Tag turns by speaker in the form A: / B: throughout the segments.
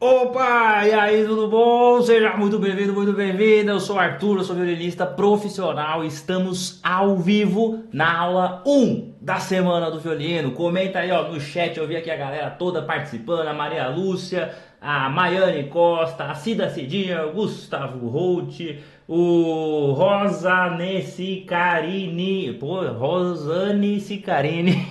A: Opa, e aí, tudo bom? Seja muito bem-vindo, muito bem-vinda. Eu sou o Arthur, eu sou violinista profissional e estamos ao vivo na aula 1 da Semana do Violino. Comenta aí, ó, no chat, eu vi aqui a galera toda participando, a Maria Lúcia, a Maiane Costa, a Cida Cidinha, o Gustavo Holt, o Rosane Sicarini, Rosane Sicarini,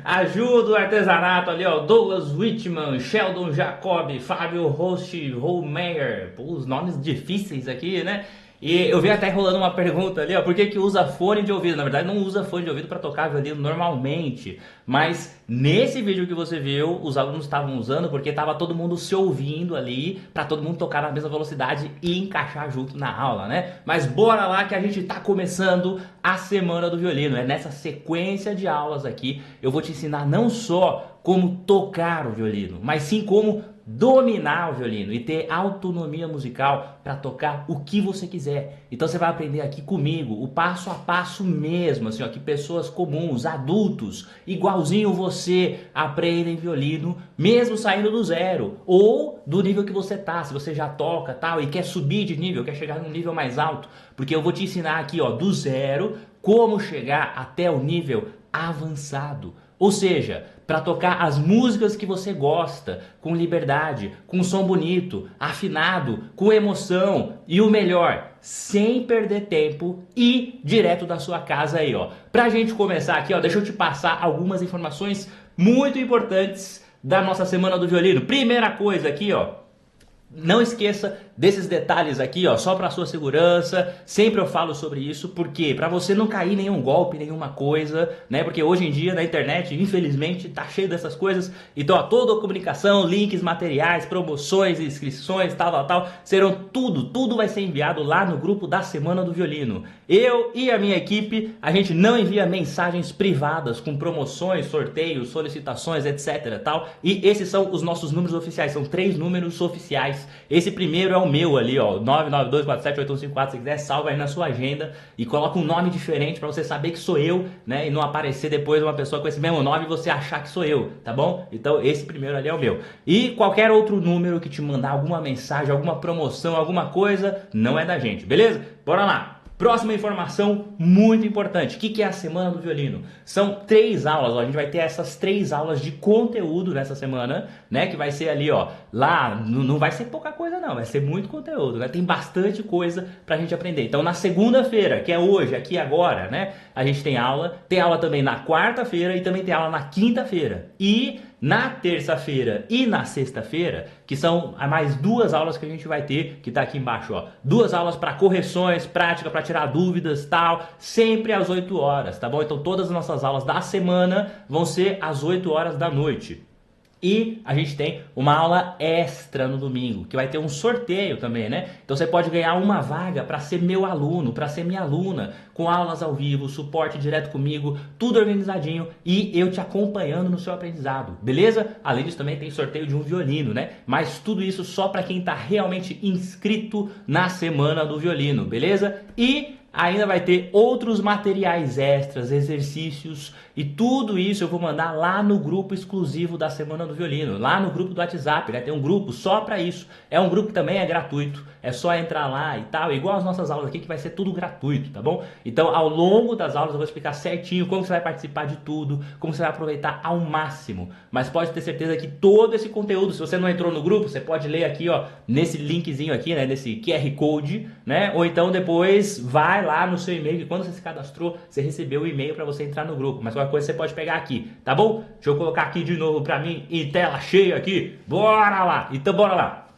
A: a Ju do Artesanato ali, ó, Douglas Whitman, Sheldon Jacob, Fábio Roche, Holmeyer, os nomes difíceis aqui, né? E eu vi até rolando uma pergunta ali, ó, por que que usa fone de ouvido? Na verdade não usa fone de ouvido para tocar violino normalmente, mas nesse vídeo que você viu, os alunos estavam usando porque tava todo mundo se ouvindo ali, para todo mundo tocar na mesma velocidade e encaixar junto na aula, né? Mas bora lá que a gente tá começando a Semana do Violino. É nessa sequência de aulas aqui, eu vou te ensinar não só como tocar o violino, mas sim como dominar o violino e ter autonomia musical para tocar o que você quiser. Então você vai aprender aqui comigo o passo a passo mesmo, assim, ó, que pessoas comuns, adultos, igualzinho você, aprendem violino mesmo saindo do zero ou do nível que você tá. Se você já toca tal e quer subir de nível, quer chegar num nível mais alto, porque eu vou te ensinar aqui, ó, do zero como chegar até o nível avançado. Ou seja, para tocar as músicas que você gosta, com liberdade, com som bonito, afinado, com emoção e o melhor, sem perder tempo e direto da sua casa aí, ó. Pra gente começar aqui, ó, deixa eu te passar algumas informações muito importantes da nossa Semana do Violino. Primeira coisa aqui, ó, não esqueça desses detalhes aqui, ó, só para sua segurança. Sempre eu falo sobre isso, porque para você não cair em nenhum golpe, nenhuma coisa, né? Porque hoje em dia na internet, infelizmente, tá cheio dessas coisas. Então, ó, toda a comunicação, links, materiais, promoções, inscrições, tal, serão tudo vai ser enviado lá no grupo da Semana do Violino. Eu e a minha equipe, a gente não envia mensagens privadas com promoções, sorteios, solicitações, etc, tal. E esses são os nossos números oficiais, são 3 números oficiais. Esse primeiro é o meu ali, ó, 992478154. Se quiser, salva aí na sua agenda e coloca um nome diferente para você saber que sou eu, né? E não aparecer depois uma pessoa com esse mesmo nome e você achar que sou eu, tá bom? Então esse primeiro ali é o meu. E qualquer outro número que te mandar alguma mensagem, alguma promoção, alguma coisa, não é da gente, beleza? Bora lá! Próxima informação muito importante. O que é a Semana do Violino? São 3 aulas, ó. A gente vai ter essas 3 aulas de conteúdo nessa semana, né? Que vai ser ali, ó. Lá não vai ser pouca coisa, não. Vai ser muito conteúdo, né? Tem bastante coisa pra gente aprender. Então, na segunda-feira, que é hoje, aqui agora, né? A gente tem aula. Tem aula também na quarta-feira e também tem aula na quinta-feira. E na terça-feira e na sexta-feira, que são mais 2 aulas que a gente vai ter, que tá aqui embaixo, ó. 2 aulas para correções, prática para tirar dúvidas, tal, sempre às 8 horas, tá bom? Então todas as nossas aulas da semana vão ser às 8 horas da noite. E a gente tem uma aula extra no domingo, que vai ter um sorteio também, né? Então você pode ganhar uma vaga para ser meu aluno, para ser minha aluna, com aulas ao vivo, suporte direto comigo, tudo organizadinho e eu te acompanhando no seu aprendizado, beleza? Além disso também tem sorteio de um violino, né? Mas tudo isso só para quem está realmente inscrito na Semana do Violino, beleza? E ainda vai ter outros materiais extras, exercícios e tudo isso eu vou mandar lá no grupo exclusivo da Semana do Violino, lá no grupo do WhatsApp, né? Tem um grupo só para isso. É um grupo que também é gratuito, é só entrar lá e tal, igual as nossas aulas aqui que vai ser tudo gratuito, tá bom? Então, ao longo das aulas eu vou explicar certinho como você vai participar de tudo, como você vai aproveitar ao máximo. Mas pode ter certeza que todo esse conteúdo, se você não entrou no grupo, você pode ler aqui, ó, nesse linkzinho aqui, né, nesse QR Code, né? Ou então depois vai lá no seu e-mail, que quando você se cadastrou, você recebeu o e-mail para você entrar no grupo. Mas qualquer coisa você pode pegar aqui, tá bom? Deixa eu colocar aqui de novo para mim em tela cheia aqui. Bora lá! Então bora lá!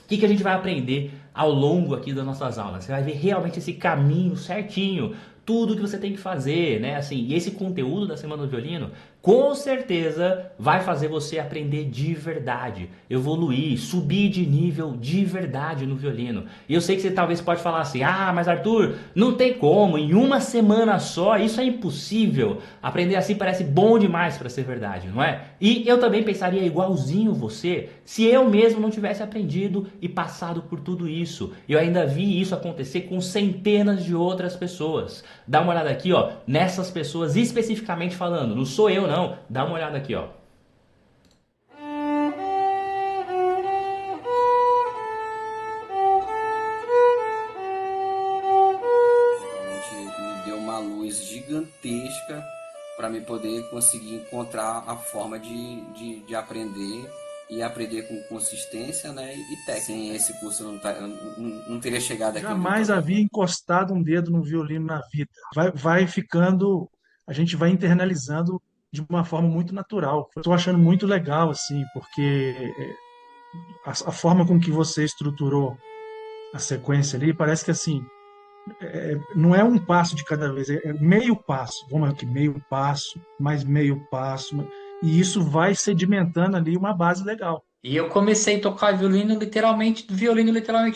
A: O que a gente vai aprender ao longo aqui das nossas aulas? Você vai ver realmente esse caminho certinho, tudo que você tem que fazer, né? Assim, e esse conteúdo da Semana do Violino, com certeza vai fazer você aprender de verdade, evoluir, subir de nível de verdade no violino. E eu sei que você talvez pode falar assim: "Ah, mas Arthur, não tem como, em uma semana só, isso é impossível. Aprender assim parece bom demais para ser verdade, não é?" E eu também pensaria igualzinho você, se eu mesmo não tivesse aprendido e passado por tudo isso. Eu ainda vi isso acontecer com centenas de outras pessoas. Dá uma olhada aqui, ó, nessas pessoas especificamente falando. Não sou eu não. Dá uma olhada aqui, ó.
B: Realmente me deu uma luz gigantesca para me poder conseguir encontrar a forma de aprender e aprender com consistência, né, e técnica. Sem esse curso eu não teria chegado aqui onde eu
C: Jamais
B: estou.
C: havia encostado um dedo no violino na vida. Vai ficando, a gente vai internalizando de uma forma muito natural. Estou achando muito legal, assim, porque a forma com que você estruturou a sequência ali parece que, assim, não é um passo de cada vez, é meio passo. Vamos aqui, meio passo, mais meio passo. E isso vai sedimentando ali uma base legal.
D: E eu comecei a tocar violino literalmente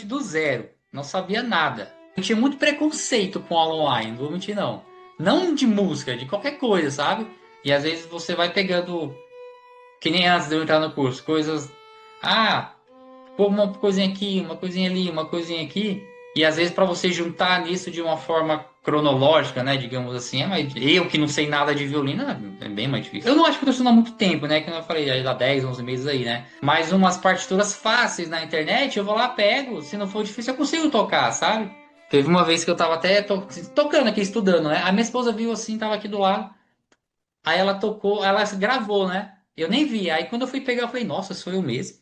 D: do zero. Não sabia nada. Eu tinha muito preconceito com aula online, não vou mentir não. Não de música, de qualquer coisa, sabe? E às vezes você vai pegando, que nem antes de eu entrar no curso, coisas. Ah, pô, uma coisinha aqui, uma coisinha ali, uma coisinha aqui. E às vezes para você juntar nisso de uma forma cronológica, né, digamos assim, eu que não sei nada de violino, é bem mais difícil. Eu não acho que eu tô estudando há muito tempo, né, que eu falei, já dá 10, 11 meses aí, né. Mas umas partituras fáceis na internet, eu vou lá, pego, se não for difícil eu consigo tocar, sabe? Teve uma vez que eu tava até tocando aqui, estudando, né. A minha esposa viu assim, tava aqui do lado, aí ela tocou, ela gravou, né. Eu nem vi, aí quando eu fui pegar, eu falei, nossa, sou eu mesmo.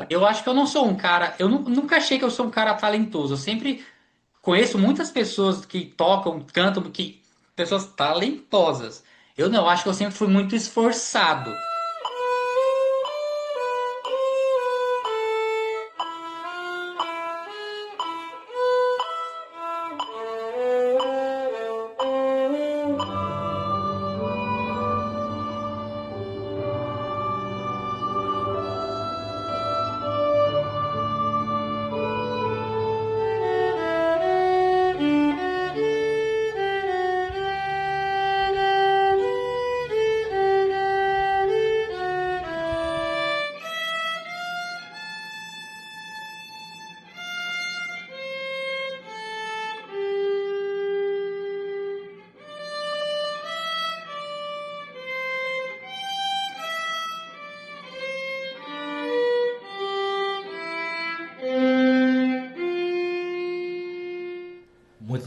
D: Eu acho que eu não sou um cara. Nunca achei que eu sou um cara talentoso. Eu sempre conheço muitas pessoas que tocam, cantam, pessoas talentosas. Eu não, acho que eu sempre fui muito esforçado.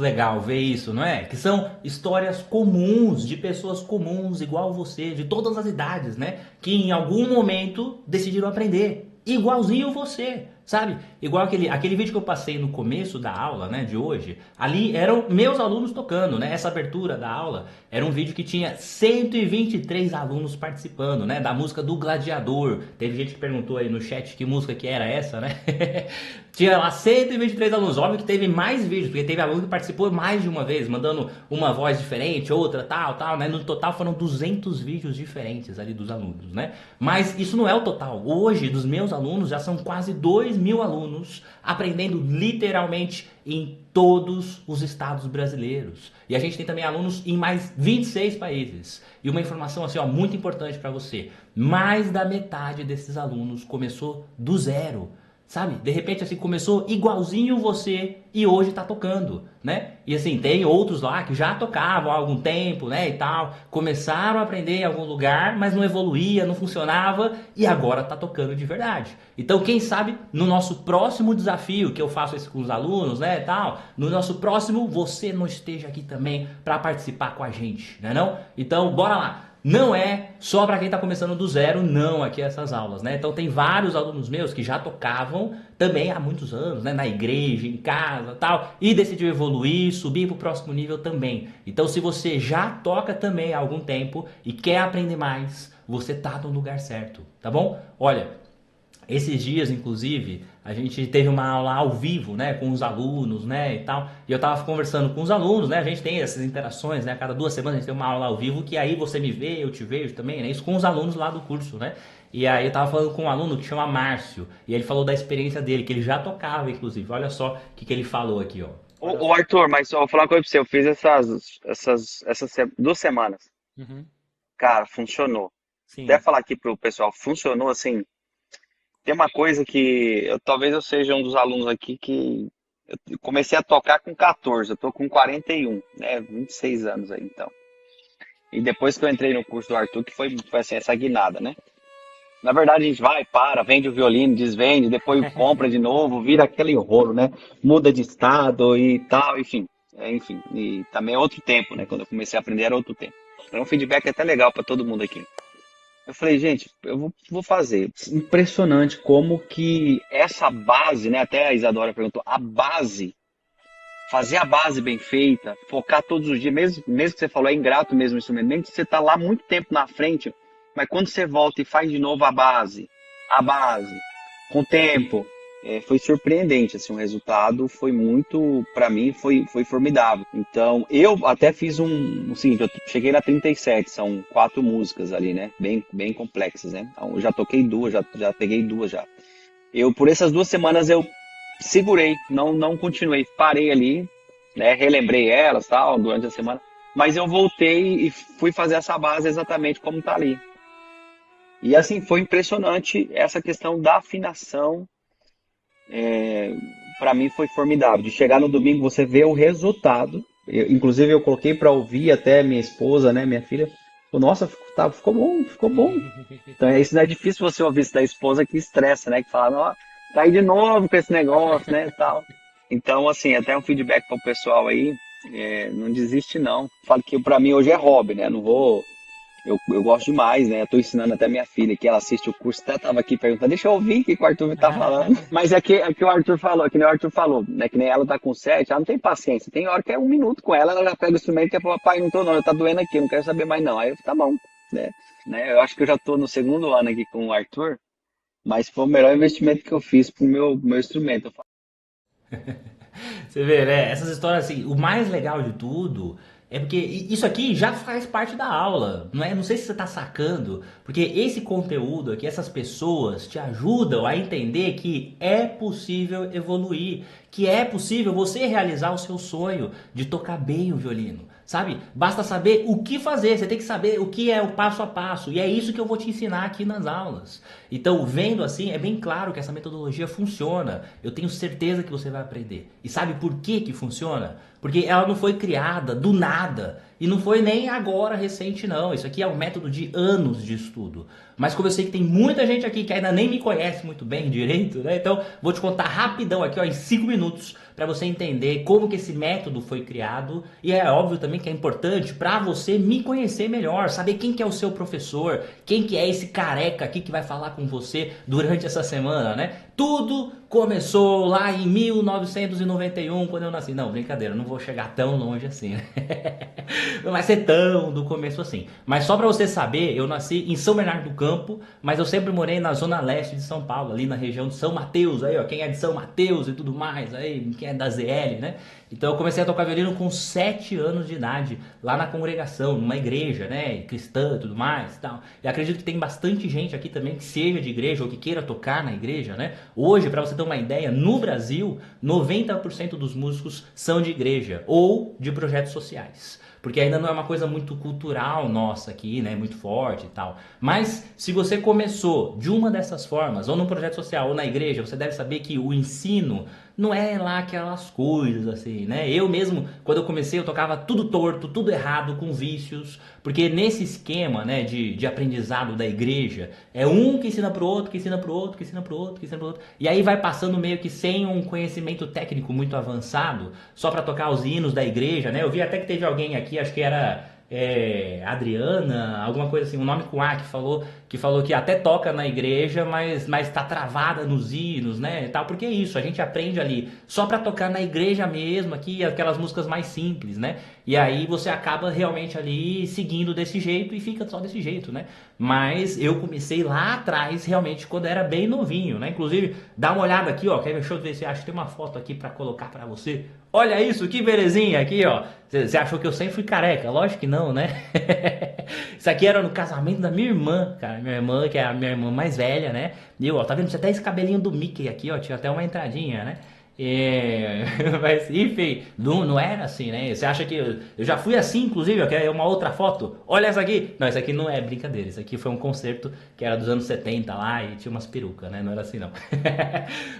A: muito legal ver isso, não é? Que são histórias comuns, de pessoas comuns, igual você, de todas as idades, né? Que em algum momento decidiram aprender, igualzinho você, sabe? Igual aquele vídeo que eu passei no começo da aula, né, de hoje, ali eram meus alunos tocando, né? Essa abertura da aula era um vídeo que tinha 123 alunos participando, né? Da música do Gladiador. Teve gente que perguntou aí no chat que música que era essa, né? Tinha lá 123 alunos. Óbvio que teve mais vídeos, porque teve aluno que participou mais de uma vez, mandando uma voz diferente, outra, tal, né? No total foram 200 vídeos diferentes ali dos alunos, né? Mas isso não é o total. Hoje, dos meus alunos, já são quase 2.000 alunos aprendendo literalmente em todos os estados brasileiros. E a gente tem também alunos em mais 26 países. E uma informação assim, ó, muito importante para você. Mais da metade desses alunos começou do zero. Sabe? De repente assim começou igualzinho você e hoje tá tocando, né? E assim, tem outros lá que já tocavam há algum tempo, né, e tal, começaram a aprender em algum lugar, mas não evoluía, não funcionava e agora tá tocando de verdade. Então, quem sabe no nosso próximo desafio que eu faço isso com os alunos, né, e tal, no nosso próximo você não esteja aqui também para participar com a gente, né não? Então, bora lá. Não é só para quem está começando do zero, não, aqui essas aulas, né? Então tem vários alunos meus que já tocavam também há muitos anos, né? Na igreja, em casa, tal, e decidiu evoluir, subir para o próximo nível também. Então se você já toca também há algum tempo e quer aprender mais, você tá no lugar certo, tá bom? Olha, esses dias, inclusive, a gente teve uma aula ao vivo, né, com os alunos, né, e tal. E eu tava conversando com os alunos, né, a gente tem essas interações, né, a cada 2 semanas a gente tem uma aula ao vivo, que aí você me vê, eu te vejo também, né, isso com os alunos lá do curso, né. E aí eu tava falando com um aluno que chama Márcio, e ele falou da experiência dele, que ele já tocava, inclusive. Olha só o que ele falou aqui, ó.
E: Ô, Arthur, mas só vou falar uma coisa pra você. Eu fiz essas 2 semanas.
A: Uhum.
E: Cara, funcionou.
A: Sim.
E: Até falar aqui pro pessoal, funcionou assim. Tem uma coisa que talvez eu seja um dos alunos aqui que eu comecei a tocar com 14, eu tô com 41, né? 26 anos aí, então. E depois que eu entrei no curso do Arthur, que foi assim, essa guinada, né? Na verdade, a gente vai, para, vende o violino, desvende, depois compra de novo, vira aquele rolo, né? Muda de estado e tal, enfim. Enfim, e também é outro tempo, né? Quando eu comecei a aprender era outro tempo. Então, um feedback até legal para todo mundo aqui. Eu falei, gente, eu vou fazer. Impressionante como que essa base, né? Até a Isadora perguntou, a base, fazer a base bem feita, focar todos os dias, mesmo que você falou, é ingrato mesmo o instrumento, mesmo que você tá lá muito tempo na frente, mas quando você volta e faz de novo a base, com o tempo, foi surpreendente, assim, o resultado foi muito, para mim, foi formidável. Então, eu até fiz assim, eu cheguei na 37, são 4 músicas ali, né, bem complexas, né, então, eu já toquei 2, já peguei 2 já. Por essas 2 semanas eu segurei, não continuei, parei ali, né, relembrei elas, tal, durante a semana, mas eu voltei e fui fazer essa base exatamente como tá ali. E assim, foi impressionante essa questão da afinação. Para mim foi formidável. De chegar no domingo, você vê o resultado. Inclusive, eu coloquei para ouvir até minha esposa, né, minha filha. Nossa, ficou bom, ficou bom. Então, isso não é difícil você ouvir isso da esposa que estressa, né? Que fala, ó, tá aí de novo com esse negócio, né, tal. Então, assim, até um feedback para o pessoal aí. Não desiste, não. Falo que para mim hoje é hobby, né? Não vou... Eu gosto demais, né? Eu tô ensinando até minha filha que ela assiste o curso, até tava aqui perguntando, deixa eu ouvir o que o Arthur tá falando. Mas é que o Arthur falou, que nem o Arthur falou, né? Que nem ela tá com 7, ela não tem paciência. Tem hora que é 1 minuto com ela já pega o instrumento e fala, pai, não tô não, tá doendo aqui, eu não quero saber mais não. Aí eu, tá bom, né? Eu acho que eu já tô no 2º ano aqui com o Arthur, mas foi o melhor investimento que eu fiz pro meu instrumento.
A: Você vê, né? Essas histórias assim, o mais legal de tudo é porque isso aqui já faz parte da aula, não é? Não sei se você está sacando, porque esse conteúdo aqui, essas pessoas te ajudam a entender que é possível evoluir, que é possível você realizar o seu sonho de tocar bem o violino, sabe? Basta saber o que fazer, você tem que saber o que é o passo a passo, e é isso que eu vou te ensinar aqui nas aulas. Então, vendo assim, é bem claro que essa metodologia funciona, eu tenho certeza que você vai aprender. E sabe por que funciona? Porque ela não foi criada do nada. E não foi nem agora recente, não. Isso aqui é um método de anos de estudo. Mas como eu sei que tem muita gente aqui que ainda nem me conhece muito bem direito, né? Então vou te contar rapidão aqui, ó, em 5 minutos, para você entender como que esse método foi criado, e é óbvio também que é importante para você me conhecer melhor, saber quem que é o seu professor, quem que é esse careca aqui que vai falar com você durante essa semana, né? Tudo começou lá em 1991, quando eu nasci. Não, brincadeira, não vou chegar tão longe assim, né? Não vai ser tão do começo assim. Mas só pra você saber, eu nasci em São Bernardo do Campo, mas eu sempre morei na zona leste de São Paulo, ali na região de São Mateus, aí ó, quem é de São Mateus e tudo mais, aí quem é da ZL, né? Então eu comecei a tocar violino com 7 anos de idade, lá na congregação, numa igreja, né, cristã e tudo mais, tal. E acredito que tem bastante gente aqui também que seja de igreja ou que queira tocar na igreja, né? Hoje, pra você ter uma ideia, no Brasil, 90% dos músicos são de igreja ou de projetos sociais. Porque ainda não é uma coisa muito cultural nossa aqui, né, muito forte e tal. Mas se você começou de uma dessas formas, ou num projeto social, ou na igreja, você deve saber que o ensino não é lá aquelas coisas assim, né? Eu mesmo, quando eu comecei, eu tocava tudo torto, tudo errado, com vícios, porque nesse esquema, né, de aprendizado da igreja, é um que ensina pro outro, que ensina pro outro, que ensina pro outro, que ensina pro outro, e aí vai passando meio que sem um conhecimento técnico muito avançado, só pra tocar os hinos da igreja, né? Eu vi até que teve alguém aqui, acho que era Adriana, alguma coisa assim, um nome com A, que falou que até toca na igreja, mas tá travada nos hinos, né, e tal, porque é isso, a gente aprende ali só pra tocar na igreja mesmo, aqui, aquelas músicas mais simples, né, e aí você acaba realmente ali seguindo desse jeito e fica só desse jeito, né, mas eu comecei lá atrás, realmente, quando era bem novinho, né, inclusive, dá uma olhada aqui, ó, deixa eu ver se acho que tem uma foto aqui pra colocar pra você. Olha isso, que belezinha aqui, ó. Você achou que eu sempre fui careca? Lógico que não, né? Isso aqui era no casamento da minha irmã, cara. Minha irmã, que é a minha irmã mais velha, né? E eu, ó, tá vendo? Tinha até esse cabelinho do Mickey aqui, ó. Tinha até uma entradinha, né? Mas, enfim, não era assim, né? Você acha que eu já fui assim, inclusive, ó, que é uma outra foto. Olha essa aqui. Não, isso aqui não é brincadeira. Isso aqui foi um concerto que era dos anos 70 lá e tinha umas perucas, né? Não era assim, não.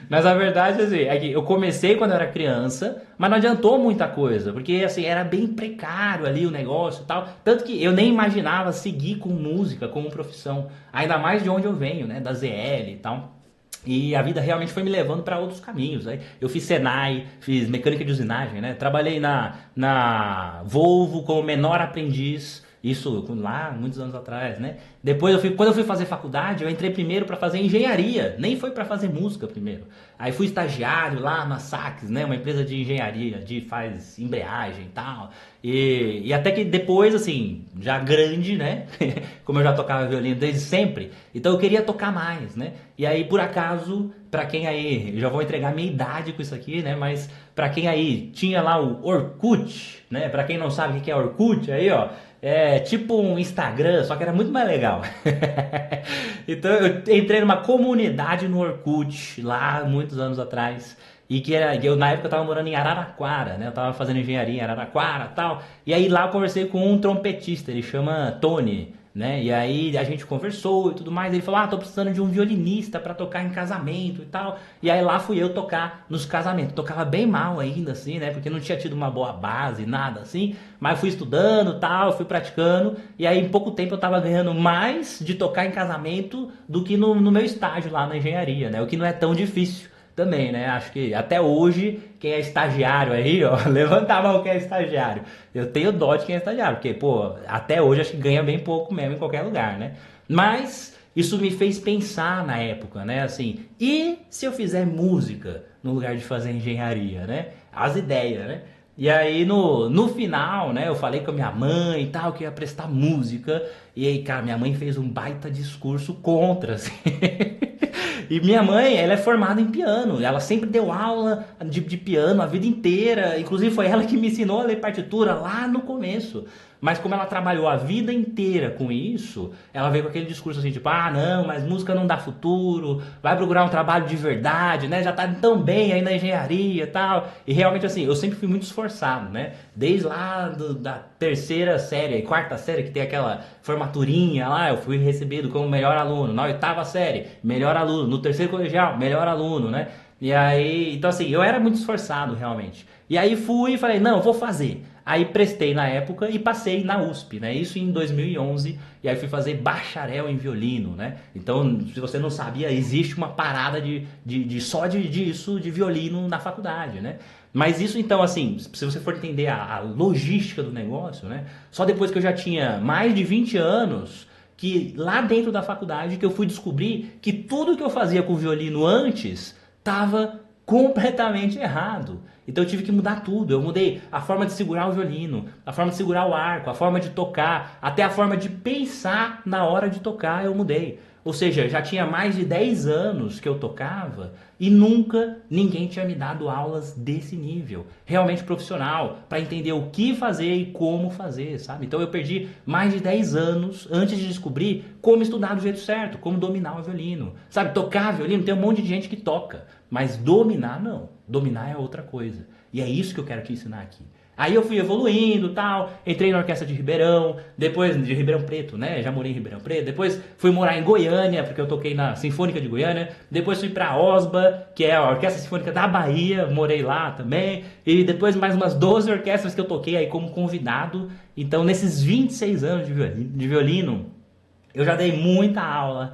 A: Mas a verdade, assim, é que eu comecei quando eu era criança, mas não adiantou muita coisa, porque, assim, era bem precário ali o negócio e tal. Tanto que eu nem imaginava seguir com música como profissão. Ainda mais de onde eu venho, né? Da ZL e tal. E a vida realmente foi me levando para outros caminhos. Aí eu fiz Senai, fiz mecânica de usinagem, né? Trabalhei na Volvo como menor aprendiz, isso lá muitos anos atrás, né? Depois quando eu fui fazer faculdade, eu entrei primeiro para fazer engenharia, nem foi para fazer música primeiro. Aí fui estagiário lá na Sax, né? Uma empresa de engenharia, faz embreagem e tal. E até que depois, assim, já grande, né? Como eu já tocava violino desde sempre, então eu queria tocar mais, né? E aí, por acaso, pra quem aí, eu já vou entregar minha idade com isso aqui, né? Mas pra quem aí tinha lá o Orkut, né? Pra quem não sabe o que é Orkut, aí, ó, é tipo um Instagram, só que era muito mais legal. Então eu entrei numa comunidade no Orkut, lá muitos anos atrás. E que eu na época eu tava morando em Araraquara, né? Eu tava fazendo engenharia em Araraquara e tal. E aí lá eu conversei com um trompetista, ele chama Tony, né? E aí a gente conversou e tudo mais. Ele falou: tô precisando de um violinista pra tocar em casamento e tal. E aí lá fui eu tocar nos casamentos. Tocava bem mal ainda, assim, né? Porque não tinha tido uma boa base, nada assim. Mas fui estudando e tal, fui praticando. E aí em pouco tempo eu tava ganhando mais de tocar em casamento do que no meu estágio lá na engenharia, né? O que não é tão difícil também, né? Acho que até hoje, quem é estagiário aí, ó, levanta a mão quem é estagiário. Eu tenho dó de quem é estagiário, porque, pô, até hoje acho que ganha bem pouco mesmo em qualquer lugar, né? Mas isso me fez pensar na época, né? Assim, e se eu fizer música no lugar de fazer engenharia, né? As ideias, né? E aí no final, né, eu falei com a minha mãe e tal, que ia prestar música. E aí, cara, minha mãe fez um baita discurso contra, assim. E minha mãe, ela é formada em piano, ela sempre deu aula de piano a vida inteira, inclusive foi ela que me ensinou a ler partitura lá no começo. Mas como ela trabalhou a vida inteira com isso, ela veio com aquele discurso assim, tipo, não, mas música não dá futuro, vai procurar um trabalho de verdade, né, já tá tão bem aí na engenharia e tal. E realmente assim, eu sempre fui muito esforçado, né, desde lá da terceira série, quarta série, que tem aquela formaturinha lá, eu fui recebido como melhor aluno, na oitava série, melhor aluno, no terceiro colegial, melhor aluno, né. E aí, então assim, eu era muito esforçado realmente. E aí fui e falei, não, vou fazer. Aí prestei na época e passei na USP, né? Isso em 2011. E aí fui fazer bacharel em violino, né? Então, se você não sabia, existe uma parada só disso, de violino na faculdade, né? Mas isso então, assim, se você for entender a logística do negócio, né? Só depois que eu já tinha mais de 20 anos, que lá dentro da faculdade que eu fui descobrir que tudo que eu fazia com o violino antes estava completamente errado. Então eu tive que mudar tudo. Eu mudei a forma de segurar o violino, a forma de segurar o arco, a forma de tocar, até a forma de pensar na hora de tocar eu mudei. Ou seja, já tinha mais de 10 anos que eu tocava e nunca ninguém tinha me dado aulas desse nível, realmente profissional, para entender o que fazer e como fazer, sabe? Então eu perdi mais de 10 anos antes de descobrir como estudar do jeito certo, como dominar o violino. Sabe, tocar violino, tem um monte de gente que toca, mas dominar não. Dominar é outra coisa. E é isso que eu quero te ensinar aqui. Aí eu fui evoluindo, tal, entrei na orquestra de Ribeirão, depois de Ribeirão Preto, né? Já morei em Ribeirão Preto. Depois fui morar em Goiânia, porque eu toquei na Sinfônica de Goiânia. Depois fui pra OSBA, que é a Orquestra Sinfônica da Bahia, morei lá também. E depois mais umas 12 orquestras que eu toquei aí como convidado. Então, nesses 26 anos de violino, eu já dei muita aula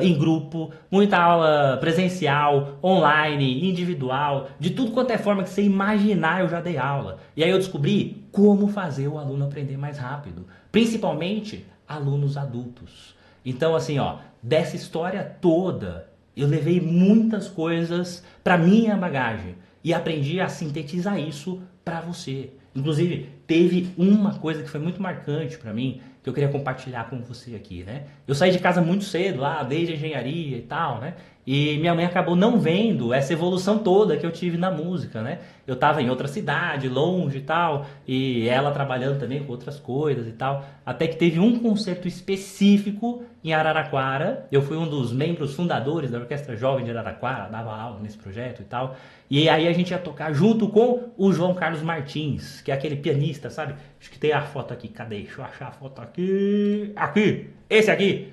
A: em grupo, muita aula presencial, online, individual, de tudo quanto é forma que você imaginar eu já dei aula. E aí eu descobri como fazer o aluno aprender mais rápido, principalmente alunos adultos. Então assim, ó, dessa história toda, eu levei muitas coisas para minha bagagem e aprendi a sintetizar isso para você. Inclusive, teve uma coisa que foi muito marcante para mim, que eu queria compartilhar com você aqui, né? Eu saí de casa muito cedo lá, desde engenharia e tal, né? E minha mãe acabou não vendo essa evolução toda que eu tive na música, né? Eu tava em outra cidade, longe e tal, e ela trabalhando também com outras coisas e tal, até que teve um concerto específico em Araraquara. Eu fui um dos membros fundadores da Orquestra Jovem de Araraquara, dava aula nesse projeto e tal. E aí a gente ia tocar junto com o João Carlos Martins, que é aquele pianista, sabe? Acho que tem a foto aqui, cadê? Deixa eu achar a foto aqui. Aqui! Esse aqui!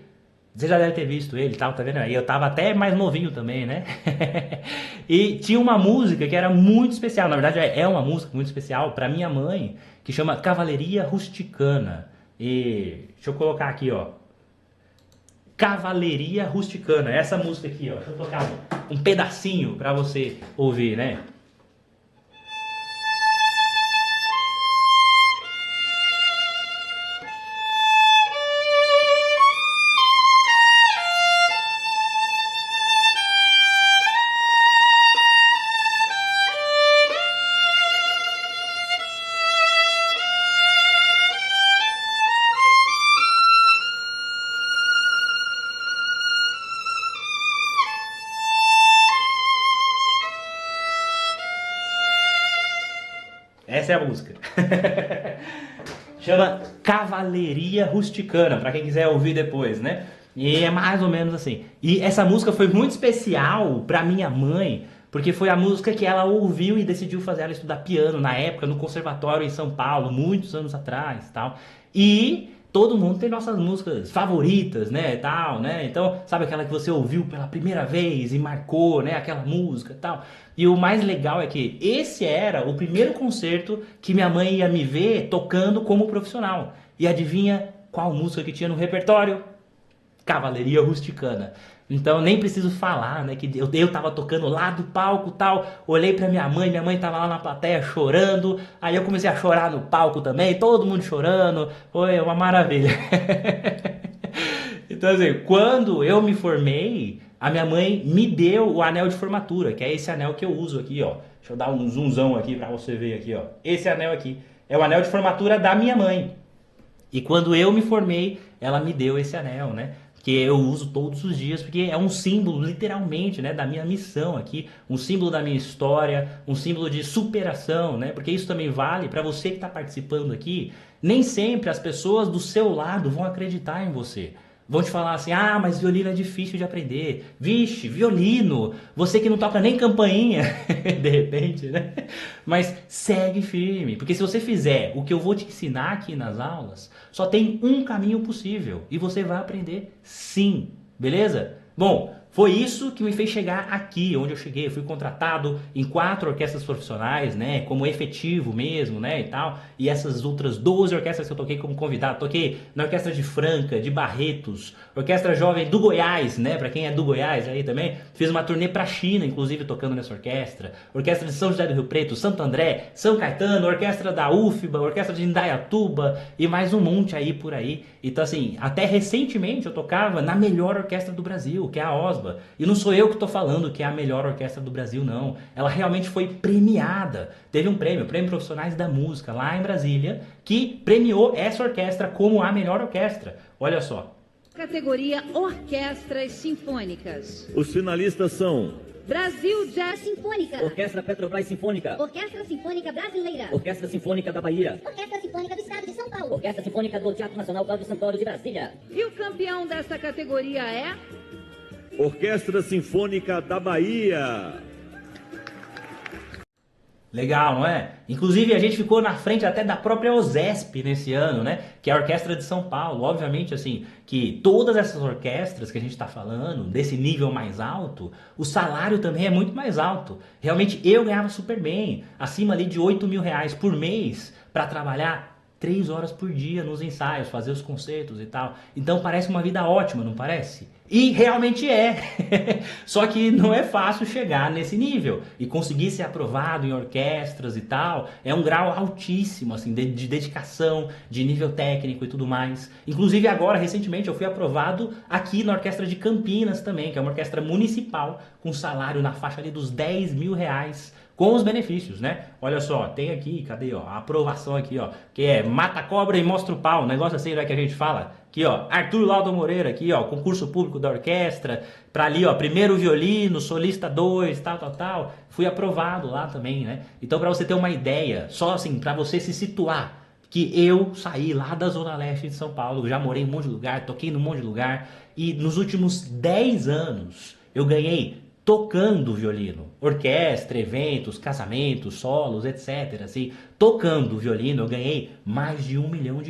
A: Você já deve ter visto ele e tal, tá vendo? E eu tava até mais novinho também, né? E tinha uma música que era muito especial, na verdade é uma música muito especial pra minha mãe, que chama Cavalaria Rusticana. E deixa eu colocar aqui, ó. Cavalaria Rusticana, essa música aqui, ó. Deixa eu tocar um pedacinho pra você ouvir, né? Essa é a música. Chama Cavalaria Rusticana, pra quem quiser ouvir depois, né? E é mais ou menos assim. E essa música foi muito especial pra minha mãe, porque foi a música que ela ouviu e decidiu fazer ela estudar piano na época, no conservatório em São Paulo, muitos anos atrás, tal. E todo mundo tem nossas músicas favoritas, né, tal, né? Então, sabe aquela que você ouviu pela primeira vez e marcou, né, aquela música, tal. E o mais legal é que esse era o primeiro concerto que minha mãe ia me ver tocando como profissional. E adivinha qual música que tinha no repertório? Cavalaria Rusticana. Então nem preciso falar, né, que eu tava tocando lá do palco, tal, olhei pra minha mãe tava lá na plateia chorando, aí eu comecei a chorar no palco também, todo mundo chorando, foi uma maravilha. Então assim, quando eu me formei, a minha mãe me deu o anel de formatura, que é esse anel que eu uso aqui, ó. Deixa eu dar um zoomzão aqui pra você ver aqui, ó. Esse anel aqui é o anel de formatura da minha mãe. E quando eu me formei, ela me deu esse anel, né? Que eu uso todos os dias, porque é um símbolo, literalmente, né, da minha missão aqui, um símbolo da minha história, um símbolo de superação, né? Porque isso também vale para você que está participando aqui. Nem sempre as pessoas do seu lado vão acreditar em você. Vão te falar assim, ah, mas violino é difícil de aprender. Vixe, violino, você que não toca nem campainha, de repente, né? Mas segue firme, porque se você fizer o que eu vou te ensinar aqui nas aulas, só tem um caminho possível e você vai aprender sim, beleza? Bom, Foi isso que me fez chegar aqui, onde eu cheguei. Eu fui contratado em 4 orquestras profissionais, né, como efetivo mesmo, né, e tal. E essas outras 12 orquestras que eu toquei como convidado. Toquei na Orquestra de Franca, de Barretos, Orquestra Jovem do Goiás, né, pra quem é do Goiás aí também. Fiz uma turnê pra China, inclusive, tocando nessa orquestra. Orquestra de São José do Rio Preto, Santo André, São Caetano, Orquestra da UFBA, Orquestra de Indaiatuba e mais um monte aí por aí. Então, assim, até recentemente eu tocava na melhor orquestra do Brasil, que é a OSBA. E não sou eu que estou falando que é a melhor orquestra do Brasil, não. Ela realmente foi premiada. Teve um prêmio, o Prêmio Profissionais da Música, lá em Brasília, que premiou essa orquestra como a melhor orquestra. Olha só.
F: Categoria Orquestras Sinfônicas.
G: Os finalistas são
F: Brasil Jazz Sinfônica.
H: Orquestra Petrobras Sinfônica.
F: Orquestra Sinfônica Brasileira.
H: Orquestra Sinfônica da Bahia.
F: Orquestra Sinfônica do Estado de São Paulo.
H: Orquestra Sinfônica do Teatro Nacional Cláudio Santoro de Brasília.
F: E o campeão dessa categoria é...
G: Orquestra Sinfônica da Bahia.
A: Legal, não é? Inclusive a gente ficou na frente até da própria OSESP nesse ano, né? Que é a Orquestra de São Paulo. Obviamente, assim, que todas essas orquestras que a gente está falando, desse nível mais alto, o salário também é muito mais alto. Realmente eu ganhava super bem, acima ali de R$ 8.000 por mês para trabalhar 3 horas por dia nos ensaios, fazer os concertos e tal. Então parece uma vida ótima, não parece? E realmente é. Só que não é fácil chegar nesse nível. E conseguir ser aprovado em orquestras e tal, é um grau altíssimo, assim, de dedicação, de nível técnico e tudo mais. Inclusive agora, recentemente, eu fui aprovado aqui na Orquestra de Campinas também, que é uma orquestra municipal, com salário na faixa ali dos R$ 10.000, com os benefícios, né? Olha só, tem aqui, cadê, ó, a aprovação aqui, ó, que é mata a cobra e mostra o pau, um negócio assim, né, que a gente fala. Aqui, ó, Arthur Laudo Moreira, aqui, ó, concurso público da orquestra, pra ali, ó, primeiro violino, solista 2, tal. Fui aprovado lá também, né? Então, pra você ter uma ideia, só assim, pra você se situar, que eu saí lá da Zona Leste de São Paulo, já morei em um monte de lugar, toquei num monte de lugar, e nos últimos 10 anos eu ganhei tocando violino, orquestra, eventos, casamentos, solos, etc. Assim, tocando violino eu ganhei mais de R$ 1 milhão,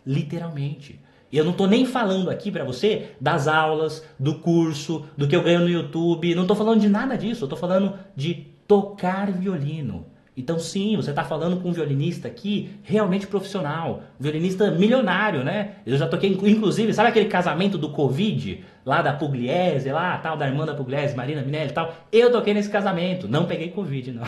A: literalmente. E eu não tô nem falando aqui pra você das aulas, do curso, do que eu ganho no YouTube, não tô falando de nada disso, eu tô falando de tocar violino. Então sim, você está falando com um violinista aqui realmente profissional, um violinista milionário, né? Eu já toquei, inclusive, sabe aquele casamento do Covid, lá da Pugliese, lá, tal, da irmã da Pugliese, Marina Minelli e tal? Eu toquei nesse casamento, não peguei Covid, não,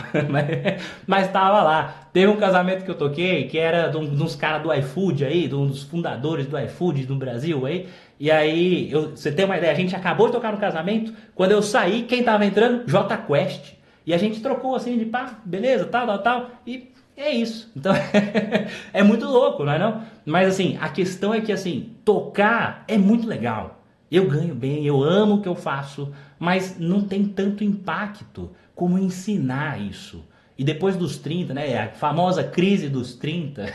A: mas estava lá. Teve um casamento que eu toquei, que era de uns caras do iFood aí, de um dos fundadores do iFood no Brasil aí, e aí, você tem uma ideia, a gente acabou de tocar no casamento, quando eu saí, quem tava entrando? Jota Quest. E a gente trocou assim de pá, beleza, tal, e é isso. Então, é muito louco, não é não? Mas assim, a questão é que assim, tocar é muito legal. Eu ganho bem, eu amo o que eu faço, mas não tem tanto impacto como ensinar isso. E depois dos 30, né, a famosa crise dos 30,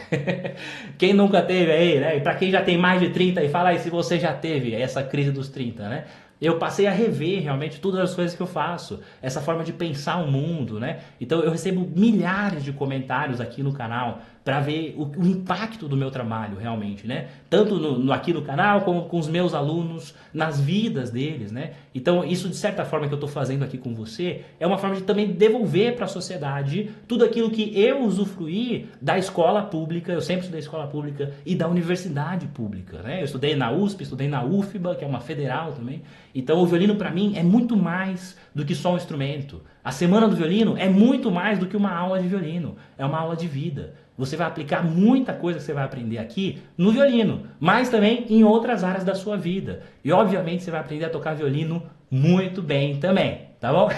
A: quem nunca teve aí, né, e pra quem já tem mais de 30, e fala aí se você já teve essa crise dos 30, né? Eu passei a rever realmente todas as coisas que eu faço, essa forma de pensar o mundo, né? Então eu recebo milhares de comentários aqui no canal para ver o impacto do meu trabalho realmente, né? Tanto aqui no canal como com os meus alunos, nas vidas deles, né? Então isso de certa forma que eu estou fazendo aqui com você é uma forma de também devolver para a sociedade tudo aquilo que eu usufruí da escola pública, eu sempre estudei escola pública e da universidade pública, né? Eu estudei na USP, estudei na UFBA, que é uma federal também. Então o violino para mim é muito mais do que só um instrumento. A semana do violino é muito mais do que uma aula de violino, é uma aula de vida. Você vai aplicar muita coisa que você vai aprender aqui no violino, mas também em outras áreas da sua vida. E obviamente você vai aprender a tocar violino muito bem também, tá bom?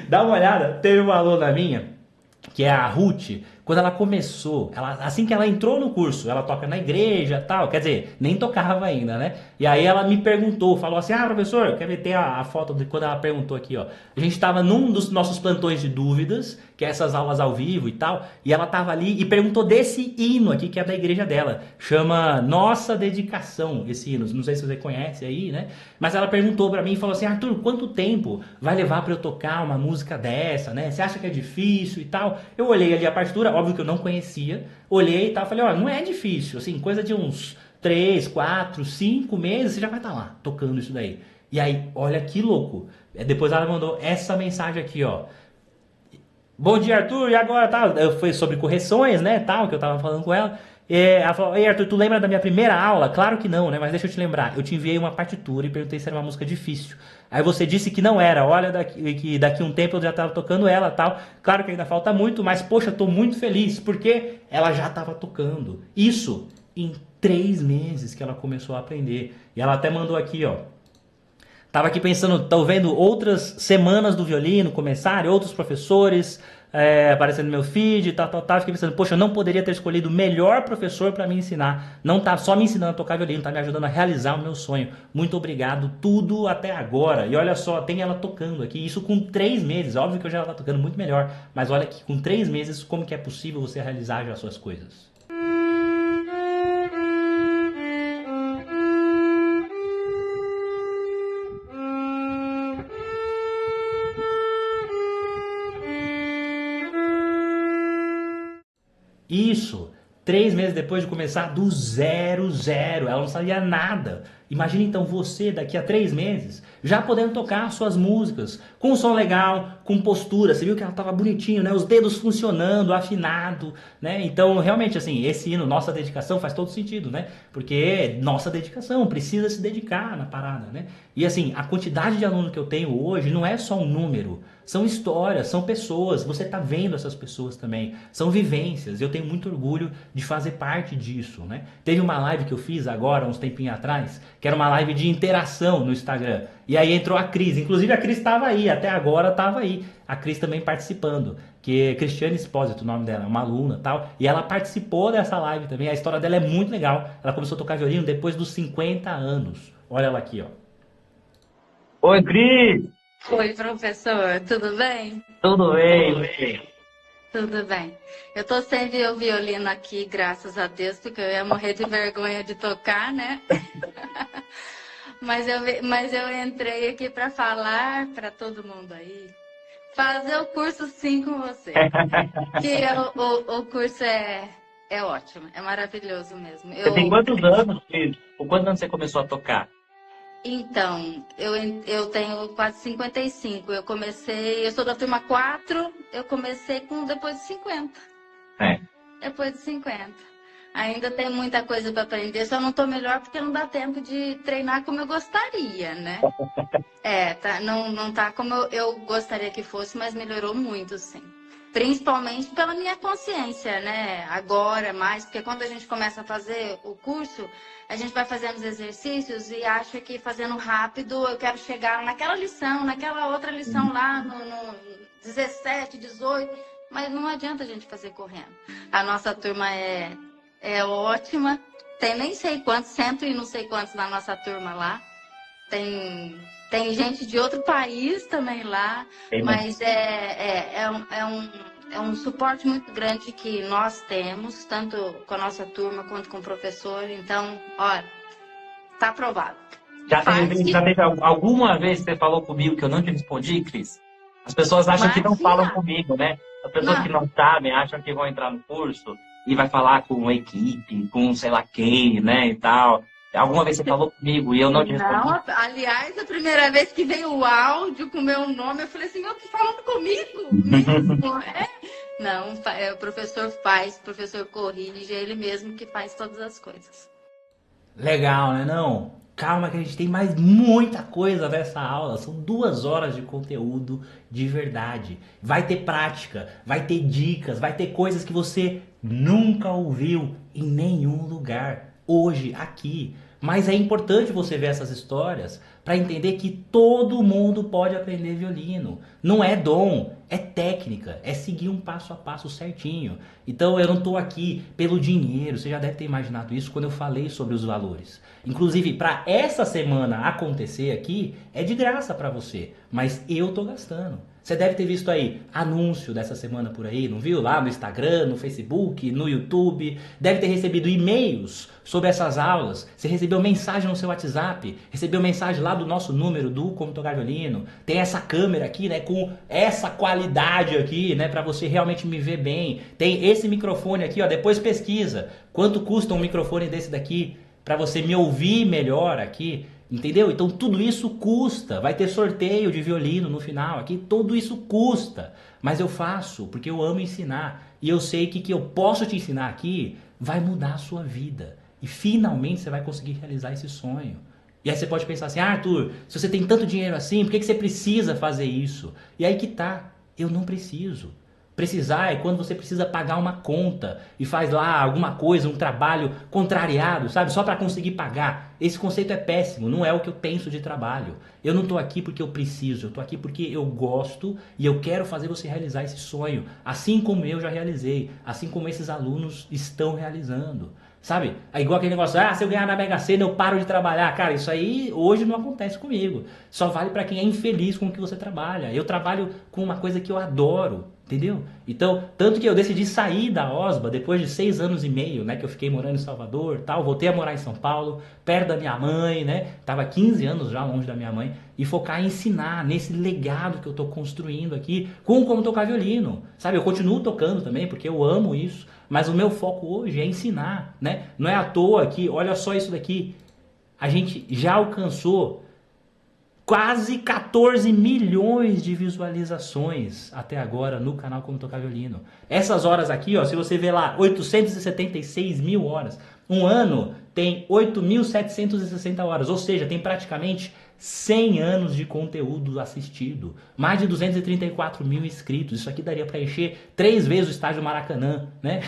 A: Dá uma olhada, teve uma aluna minha, que é a Ruth, quando ela começou, assim que ela entrou no curso, ela toca na igreja e tal, quer dizer, nem tocava ainda, né? E aí ela me perguntou, falou assim, professor, quer ver, tem a foto de quando ela perguntou aqui, ó. A gente estava num dos nossos plantões de dúvidas, que é essas aulas ao vivo e tal, e ela estava ali e perguntou desse hino aqui, que é da igreja dela, chama Nossa Dedicação, esse hino, não sei se você conhece aí, né? Mas ela perguntou pra mim e falou assim, Arthur, quanto tempo vai levar pra eu tocar uma música dessa, né? Você acha que é difícil e tal? Eu olhei ali a partitura, óbvio que eu não conhecia, olhei e tal, falei, ó, não é difícil, assim, coisa de uns 3, 4, 5 meses, você já vai estar lá, tocando isso daí. E aí, olha que louco. Depois ela mandou essa mensagem aqui, ó. Bom dia, Arthur, e agora, tal? Foi sobre correções, né, tal, que eu tava falando com ela. Ela falou, ei, Arthur, tu lembra da minha primeira aula? Claro que não, né, mas deixa eu te lembrar. Eu te enviei uma partitura e perguntei se era uma música difícil. Aí você disse que não era. Olha, que daqui um tempo eu já tava tocando ela, tal. Claro que ainda falta muito, mas, poxa, tô muito feliz, porque ela já tava tocando. Isso em 3 meses que ela começou a aprender. E ela até mandou aqui, ó. Tava aqui pensando, tô vendo outras semanas do violino começarem, outros professores aparecendo no meu feed, tal. Fiquei pensando, poxa, eu não poderia ter escolhido o melhor professor para me ensinar. Não tá só me ensinando a tocar violino, tá me ajudando a realizar o meu sonho. Muito obrigado, tudo até agora. E olha só, tem ela tocando aqui, isso com 3 meses. Óbvio que eu já tá tocando muito melhor, mas olha aqui, com 3 meses, como que é possível você realizar já as suas coisas? Isso, 3 meses depois de começar do zero, ela não sabia nada. Imagina então você daqui a 3 meses já podendo tocar suas músicas com um som legal, com postura. Você viu que ela estava bonitinho, né? Os dedos funcionando, afinado, né? Então realmente assim, esse hino, nossa dedicação, faz todo sentido, né? Porque nossa dedicação, precisa se dedicar na parada, né? E assim, a quantidade de alunos que eu tenho hoje não é só um número. São histórias, são pessoas, você está vendo essas pessoas também, são vivências, eu tenho muito orgulho de fazer parte disso, né? Teve uma live que eu fiz agora, uns tempinhos atrás, que era uma live de interação no Instagram, e aí entrou a Cris, inclusive a Cris estava aí, até agora estava aí, a Cris também participando, que é Cristiane Espósito, o nome dela, uma aluna e tal, e ela participou dessa live também, a história dela é muito legal, ela começou a tocar violino depois dos 50 anos, olha ela aqui, ó.
I: Oi, Cris!
J: Oi, professor, tudo bem?
I: Tudo bem?
J: Tudo bem. Eu tô sem ver o violino aqui, graças a Deus, porque eu ia morrer de vergonha de tocar, né? mas eu entrei aqui para falar para todo mundo aí, fazer o curso sim com você. Que o curso é ótimo, é maravilhoso mesmo.
I: Você tem quantos anos, Cris? Com quantos anos você começou a tocar?
J: Então, eu tenho quase 55. Eu sou da turma 4, eu comecei depois de 50. Depois de 50. Ainda tem muita coisa para aprender, só não tô melhor porque não dá tempo de treinar como eu gostaria, né? Não tá como eu gostaria que fosse, mas melhorou muito, sim. Principalmente pela minha consciência, né? Agora mais, porque quando a gente começa a fazer o curso, a gente vai fazendo os exercícios e acha que fazendo rápido eu quero chegar naquela lição, naquela outra lição lá no 17, 18, mas não adianta a gente fazer correndo. A nossa turma é ótima, tem nem sei quantos, 100 e não sei quantos na nossa turma lá. Tem gente de outro país também lá, mas é um suporte muito grande que nós temos, tanto com a nossa turma quanto com o professor. Então, olha, tá aprovado.
I: Já teve alguma vez que você falou comigo que eu não te respondi, Cris? As pessoas acham que não falam comigo, né? As pessoas que não sabem acham que vão entrar no curso e vai falar com uma equipe, com sei lá quem, né, e tal. Alguma vez você falou comigo e eu não te respondi?
J: Não, aliás, a primeira vez que veio o áudio com o meu nome, eu falei assim, eu tô falando comigo mesmo, Não, o professor faz, o professor corrige, é ele mesmo que faz todas as coisas.
A: Legal, né não? Calma que a gente tem mais muita coisa nessa aula, são 2 horas de conteúdo de verdade. Vai ter prática, vai ter dicas, vai ter coisas que você nunca ouviu em nenhum lugar. Hoje, aqui. Mas é importante você ver essas histórias para entender que todo mundo pode aprender violino. Não é dom, é técnica, é seguir um passo a passo certinho. Então eu não estou aqui pelo dinheiro, você já deve ter imaginado isso quando eu falei sobre os valores. Inclusive, para essa semana acontecer aqui, é de graça para você, mas eu estou gastando. Você deve ter visto aí anúncio dessa semana por aí, não viu? Lá no Instagram, no Facebook, no YouTube. Deve ter recebido e-mails sobre essas aulas. Você recebeu mensagem no seu WhatsApp, recebeu mensagem lá do nosso número do Como Tocar Violino. Tem essa câmera aqui, né, com essa qualidade aqui, né, para você realmente me ver bem. Tem esse microfone aqui, ó, depois pesquisa. Quanto custa um microfone desse daqui para você me ouvir melhor aqui? Entendeu? Então tudo isso custa. Vai ter sorteio de violino no final aqui. Tudo isso custa. Mas eu faço porque eu amo ensinar. E eu sei que eu posso te ensinar aqui vai mudar a sua vida. E finalmente você vai conseguir realizar esse sonho. E aí você pode pensar assim, Arthur, se você tem tanto dinheiro assim, por que você precisa fazer isso? E aí que tá, eu não preciso. Precisar é quando você precisa pagar uma conta e faz lá alguma coisa, um trabalho contrariado, sabe? Só para conseguir pagar. Esse conceito é péssimo, não é o que eu penso de trabalho. Eu não tô aqui porque eu preciso, eu tô aqui porque eu gosto e eu quero fazer você realizar esse sonho, assim como eu já realizei, assim como esses alunos estão realizando. Sabe? É igual aquele negócio, se eu ganhar na Mega Sena eu paro de trabalhar. Cara, isso aí hoje não acontece comigo. Só vale para quem é infeliz com o que você trabalha. Eu trabalho com uma coisa que eu adoro, entendeu? Então, tanto que eu decidi sair da OSBA depois de 6 anos e meio, né? Que eu fiquei morando em Salvador, tal. Voltei a morar em São Paulo, perto da minha mãe, né? Tava 15 anos já longe da minha mãe. E focar em ensinar nesse legado que eu tô construindo aqui com como tocar violino. Sabe? Eu continuo tocando também porque eu amo isso. Mas o meu foco hoje é ensinar, né? Não é à toa que, olha só isso daqui, a gente já alcançou quase 14 milhões de visualizações até agora no canal Como Tocar Violino. Essas horas aqui, ó, se você ver lá, 876 mil horas. Um ano tem 8.760 horas, ou seja, tem praticamente 100 anos de conteúdo assistido, mais de 234 mil inscritos. Isso aqui daria para encher 3 vezes o estádio Maracanã, né?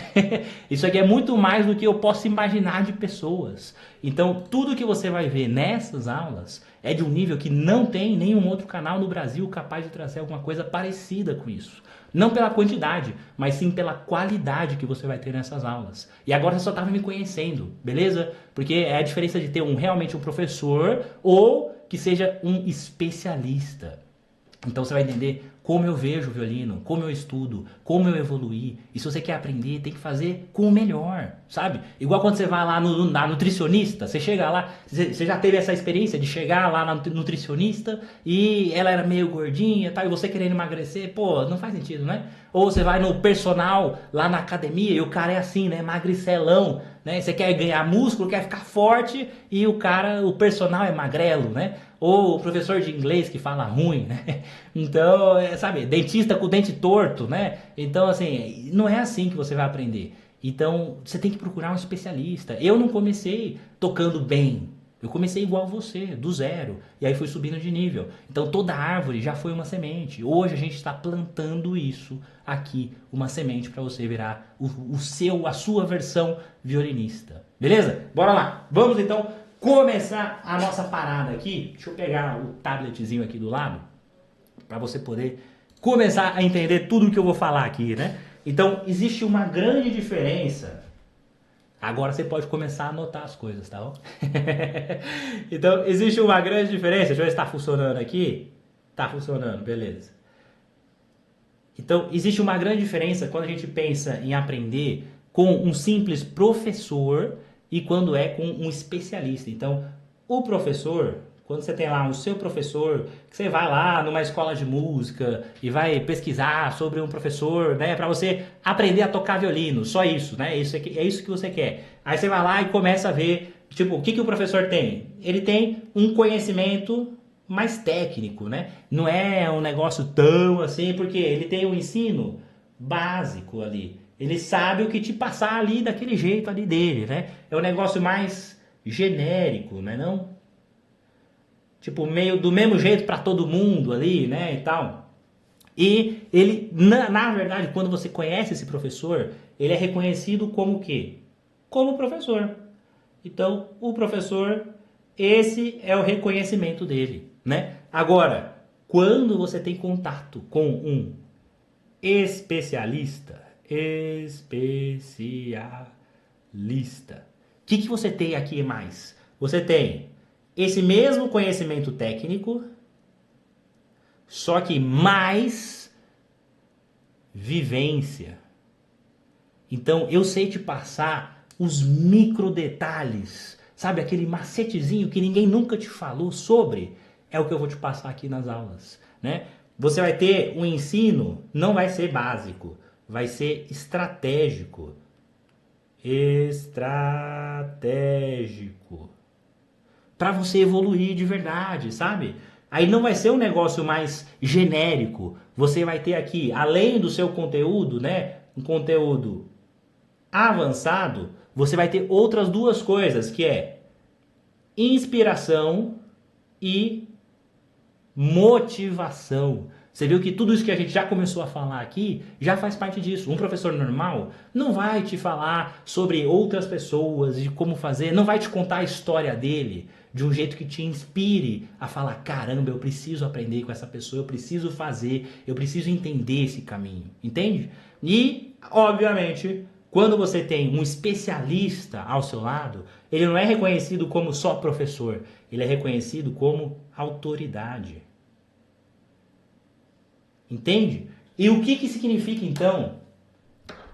A: Isso aqui é muito mais do que eu posso imaginar de pessoas. Então, tudo que você vai ver nessas aulas é de um nível que não tem nenhum outro canal no Brasil capaz de trazer alguma coisa parecida com isso. Não pela quantidade, mas sim pela qualidade que você vai ter nessas aulas. E agora você só estava me conhecendo, beleza? Porque é a diferença de ter realmente um professor ou que seja um especialista. Então você vai entender como eu vejo o violino, como eu estudo, como eu evoluí. E se você quer aprender, tem que fazer com o melhor, sabe? Igual quando você vai lá na nutricionista, você chega lá, você já teve essa experiência de chegar lá na nutricionista e ela era meio gordinha, tal, e você querendo emagrecer, pô, não faz sentido, né? Ou você vai no personal lá na academia e o cara é assim, né, magricelão, né? Você quer ganhar músculo, quer ficar forte e o personal é magrelo, né? Ou o professor de inglês que fala ruim, né? Então, sabe, dentista com o dente torto, né? Então, assim, não é assim que você vai aprender. Então, você tem que procurar um especialista. Eu não comecei tocando bem. Eu comecei igual você, do zero. E aí fui subindo de nível. Então, toda árvore já foi uma semente. Hoje a gente está plantando isso aqui, uma semente para você virar a sua versão violinista. Beleza? Bora lá. Vamos, então, começar a nossa parada aqui. Deixa eu pegar o tabletzinho aqui do lado para você poder começar a entender tudo o que eu vou falar aqui, né? Então, existe uma grande diferença. Agora você pode começar a anotar as coisas, tá bom? Então, existe uma grande diferença. Deixa eu ver se está funcionando aqui. Tá funcionando, beleza. Então, existe uma grande diferença quando a gente pensa em aprender com um simples professor e quando é com um especialista. Então, o professor, quando você tem lá o seu professor, que você vai lá numa escola de música e vai pesquisar sobre um professor, né, para você aprender a tocar violino, só isso, né? É isso que você quer. Aí você vai lá e começa a ver, tipo, o que o professor tem? Ele tem um conhecimento mais técnico, né? Não é um negócio tão assim, porque ele tem um ensino básico ali. Ele sabe o que te passar ali daquele jeito ali dele, né? É um negócio mais genérico, né, não? Tipo, meio do mesmo jeito para todo mundo ali, né, e tal. E ele, na verdade, quando você conhece esse professor, ele é reconhecido como o quê? Como professor. Então, o professor, esse é o reconhecimento dele, né? Agora, quando você tem contato com um especialista, o que você tem aqui mais? Você tem esse mesmo conhecimento técnico, só que mais vivência. Então, eu sei te passar os micro detalhes, sabe? Aquele macetezinho que ninguém nunca te falou sobre, é o que eu vou te passar aqui nas aulas, né? Você vai ter um ensino, não vai ser básico, vai ser estratégico. para você evoluir de verdade, sabe? Aí não vai ser um negócio mais genérico. Você vai ter aqui, além do seu conteúdo, né, um conteúdo avançado, você vai ter outras duas coisas, que é inspiração e motivação. Você viu que tudo isso que a gente já começou a falar aqui já faz parte disso. Um professor normal não vai te falar sobre outras pessoas, de como fazer, não vai te contar a história dele de um jeito que te inspire a falar, caramba, eu preciso aprender com essa pessoa, eu preciso fazer, eu preciso entender esse caminho, entende? E, obviamente, quando você tem um especialista ao seu lado, ele não é reconhecido como só professor, ele é reconhecido como autoridade. Entende? E o que significa, então,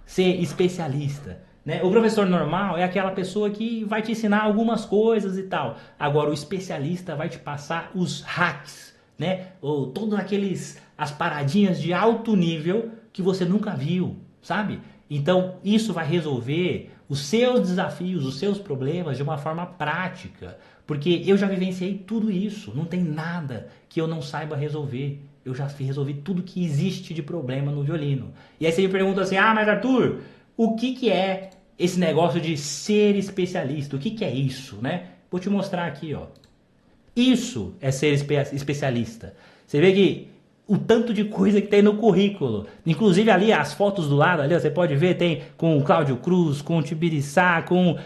A: ser especialista? Né? O professor normal é aquela pessoa que vai te ensinar algumas coisas e tal. Agora, o especialista vai te passar os hacks, né? Ou todas as paradinhas de alto nível que você nunca viu, sabe? Então, isso vai resolver os seus desafios, os seus problemas de uma forma prática. Porque eu já vivenciei tudo isso. Não tem nada que eu não saiba resolver. Eu já resolvi tudo que existe de problema no violino. E aí você me pergunta assim, mas Arthur, o que é esse negócio de ser especialista? O que é isso, né? Vou te mostrar aqui, ó. Isso é ser especialista. Você vê que o tanto de coisa que tem no currículo. Inclusive ali as fotos do lado, ali, ó, você pode ver, tem com o Cláudio Cruz, com o Tibiriçá, com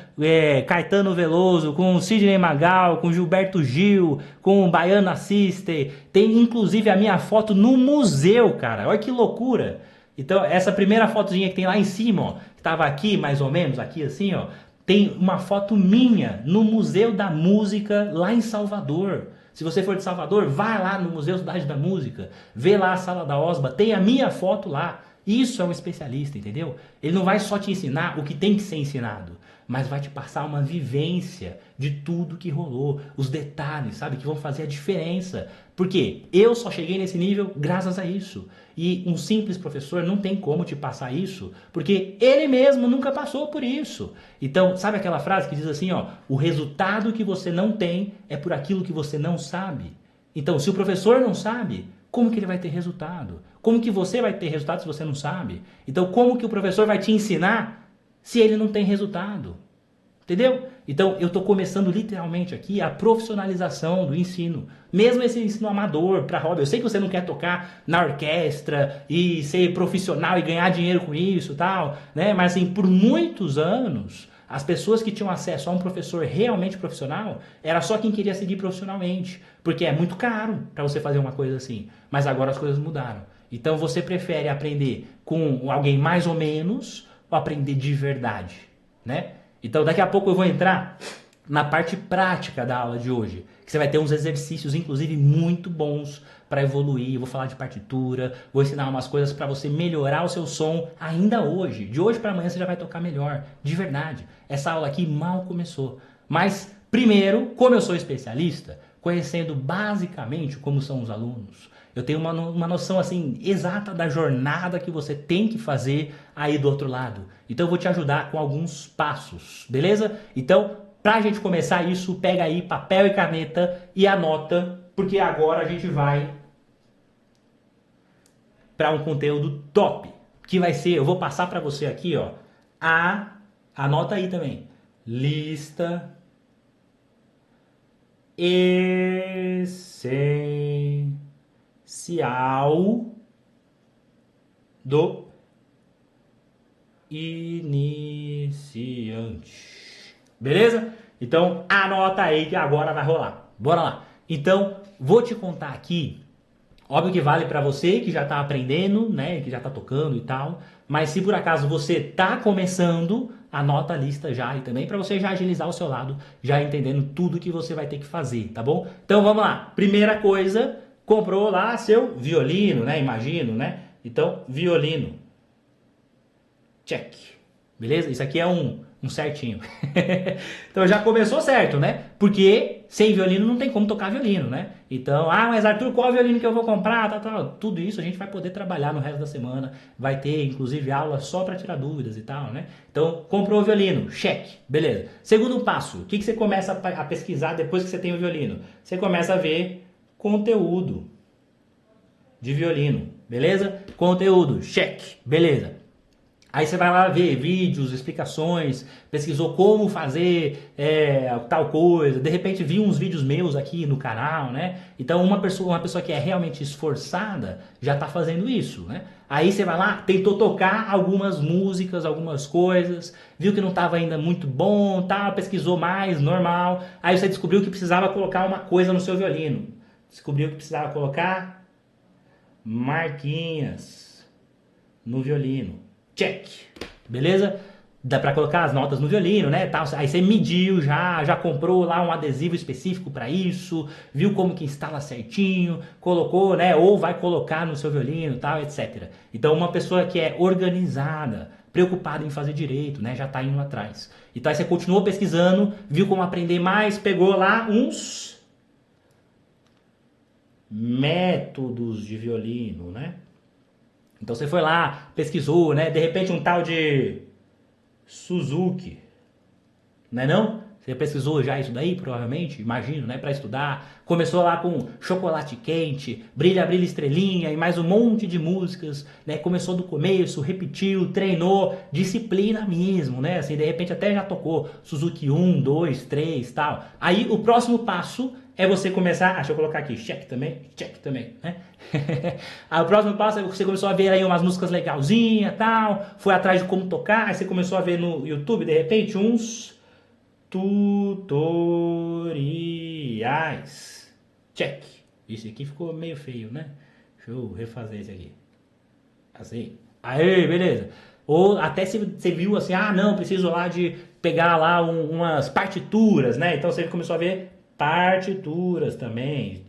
A: Caetano Veloso, com o Sidney Magal, com Gilberto Gil, com o Baiana System. Tem inclusive a minha foto no museu, cara. Olha que loucura. Então essa primeira fotozinha que tem lá em cima, ó, que tava aqui mais ou menos, aqui assim, ó, tem uma foto minha no Museu da Música lá em Salvador. Se você for de Salvador, vai lá no Museu Cidade da Música, vê lá a Sala da Osba, tem a minha foto lá. Isso é um especialista, entendeu? Ele não vai só te ensinar o que tem que ser ensinado, mas vai te passar uma vivência de tudo que rolou, os detalhes, sabe, que vão fazer a diferença. Porque eu só cheguei nesse nível graças a isso. E um simples professor não tem como te passar isso, porque ele mesmo nunca passou por isso. Então, sabe aquela frase que diz assim, ó, o resultado que você não tem é por aquilo que você não sabe. Então, se o professor não sabe, como que ele vai ter resultado? Como que você vai ter resultado se você não sabe? Então, como que o professor vai te ensinar se ele não tem resultado? Entendeu? Então, eu estou começando literalmente aqui a profissionalização do ensino. Mesmo esse ensino amador para hobby. Eu sei que você não quer tocar na orquestra e ser profissional e ganhar dinheiro com isso e tal, né? Mas assim, por muitos anos, as pessoas que tinham acesso a um professor realmente profissional, era só quem queria seguir profissionalmente. Porque é muito caro para você fazer uma coisa assim. Mas agora as coisas mudaram. Então, você prefere aprender com alguém mais ou menos ou aprender de verdade, né? Então, daqui a pouco eu vou entrar na parte prática da aula de hoje, que você vai ter uns exercícios, inclusive, muito bons para evoluir. Eu vou falar de partitura, vou ensinar umas coisas para você melhorar o seu som ainda hoje. De hoje para amanhã você já vai tocar melhor, de verdade. Essa aula aqui mal começou. Mas, primeiro, como eu sou especialista, conhecendo basicamente como são os alunos, eu tenho uma noção assim exata da jornada que você tem que fazer aí do outro lado. Então eu vou te ajudar com alguns passos, beleza? Então, pra gente começar isso, pega aí papel e caneta e anota, porque agora a gente vai para um conteúdo top, que vai ser, eu vou passar para você aqui, ó, anota aí também, lista essencial do iniciante. Beleza? Então anota aí que agora vai rolar. Bora lá. Então vou te contar aqui. Óbvio que vale para você que já tá aprendendo, né, que já tá tocando e tal. Mas se por acaso você tá começando, anota a lista já e também para você já agilizar o seu lado, já entendendo tudo que você vai ter que fazer, tá bom? Então vamos lá. Primeira coisa, comprou lá seu violino, né? Imagino, né? Então, violino. Check. Beleza? Isso aqui é um Um certinho. Então já começou certo, né? Porque sem violino não tem como tocar violino, né? Então, mas Arthur, qual violino que eu vou comprar? Tudo isso a gente vai poder trabalhar no resto da semana. Vai ter, inclusive, aula só para tirar dúvidas e tal, né? Então, comprou o violino, cheque, beleza. Segundo passo, o que você começa a pesquisar depois que você tem o violino? Você começa a ver conteúdo de violino, beleza? Conteúdo, cheque, beleza. Aí você vai lá ver vídeos, explicações, pesquisou como fazer tal coisa, de repente viu uns vídeos meus aqui no canal, né? Então uma pessoa que é realmente esforçada já está fazendo isso, né? Aí você vai lá, tentou tocar algumas músicas, algumas coisas, viu que não estava ainda muito bom, tal, pesquisou mais, normal. Aí você descobriu que precisava colocar uma coisa no seu violino. Descobriu que precisava colocar marquinhas no violino. Check, beleza? Dá pra colocar as notas no violino, né? Tal. Aí você mediu já comprou lá um adesivo específico para isso, viu como que instala certinho, colocou, né? Ou vai colocar no seu violino, tal, etc. Então uma pessoa que é organizada, preocupada em fazer direito, né? Já tá indo atrás. Então aí você continuou pesquisando, viu como aprender mais, pegou lá uns métodos de violino, né? Então você foi lá, pesquisou, né? De repente um tal de Suzuki, não é não? Você pesquisou já isso daí, provavelmente, imagino, né? Para estudar. Começou lá com Chocolate Quente, Brilha, Brilha, Estrelinha e mais um monte de músicas, né? Começou do começo, repetiu, treinou, disciplina mesmo, né? Assim, de repente até já tocou Suzuki 1, 2, 3, tal. Aí o próximo passo é você começar, deixa eu colocar aqui, check também, né? Aí o próximo passo é você começou a ver aí umas músicas legalzinhas, tal, foi atrás de como tocar, aí você começou a ver no YouTube, de repente, uns tutoriais. Check. Isso aqui ficou meio feio, né? Deixa eu refazer esse aqui. Assim. Aí, beleza. Ou até se você viu assim, não, preciso lá de pegar lá umas partituras, né? Então você começou a ver partituras também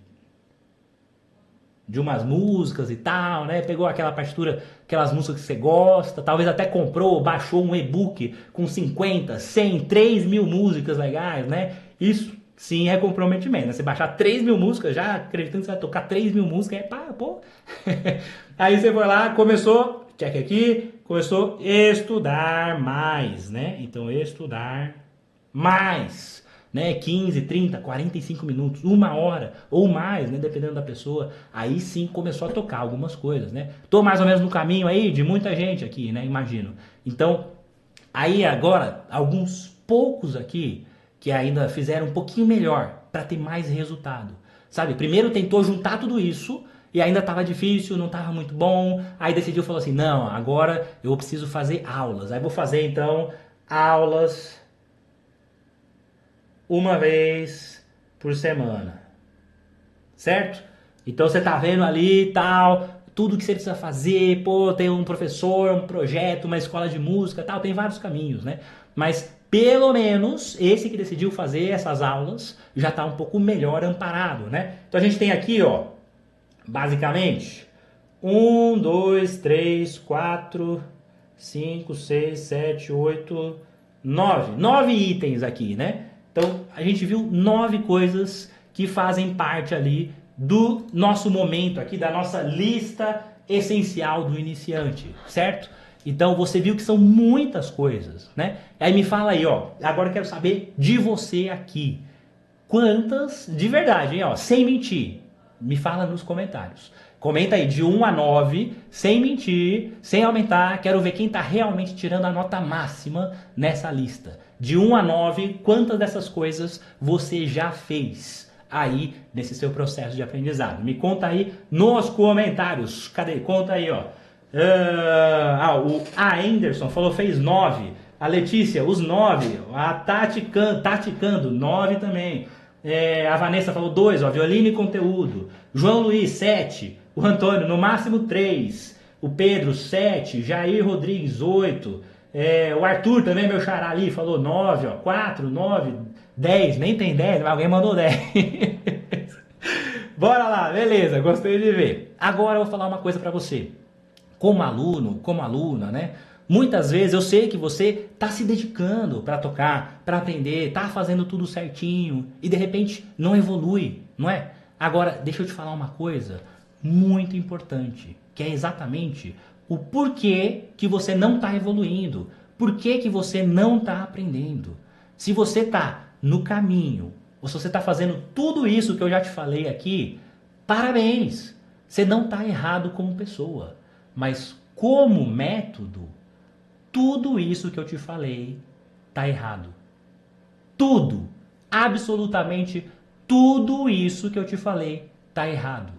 A: de umas músicas e tal, né? Pegou aquela partitura, aquelas músicas que você gosta, talvez até comprou, baixou um e-book com 50, 100, 3 mil músicas legais, né? Isso sim é comprometimento, né? Você baixar 3 mil músicas, já acreditando que você vai tocar 3 mil músicas, pô. Aí você foi lá, começou, check aqui, começou a estudar mais, né? Então, estudar mais, né? 15, 30, 45 minutos, 1 hora ou mais, né? Dependendo da pessoa. Aí sim começou a tocar algumas coisas, né? Tô mais ou menos no caminho aí de muita gente aqui, né? Imagino. Então, aí agora, alguns poucos aqui que ainda fizeram um pouquinho melhor para ter mais resultado. Sabe? Primeiro tentou juntar tudo isso e ainda estava difícil, não estava muito bom. Aí decidiu, falou assim, não, agora eu preciso fazer aulas. Aí vou fazer então aulas uma vez por semana. Certo? Então você tá vendo ali e tal, tudo que você precisa fazer, pô, tem um professor, um projeto, uma escola de música, tal, tem vários caminhos, né? Mas pelo menos esse que decidiu fazer essas aulas já está um pouco melhor amparado, né? Então a gente tem aqui, ó, basicamente 1, 2, 3, 4, 5, 6, 7, 8, 9 itens aqui, né? Então a gente viu 9 coisas que fazem parte ali do nosso momento aqui, da nossa lista essencial do iniciante, certo? Então você viu que são muitas coisas, né? Aí me fala aí, ó, agora eu quero saber de você aqui. Quantas, de verdade, hein, ó, sem mentir, me fala nos comentários. Comenta aí de 1 a 9, sem mentir, sem aumentar, quero ver quem tá realmente tirando a nota máxima nessa lista. De 1 a 9, quantas dessas coisas você já fez aí nesse seu processo de aprendizado? Me conta aí nos comentários. Cadê? Conta aí, ó. O Anderson falou fez 9. A Letícia, os 9. A Taticando, 9 também. A Vanessa falou 2, ó, violino e conteúdo. João Luiz, 7. O Antônio, no máximo 3. O Pedro, 7. Jair Rodrigues, 8. O Arthur também, meu xará ali, falou 9, ó. 4, 9, 10. Nem tem 10, mas alguém mandou 10. Bora lá, beleza, gostei de ver. Agora eu vou falar uma coisa pra você. Como aluno, como aluna, né? muitas vezes eu sei que você está se dedicando para tocar, para aprender, está fazendo tudo certinho e de repente não evolui, não é? Agora, deixa eu te falar uma coisa muito importante, que é exatamente o porquê que você não está evoluindo, por que você não está aprendendo. Se você está no caminho, ou se você está fazendo tudo isso que eu já te falei aqui, parabéns! Você não está errado como pessoa, mas como método, tudo isso que eu te falei está errado. Tudo, absolutamente tudo isso que eu te falei está errado.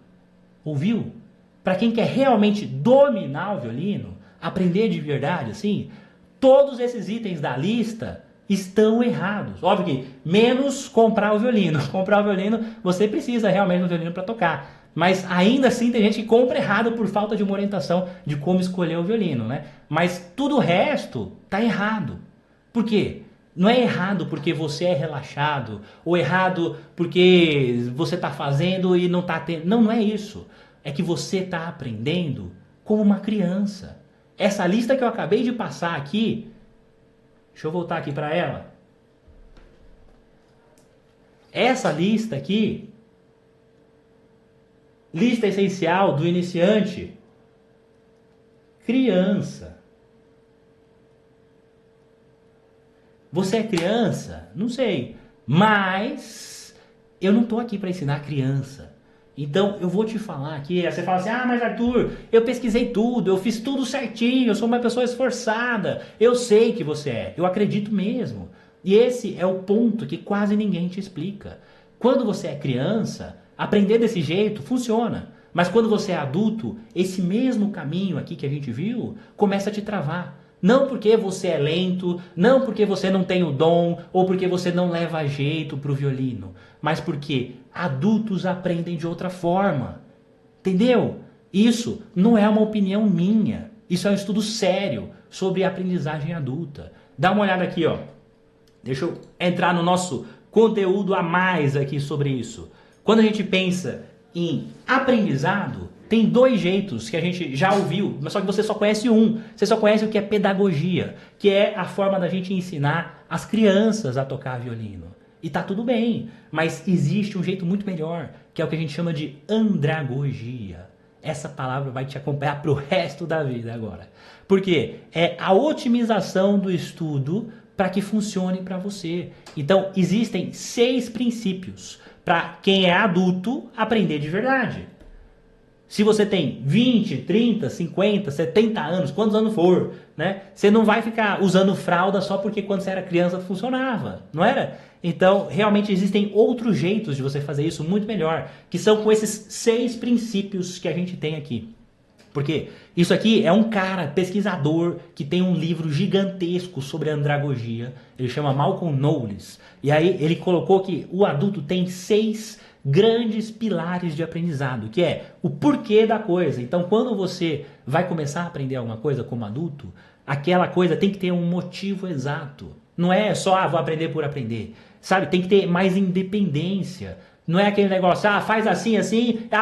A: Ouviu? Para quem quer realmente dominar o violino, aprender de verdade, assim, todos esses itens da lista estão errados. Óbvio que menos comprar o violino. Comprar o violino, você precisa realmente do violino para tocar. Mas ainda assim tem gente que compra errado por falta de uma orientação de como escolher o violino, né? Mas tudo o resto tá errado. Por quê? Não é errado porque você é relaxado, ou errado porque você tá fazendo e não tá tendo. Não, não é isso. É que você tá aprendendo como uma criança. Essa lista que eu acabei de passar aqui, deixa eu voltar aqui para ela. Essa lista aqui, lista essencial do iniciante, criança. Você é criança? Não sei, mas eu não estou aqui para ensinar criança. Então eu vou te falar aqui, você fala assim, mas Arthur, eu pesquisei tudo, eu fiz tudo certinho, eu sou uma pessoa esforçada, eu sei que você é, eu acredito mesmo. E esse é o ponto que quase ninguém te explica. Quando você é criança, aprender desse jeito funciona. Mas quando você é adulto, esse mesmo caminho aqui que a gente viu, começa a te travar. Não porque você é lento, não porque você não tem o dom, ou porque você não leva jeito pro violino, mas porque adultos aprendem de outra forma. Entendeu? Isso não é uma opinião minha. Isso é um estudo sério sobre aprendizagem adulta. Dá uma olhada aqui, ó. Deixa eu entrar no nosso conteúdo a mais aqui sobre isso. Quando a gente pensa em aprendizado, tem dois jeitos que a gente já ouviu, mas só que você só conhece um. Você só conhece o que é pedagogia, que é a forma da gente ensinar as crianças a tocar violino. E tá tudo bem, mas existe um jeito muito melhor, que é o que a gente chama de andragogia. Essa palavra vai te acompanhar pro resto da vida agora. Porque é a otimização do estudo para que funcione para você. Então, existem 6 princípios para quem é adulto aprender de verdade. Se você tem 20, 30, 50, 70 anos, quantos anos for, né? Você não vai ficar usando fralda só porque quando você era criança funcionava, não era? Então, realmente existem outros jeitos de você fazer isso muito melhor, que são com esses 6 princípios que a gente tem aqui. Porque isso aqui é um cara, pesquisador, que tem um livro gigantesco sobre andragogia. Ele chama Malcolm Knowles. E aí ele colocou que o adulto tem 6 grandes pilares de aprendizado, que é o porquê da coisa. Então, quando você vai começar a aprender alguma coisa como adulto, aquela coisa tem que ter um motivo exato. Não é só, vou aprender por aprender. Sabe, tem que ter mais independência. Não é aquele negócio, faz assim,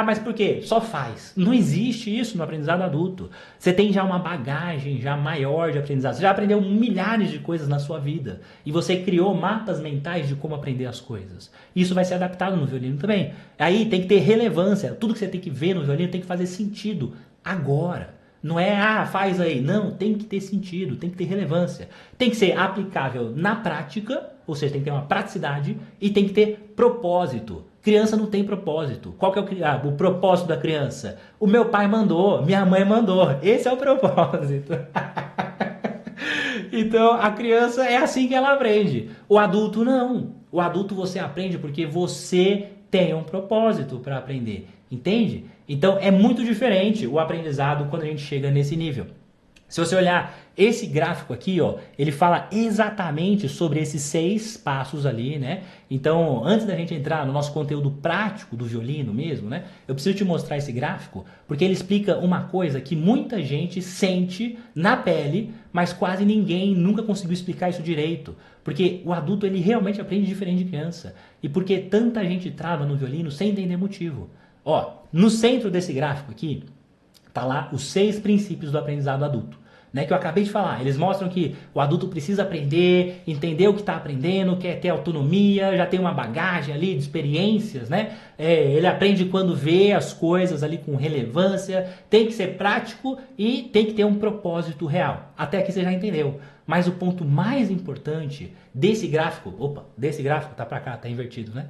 A: mas por quê? Só faz. Não existe isso no aprendizado adulto. Você tem já uma bagagem já maior de aprendizado. Você já aprendeu milhares de coisas na sua vida. E você criou mapas mentais de como aprender as coisas. Isso vai ser adaptado no violino também. Aí tem que ter relevância. Tudo que você tem que ver no violino tem que fazer sentido agora. Não é, faz aí. Não, tem que ter sentido, tem que ter relevância. Tem que ser aplicável na prática, ou seja, tem que ter uma praticidade e tem que ter propósito. Criança não tem propósito. Qual que é o propósito da criança? O meu pai mandou, minha mãe mandou. Esse é o propósito. Então, a criança é assim que ela aprende. O adulto não. O adulto você aprende porque você tem um propósito para aprender. Entende? Então, é muito diferente o aprendizado quando a gente chega nesse nível. Se você olhar esse gráfico aqui, ó, ele fala exatamente sobre esses 6 passos ali, né? Então, antes da gente entrar no nosso conteúdo prático do violino mesmo, né? Eu preciso te mostrar esse gráfico, porque ele explica uma coisa que muita gente sente na pele, mas quase ninguém nunca conseguiu explicar isso direito. Porque o adulto, ele realmente aprende diferente de criança. E porque tanta gente trava no violino sem entender motivo. Ó, no centro desse gráfico aqui, tá lá os 6 princípios do aprendizado adulto. né, que eu acabei de falar. Eles mostram que o adulto precisa aprender, entender o que está aprendendo, quer ter autonomia, já tem uma bagagem ali de experiências, né? Ele aprende quando vê as coisas ali com relevância, tem que ser prático e tem que ter um propósito real. Até aqui você já entendeu. Mas o ponto mais importante desse gráfico, tá para cá, tá invertido, né?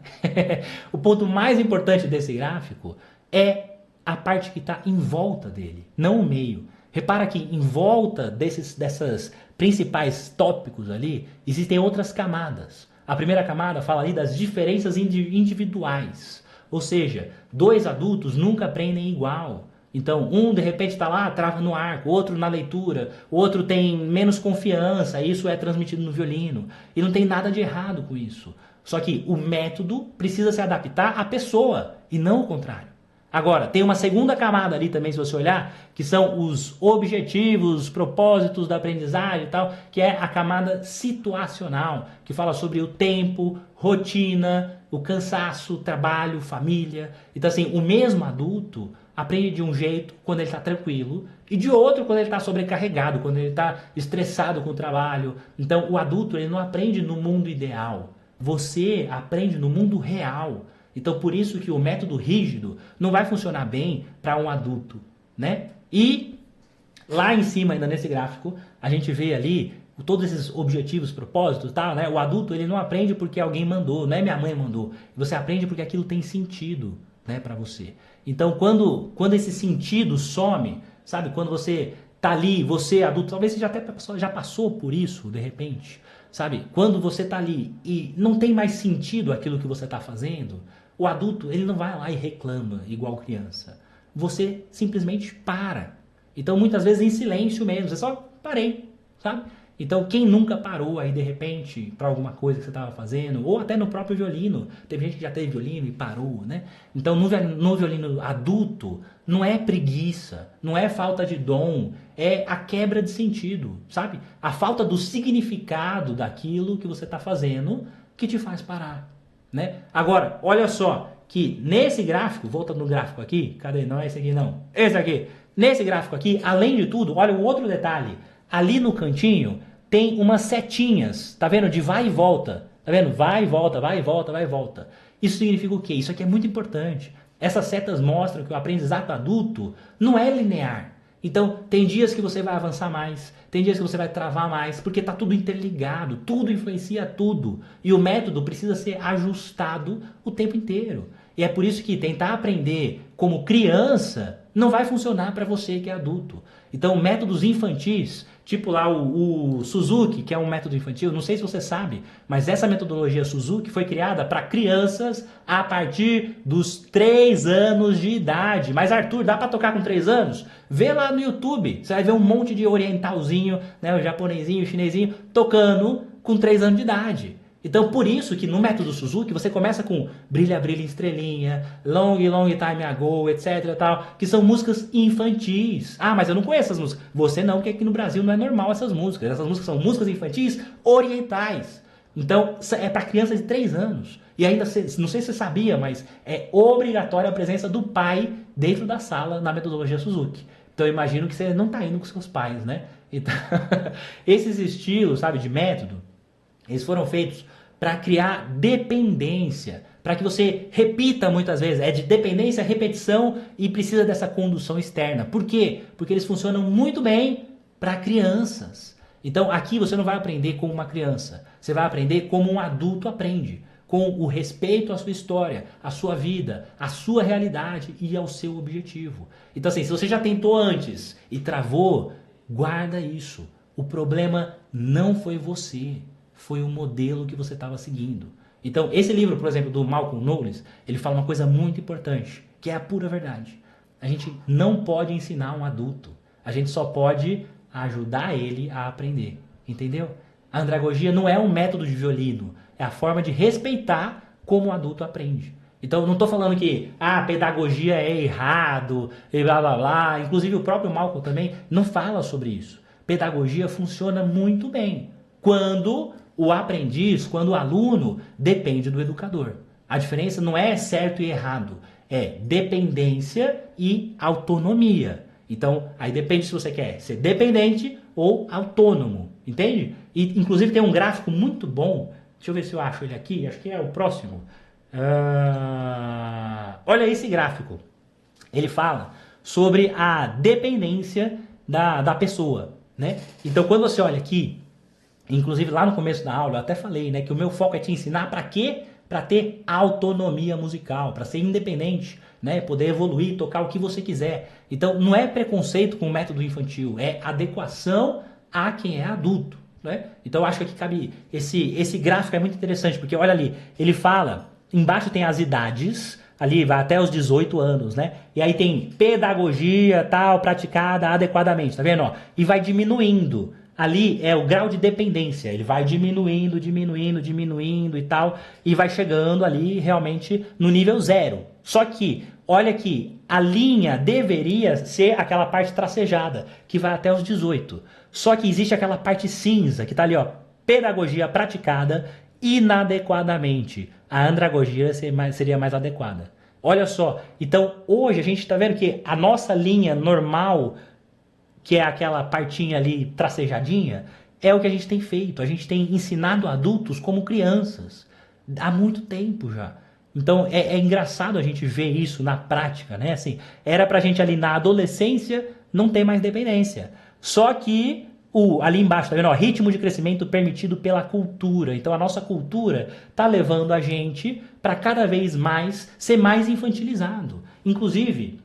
A: O ponto mais importante desse gráfico é a parte que está em volta dele, não o meio. Repara que em volta dessas principais tópicos ali, existem outras camadas. A primeira camada fala ali das diferenças individuais. Ou seja, 2 adultos nunca aprendem igual. Então, um de repente está lá, trava no arco, outro na leitura, outro tem menos confiança, isso é transmitido no violino. E não tem nada de errado com isso. Só que o método precisa se adaptar à pessoa e não o contrário. Agora, tem uma segunda camada ali também, se você olhar, que são os objetivos, os propósitos da aprendizagem e tal, que é a camada situacional, que fala sobre o tempo, rotina, o cansaço, trabalho, família. Então, assim, o mesmo adulto aprende de um jeito quando ele está tranquilo e de outro quando ele está sobrecarregado, quando ele está estressado com o trabalho. Então, o adulto ele não aprende no mundo ideal. Você aprende no mundo real. Então, por isso que o método rígido não vai funcionar bem para um adulto, né? E lá em cima, ainda nesse gráfico, a gente vê ali todos esses objetivos, propósitos, tal, né? O adulto ele não aprende porque alguém mandou, não é minha mãe mandou. Você aprende porque aquilo tem sentido, né, para você. Então, quando esse sentido some, sabe? Quando você tá ali, você adulto, talvez você já passou por isso, de repente, sabe? Quando você tá ali e não tem mais sentido aquilo que você tá fazendo, o adulto, ele não vai lá e reclama igual criança. Você simplesmente para. Então, muitas vezes em silêncio mesmo. Você só parei, sabe? Então, quem nunca parou aí, de repente, para alguma coisa que você estava fazendo, ou até no próprio violino. Teve gente que já teve violino e parou, né? Então, no violino adulto, não é preguiça, não é falta de dom, é a quebra de sentido, sabe? A falta do significado daquilo que você está fazendo que te faz parar. Né? Agora, olha só, que nesse gráfico, voltando no gráfico aqui, cadê? Não é esse aqui não, esse aqui. Nesse gráfico aqui, além de tudo, olha o outro detalhe. Ali no cantinho tem umas setinhas, tá vendo? De vai e volta, tá vendo? Vai e volta, vai e volta, vai e volta. Isso significa o quê? Isso aqui é muito importante. Essas setas mostram que o aprendizado adulto não é linear. Então, tem dias que você vai avançar mais, tem dias que você vai travar mais, porque está tudo interligado, tudo influencia tudo. E o método precisa ser ajustado o tempo inteiro. E é por isso que tentar aprender como criança não vai funcionar para você que é adulto. Então, métodos infantis, tipo lá o Suzuki, que é um método infantil, não sei se você sabe, mas essa metodologia Suzuki foi criada para crianças a partir dos 3 anos de idade. Mas Arthur, dá para tocar com 3 anos? Vê lá no YouTube, você vai ver um monte de orientalzinho, né, o japonesinho, o chinesinho, tocando com 3 anos de idade. Então, por isso que no método Suzuki você começa com Brilha, Brilha, Estrelinha, Long, Long Time Ago, etc. Tal, que são músicas infantis. Ah, mas eu não conheço essas músicas. Você não, porque aqui no Brasil não é normal essas músicas. Essas músicas são músicas infantis orientais. Então, é para crianças de 3 anos. E ainda, não sei se você sabia, mas é obrigatória a presença do pai dentro da sala na metodologia Suzuki. Então, eu imagino que você não está indo com seus pais, né? Então, esses estilos, sabe, de método, eles foram feitos para criar dependência, para que você repita muitas vezes. É de dependência, repetição e precisa dessa condução externa. Por quê? Porque eles funcionam muito bem para crianças. Então aqui você não vai aprender como uma criança, você vai aprender como um adulto aprende, com o respeito à sua história, à sua vida, à sua realidade e ao seu objetivo. Então assim, se você já tentou antes e travou, guarda isso. O problema não foi você. Foi o modelo que você estava seguindo. Então, esse livro, por exemplo, do Malcolm Knowles, ele fala uma coisa muito importante, que é a pura verdade. A gente não pode ensinar um adulto. A gente só pode ajudar ele a aprender. Entendeu? A andragogia não é um método de violino. É a forma de respeitar como o adulto aprende. Então, eu não estou falando que a pedagogia é errado, e blá, blá, blá. Inclusive, o próprio Malcolm também não fala sobre isso. Pedagogia funciona muito bem quando o aprendiz, quando o aluno depende do educador. A diferença não é certo e errado, é dependência e autonomia. Então, aí depende se você quer ser dependente ou autônomo, entende? E inclusive tem um gráfico muito bom, deixa eu ver se eu acho ele aqui, acho que é o próximo. Olha esse gráfico, ele fala sobre a dependência da pessoa, né? Então quando você olha aqui, inclusive lá no começo da aula eu até falei, né, que o meu foco é te ensinar para quê? Para ter autonomia musical, para ser independente, né, poder evoluir, tocar o que você quiser. Então não é preconceito com o método infantil, é adequação a quem é adulto, né? Então eu acho que aqui cabe esse gráfico é muito interessante, porque olha ali, ele fala, embaixo tem as idades, ali vai até os 18 anos, né? E aí tem pedagogia tal praticada adequadamente, tá vendo? Ó? E vai diminuindo. Ali é o grau de dependência, ele vai diminuindo e tal, e vai chegando ali realmente no nível 0. Só que, olha aqui, a linha deveria ser aquela parte tracejada, que vai até os 18. Só que existe aquela parte cinza, que tá ali, ó, pedagogia praticada inadequadamente. A andragogia seria mais adequada. Olha só, então hoje a gente tá vendo que a nossa linha normal, que é aquela partinha ali tracejadinha, é o que a gente tem feito. A gente tem ensinado adultos como crianças há muito tempo já. Então é engraçado a gente ver isso na prática, né? Assim, era pra gente ali na adolescência não ter mais dependência. Só que ali embaixo, tá vendo? Ó, ritmo de crescimento permitido pela cultura. Então a nossa cultura tá levando a gente para cada vez mais ser mais infantilizado. Inclusive,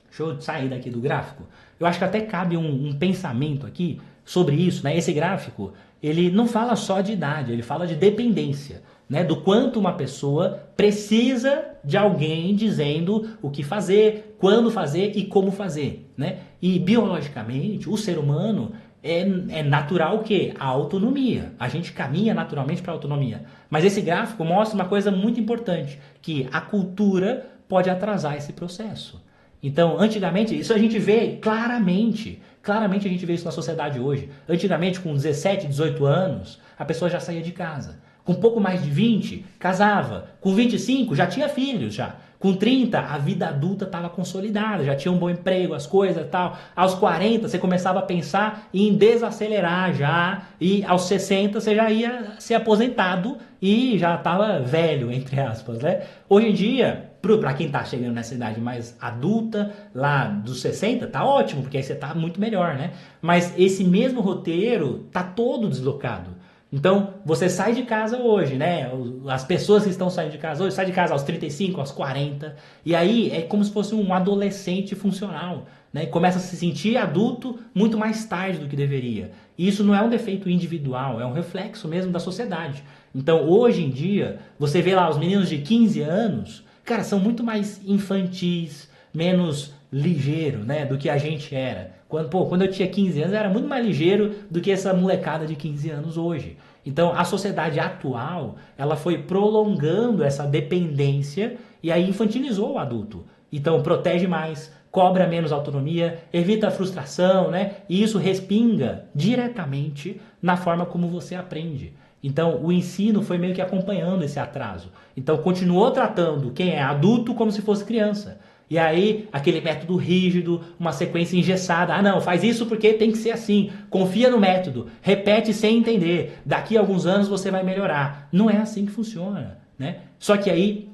A: deixa eu sair daqui do gráfico. Eu acho que até cabe um pensamento aqui sobre isso, né? Esse gráfico, ele não fala só de idade, ele fala de dependência, né? Do quanto uma pessoa precisa de alguém dizendo o que fazer, quando fazer e como fazer, né? E biologicamente, o ser humano é natural o quê? A autonomia. A gente caminha naturalmente para a autonomia. Mas esse gráfico mostra uma coisa muito importante, que a cultura pode atrasar esse processo. Então, antigamente, isso a gente vê claramente a gente vê isso na sociedade hoje. Antigamente, com 17, 18 anos, a pessoa já saía de casa. Com pouco mais de 20, casava. Com 25, já tinha filhos, já. Com 30, a vida adulta estava consolidada, já tinha um bom emprego, as coisas e tal. Aos 40, você começava a pensar em desacelerar já. E aos 60, você já ia ser aposentado e já estava velho, entre aspas, né? Hoje em dia, para quem está chegando nessa idade mais adulta, lá dos 60, tá ótimo, porque aí você tá muito melhor, né? Mas esse mesmo roteiro tá todo deslocado. Então, você sai de casa hoje, né? As pessoas que estão saindo de casa hoje, saem de casa aos 35, aos 40, e aí é como se fosse um adolescente funcional, né? Começa a se sentir adulto muito mais tarde do que deveria. E isso não é um defeito individual, é um reflexo mesmo da sociedade. Então, hoje em dia, você vê lá os meninos de 15 anos, cara, são muito mais infantis, menos ligeiro, né, do que a gente era. Quando eu tinha 15 anos, eu era muito mais ligeiro do que essa molecada de 15 anos hoje. Então, a sociedade atual, ela foi prolongando essa dependência e aí infantilizou o adulto. Então, protege mais, cobra menos autonomia, evita a frustração, né? E isso respinga diretamente na forma como você aprende. Então, o ensino foi meio que acompanhando esse atraso. Então, continuou tratando quem é adulto como se fosse criança. E aí, aquele método rígido, uma sequência engessada. Ah, não, faz isso porque tem que ser assim. Confia no método. Repete sem entender. Daqui a alguns anos você vai melhorar. Não é assim que funciona, né? Só que aí,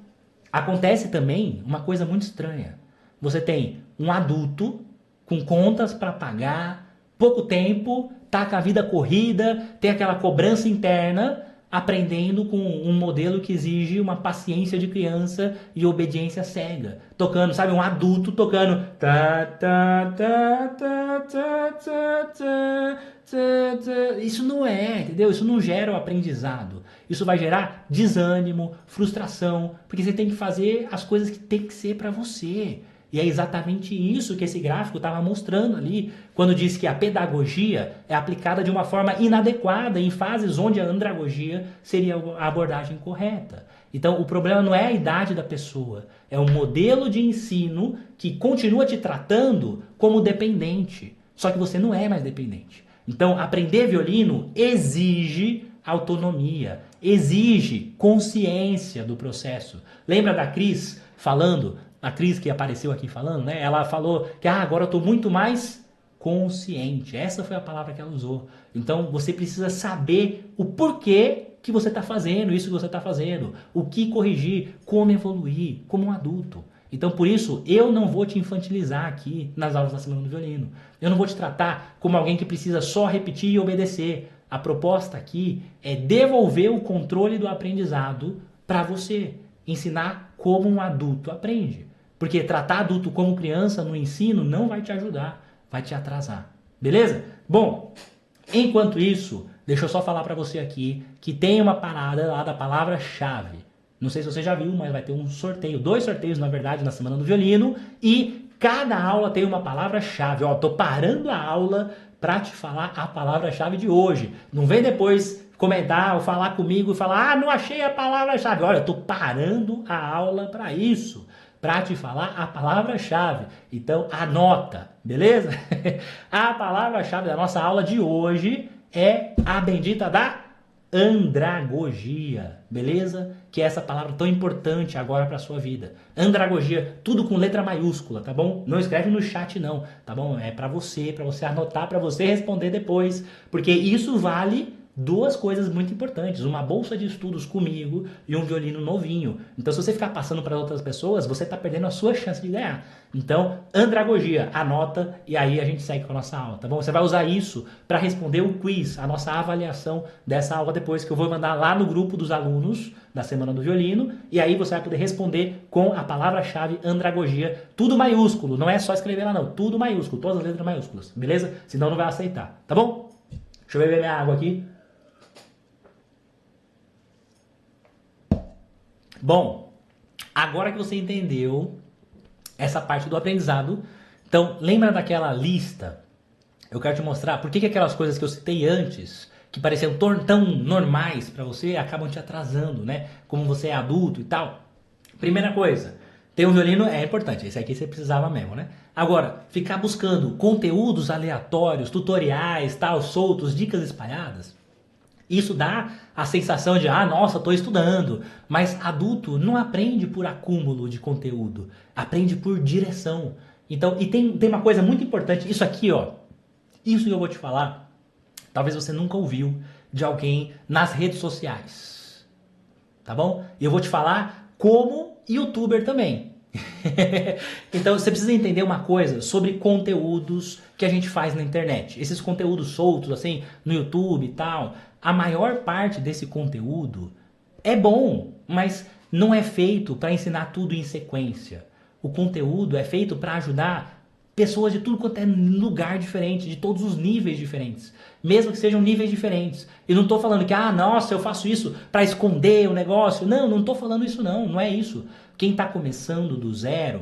A: acontece também uma coisa muito estranha. Você tem um adulto com contas para pagar, pouco tempo, tá com a vida corrida, tem aquela cobrança interna, aprendendo com um modelo que exige uma paciência de criança e obediência cega. Tocando, sabe, um adulto tocando. Isso não é, entendeu? Isso não gera o aprendizado. Isso vai gerar desânimo, frustração, porque você tem que fazer as coisas que tem que ser para você. E é exatamente isso que esse gráfico estava mostrando ali, quando diz que a pedagogia é aplicada de uma forma inadequada em fases onde a andragogia seria a abordagem correta. Então, o problema não é a idade da pessoa, é um modelo de ensino que continua te tratando como dependente, só que você não é mais dependente. Então, aprender violino exige autonomia, exige consciência do processo. Lembra da Cris falando? A Cris que apareceu aqui falando, né? Ela falou que agora eu estou muito mais consciente. Essa foi a palavra que ela usou. Então você precisa saber o porquê que você está fazendo isso que você está fazendo, o que corrigir, como evoluir, como um adulto. Então por isso eu não vou te infantilizar aqui nas aulas da Semana do Violino. Eu não vou te tratar como alguém que precisa só repetir e obedecer. A proposta aqui é devolver o controle do aprendizado para você, ensinar como um adulto aprende. Porque tratar adulto como criança no ensino não vai te ajudar, vai te atrasar. Beleza? Bom, enquanto isso, deixa eu só falar para você aqui que tem uma parada lá da palavra-chave. Não sei se você já viu, mas vai ter um sorteio, 2 sorteios na verdade na Semana do Violino e cada aula tem uma palavra-chave. Ó, tô parando a aula para te falar a palavra-chave de hoje. Não vem depois comentar ou falar comigo e falar: "Ah, não achei a palavra-chave". Olha, eu tô parando a aula para isso, para te falar a palavra-chave. Então anota, beleza? A palavra-chave da nossa aula de hoje é a bendita da andragogia, beleza? Que é essa palavra tão importante agora para sua vida. Andragogia, tudo com letra maiúscula, tá bom? Não escreve no chat não, tá bom? É para você anotar, para você responder depois, porque isso vale 2 coisas muito importantes, uma bolsa de estudos comigo e um violino novinho. Então se você ficar passando para outras pessoas, você está perdendo a sua chance de ganhar. Então, andragogia, anota e aí a gente segue com a nossa aula, tá bom? Você vai usar isso para responder o quiz, a nossa avaliação dessa aula depois, que eu vou mandar lá no grupo dos alunos da Semana do Violino, e aí você vai poder responder com a palavra-chave andragogia, tudo maiúsculo, não é só escrever lá não, tudo maiúsculo, todas as letras maiúsculas, beleza? Senão não vai aceitar, tá bom? Deixa eu beber minha água aqui. Bom, agora que você entendeu essa parte do aprendizado, então lembra daquela lista? Eu quero te mostrar por que aquelas coisas que eu citei antes, que pareciam tão normais para você, acabam te atrasando, né? Como você é adulto e tal. Primeira coisa, ter um violino é importante, esse aqui você precisava mesmo, né? Agora, ficar buscando conteúdos aleatórios, tutoriais, tal, soltos, dicas espalhadas, isso dá a sensação de, nossa, estou estudando. Mas adulto não aprende por acúmulo de conteúdo, aprende por direção. Então, e tem uma coisa muito importante, isso aqui, ó, isso que eu vou te falar, talvez você nunca ouviu de alguém nas redes sociais, tá bom? E eu vou te falar como youtuber também. Então você precisa entender uma coisa sobre conteúdos que a gente faz na internet. Esses conteúdos soltos, assim, no YouTube e tal, a maior parte desse conteúdo é bom, mas não é feito para ensinar tudo em sequência. O conteúdo é feito para ajudar pessoas de tudo quanto é lugar diferente, de todos os níveis diferentes, mesmo que sejam níveis diferentes. E não estou falando que, nossa, eu faço isso para esconder o negócio. Não estou falando isso não é isso. Quem está começando do zero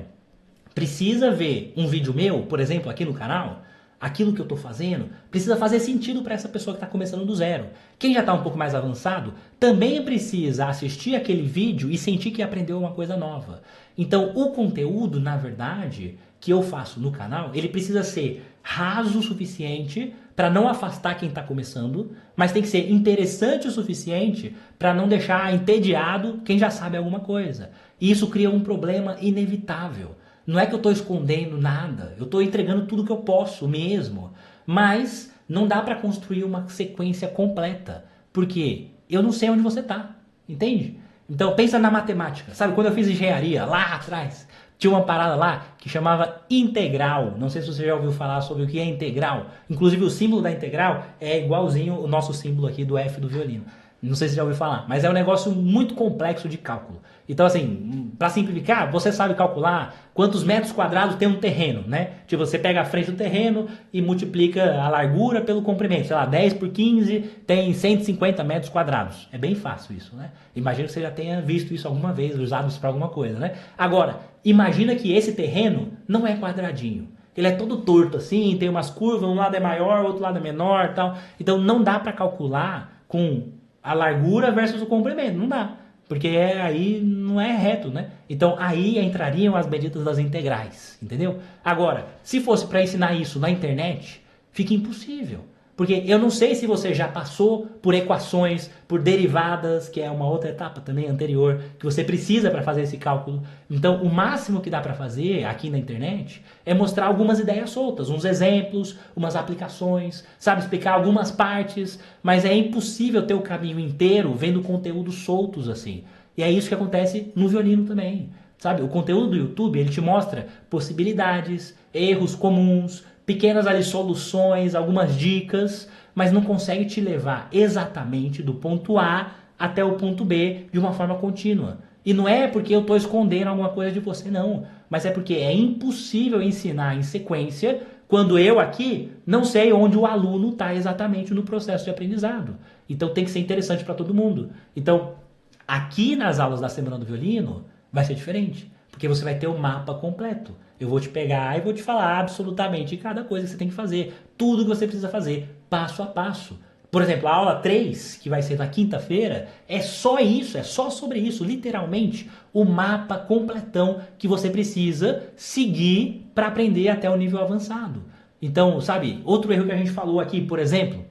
A: precisa ver um vídeo meu, por exemplo, aqui no canal. Aquilo que eu estou fazendo precisa fazer sentido para essa pessoa que está começando do zero. Quem já está um pouco mais avançado também precisa assistir aquele vídeo e sentir que aprendeu uma coisa nova. Então o conteúdo, na verdade, que eu faço no canal, ele precisa ser raso o suficiente para não afastar quem está começando, mas tem que ser interessante o suficiente para não deixar entediado quem já sabe alguma coisa. E isso cria um problema inevitável. Não é que eu estou escondendo nada, eu estou entregando tudo que eu posso mesmo, mas não dá para construir uma sequência completa, porque eu não sei onde você está, entende? Então pensa na matemática, sabe, quando eu fiz engenharia lá atrás, tinha uma parada lá que chamava integral. Não sei se você já ouviu falar sobre o que é integral. Inclusive o símbolo da integral é igualzinho o nosso símbolo aqui do F do violino. Não sei se você já ouviu falar, mas é um negócio muito complexo de cálculo. Então assim, para simplificar, você sabe calcular quantos metros quadrados tem um terreno, né? Tipo, você pega a frente do terreno e multiplica a largura pelo comprimento. Sei lá, 10 por 15 tem 150 metros quadrados. É bem fácil isso, né? Imagino que você já tenha visto isso alguma vez, usado isso para alguma coisa, né? Agora, imagina que esse terreno não é quadradinho. Ele é todo torto assim, tem umas curvas, um lado é maior, o outro lado é menor, tal. Então não dá para calcular com a largura versus o comprimento, não dá. Porque aí não é reto, né? Então aí entrariam as medidas das integrais, entendeu? Agora, se fosse para ensinar isso na internet, fica impossível. Porque eu não sei se você já passou por equações, por derivadas, que é uma outra etapa também anterior, que você precisa para fazer esse cálculo. Então, o máximo que dá para fazer aqui na internet é mostrar algumas ideias soltas, uns exemplos, umas aplicações, sabe, explicar algumas partes, mas é impossível ter o caminho inteiro vendo conteúdos soltos assim. E é isso que acontece no violino também, sabe? O conteúdo do YouTube, ele te mostra possibilidades, erros comuns, pequenas ali soluções, algumas dicas, mas não consegue te levar exatamente do ponto A até o ponto B de uma forma contínua. E não é porque eu estou escondendo alguma coisa de você, não. Mas é porque é impossível ensinar em sequência quando eu aqui não sei onde o aluno está exatamente no processo de aprendizado. Então tem que ser interessante para todo mundo. Então, aqui nas aulas da Semana do Violino, vai ser diferente. Porque você vai ter o mapa completo. Eu vou te pegar e vou te falar absolutamente cada coisa que você tem que fazer. Tudo que você precisa fazer, passo a passo. Por exemplo, a aula 3, que vai ser na quinta-feira, é só isso, é só sobre isso. Literalmente, o mapa completão que você precisa seguir para aprender até o nível avançado. Então, sabe, outro erro que a gente falou aqui, por exemplo,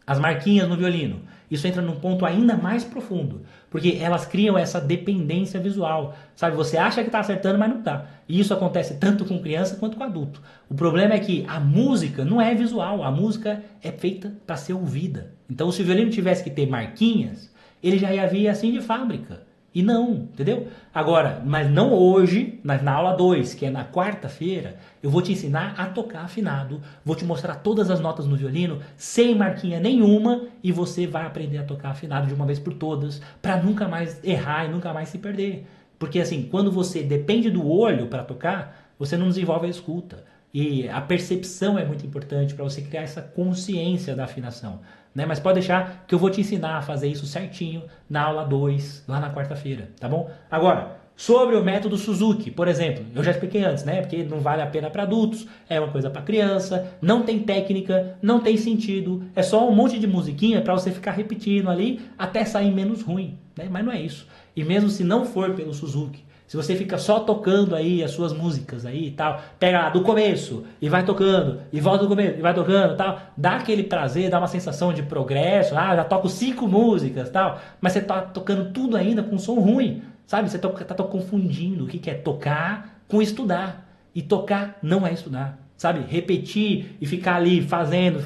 A: as marquinhas no violino. Isso entra num ponto ainda mais profundo, porque elas criam essa dependência visual, sabe? Você acha que está acertando, mas não está. E isso acontece tanto com criança quanto com adulto. O problema é que a música não é visual, a música é feita para ser ouvida. Então, se o violino tivesse que ter marquinhas, ele já ia vir assim de fábrica. E não, entendeu? Agora, mas não hoje, mas na aula 2, que é na quarta-feira, eu vou te ensinar a tocar afinado, vou te mostrar todas as notas no violino, sem marquinha nenhuma, e você vai aprender a tocar afinado de uma vez por todas, para nunca mais errar e nunca mais se perder. Porque assim, quando você depende do olho para tocar, você não desenvolve a escuta. E a percepção é muito importante para você criar essa consciência da afinação. Né? Mas pode deixar que eu vou te ensinar a fazer isso certinho na aula 2, lá na quarta-feira, tá bom? Agora, sobre o método Suzuki, por exemplo, eu já expliquei antes, né? Porque não vale a pena para adultos, é uma coisa para criança, não tem técnica, não tem sentido, é só um monte de musiquinha para você ficar repetindo ali até sair menos ruim, né? Mas não é isso. E mesmo se não for pelo Suzuki, se você fica só tocando aí as suas músicas aí e tal, pega lá do começo e vai tocando, e volta do começo e vai tocando e tal, dá aquele prazer, dá uma sensação de progresso, já toco 5 músicas e tal, mas você tá tocando tudo ainda com som ruim, sabe? Você tá confundindo o que é tocar com estudar. E tocar não é estudar, sabe? Repetir e ficar ali fazendo,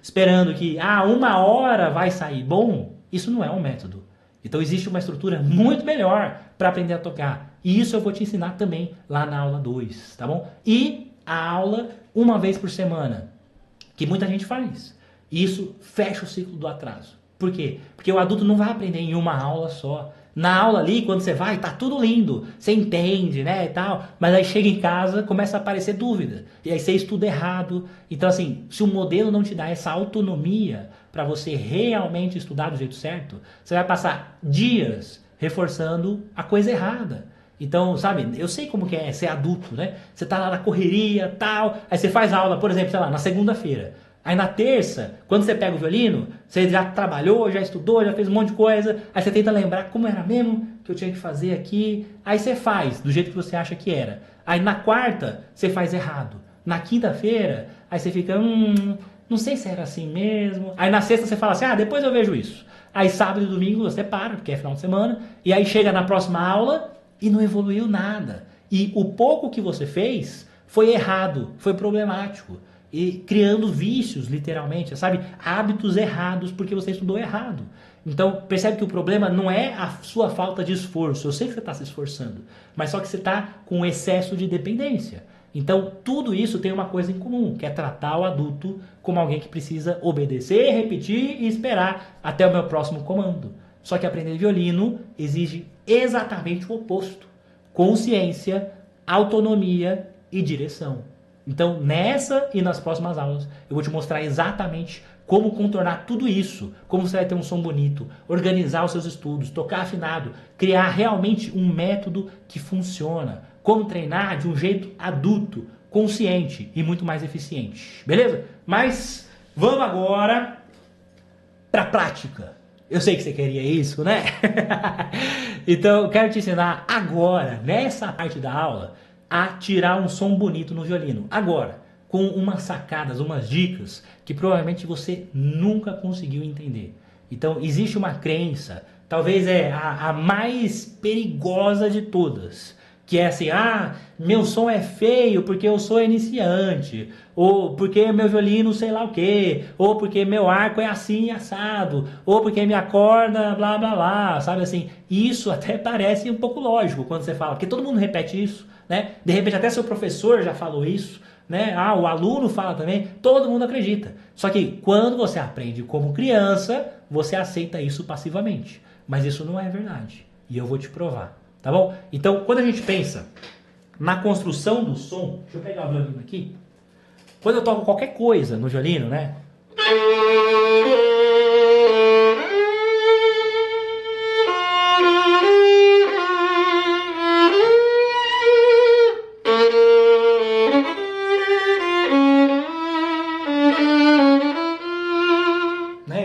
A: esperando que 1 hora vai sair bom, isso não é um método. Então existe uma estrutura muito melhor para aprender a tocar. E isso eu vou te ensinar também lá na aula 2, tá bom? E a aula uma vez por semana, que muita gente faz. E isso fecha o ciclo do atraso. Por quê? Porque o adulto não vai aprender em uma aula só. Na aula ali, quando você vai, tá tudo lindo. Você entende, né, e tal. Mas aí chega em casa, começa a aparecer dúvida. E aí você estuda errado. Então, assim, se o modelo não te dá essa autonomia para você realmente estudar do jeito certo, você vai passar dias reforçando a coisa errada. Então, sabe, eu sei como que é ser adulto, né? Você tá lá na correria, tal, aí você faz aula, por exemplo, sei lá, na segunda-feira. Aí na terça, quando você pega o violino, você já trabalhou, já estudou, já fez um monte de coisa, aí você tenta lembrar como era mesmo que eu tinha que fazer aqui, aí você faz do jeito que você acha que era. Aí na quarta, você faz errado. Na quinta-feira, aí você fica, não sei se era assim mesmo. Aí na sexta você fala assim, depois eu vejo isso. Aí sábado e domingo você para, porque é final de semana, e aí chega na próxima aula e não evoluiu nada. E o pouco que você fez foi errado, foi problemático. E criando vícios, literalmente, sabe? Hábitos errados porque você estudou errado. Então, percebe que o problema não é a sua falta de esforço. Eu sei que você está se esforçando, mas só que você está com excesso de dependência. Então, tudo isso tem uma coisa em comum, que é tratar o adulto como alguém que precisa obedecer, repetir e esperar até o meu próximo comando. Só que aprender violino exige exatamente o oposto. Consciência, autonomia e direção. Então, nessa e nas próximas aulas, eu vou te mostrar exatamente como contornar tudo isso, como você vai ter um som bonito, organizar os seus estudos, tocar afinado, criar realmente um método que funciona, como treinar de um jeito adulto, consciente e muito mais eficiente, beleza? Mas vamos agora para a prática. Eu sei que você queria isso, né? Então, eu quero te ensinar agora, nessa parte da aula, a tirar um som bonito no violino. Agora, com umas sacadas, umas dicas que provavelmente você nunca conseguiu entender. Então existe uma crença, talvez é a mais perigosa de todas, que é assim, meu som é feio porque eu sou iniciante, ou porque meu violino sei lá o que, ou porque meu arco é assim assado, ou porque minha corda blá blá blá, sabe assim. Isso até parece um pouco lógico quando você fala, porque todo mundo repete isso, né? De repente até seu professor já falou isso, né? O aluno fala também, todo mundo acredita. Só que quando você aprende como criança, você aceita isso passivamente. Mas isso não é verdade. E eu vou te provar, tá bom? Então, quando a gente pensa na construção do som, deixa eu pegar o violino aqui. Quando eu toco qualquer coisa no violino, né?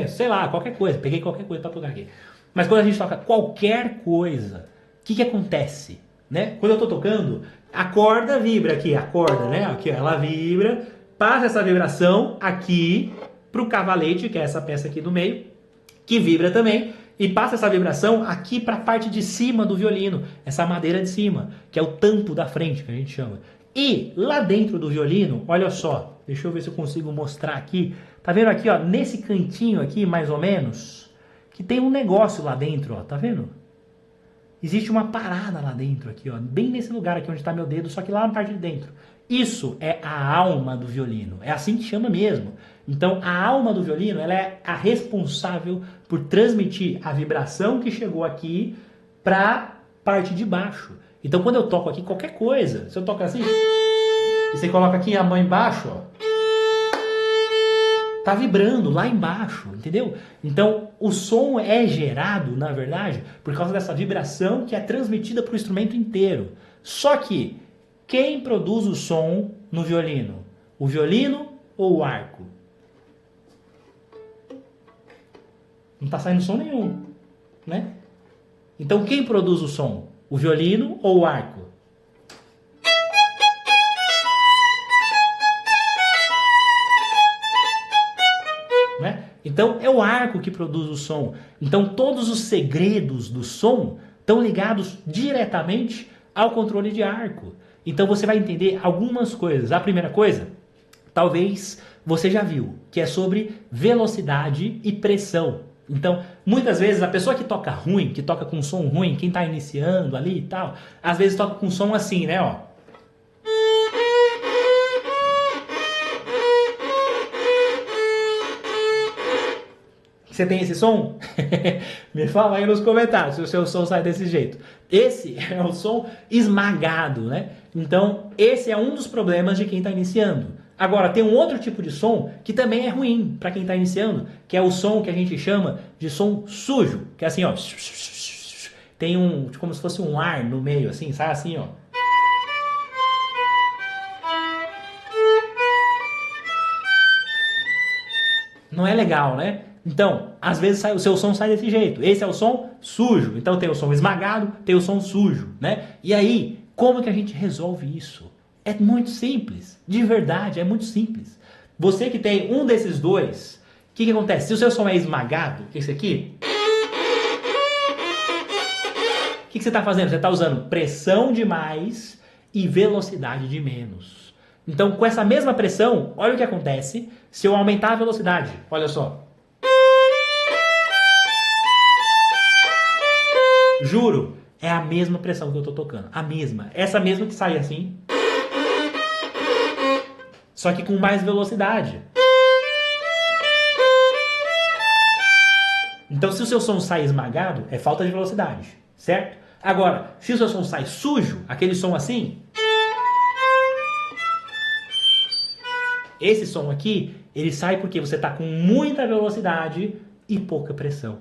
A: Sei lá, qualquer coisa, peguei qualquer coisa para tocar aqui. Mas quando a gente toca qualquer coisa, o que acontece? Né? Quando eu estou tocando, a corda vibra aqui, a corda, né? Aqui, ela vibra, passa essa vibração aqui para o cavalete, que é essa peça aqui do meio, que vibra também, e passa essa vibração aqui para a parte de cima do violino, essa madeira de cima, que é o tampo da frente, que a gente chama. E lá dentro do violino, olha só, deixa eu ver se eu consigo mostrar aqui. Tá vendo aqui, ó, nesse cantinho aqui, mais ou menos, que tem um negócio lá dentro, ó, tá vendo? Existe uma parada lá dentro aqui, ó, bem nesse lugar aqui onde tá meu dedo, só que lá na parte de dentro. Isso é a alma do violino, é assim que chama mesmo. Então, a alma do violino, ela é a responsável por transmitir a vibração que chegou aqui pra parte de baixo. Então, quando eu toco aqui qualquer coisa, se eu toco assim, e você coloca aqui a mão embaixo, ó, tá vibrando lá embaixo, entendeu? Então, o som é gerado, na verdade, por causa dessa vibração que é transmitida para o instrumento inteiro. Só que, quem produz o som no violino? O violino ou o arco? Não tá saindo som nenhum, né? Então, quem produz o som? O violino ou o arco? Né? Então é o arco que produz o som. Então todos os segredos do som estão ligados diretamente ao controle de arco. Então você vai entender algumas coisas. A primeira coisa, talvez você já viu, que é sobre velocidade e pressão. Então, muitas vezes a pessoa que toca ruim, que toca com som ruim, quem está iniciando ali e tal, às vezes toca com som assim, né, ó. Você tem esse som? Me fala aí nos comentários se o seu som sai desse jeito. Esse é o som esmagado, né? Então, esse é um dos problemas de quem está iniciando. Agora, tem um outro tipo de som que também é ruim para quem está iniciando, que é o som que a gente chama de som sujo, que é assim, ó. Tem como se fosse um ar no meio, assim, sai assim, ó. Não é legal, né? Então, às vezes o seu som sai desse jeito. Esse é o som sujo. Então tem o som esmagado, tem o som sujo, né? E aí, como que a gente resolve isso? É muito simples. De verdade, é muito simples. Você que tem um desses dois, o que acontece? Se o seu som é esmagado, que é esse aqui, o que você está fazendo? Você está usando pressão de mais e velocidade de menos. Então, com essa mesma pressão, olha o que acontece se eu aumentar a velocidade. Olha só. Juro, é a mesma pressão que eu estou tocando. A mesma. Essa mesma que sai assim. Só que com mais velocidade. Então, se o seu som sai esmagado, é falta de velocidade, certo? Agora, se o seu som sai sujo, aquele som assim, esse som aqui, ele sai porque você está com muita velocidade e pouca pressão.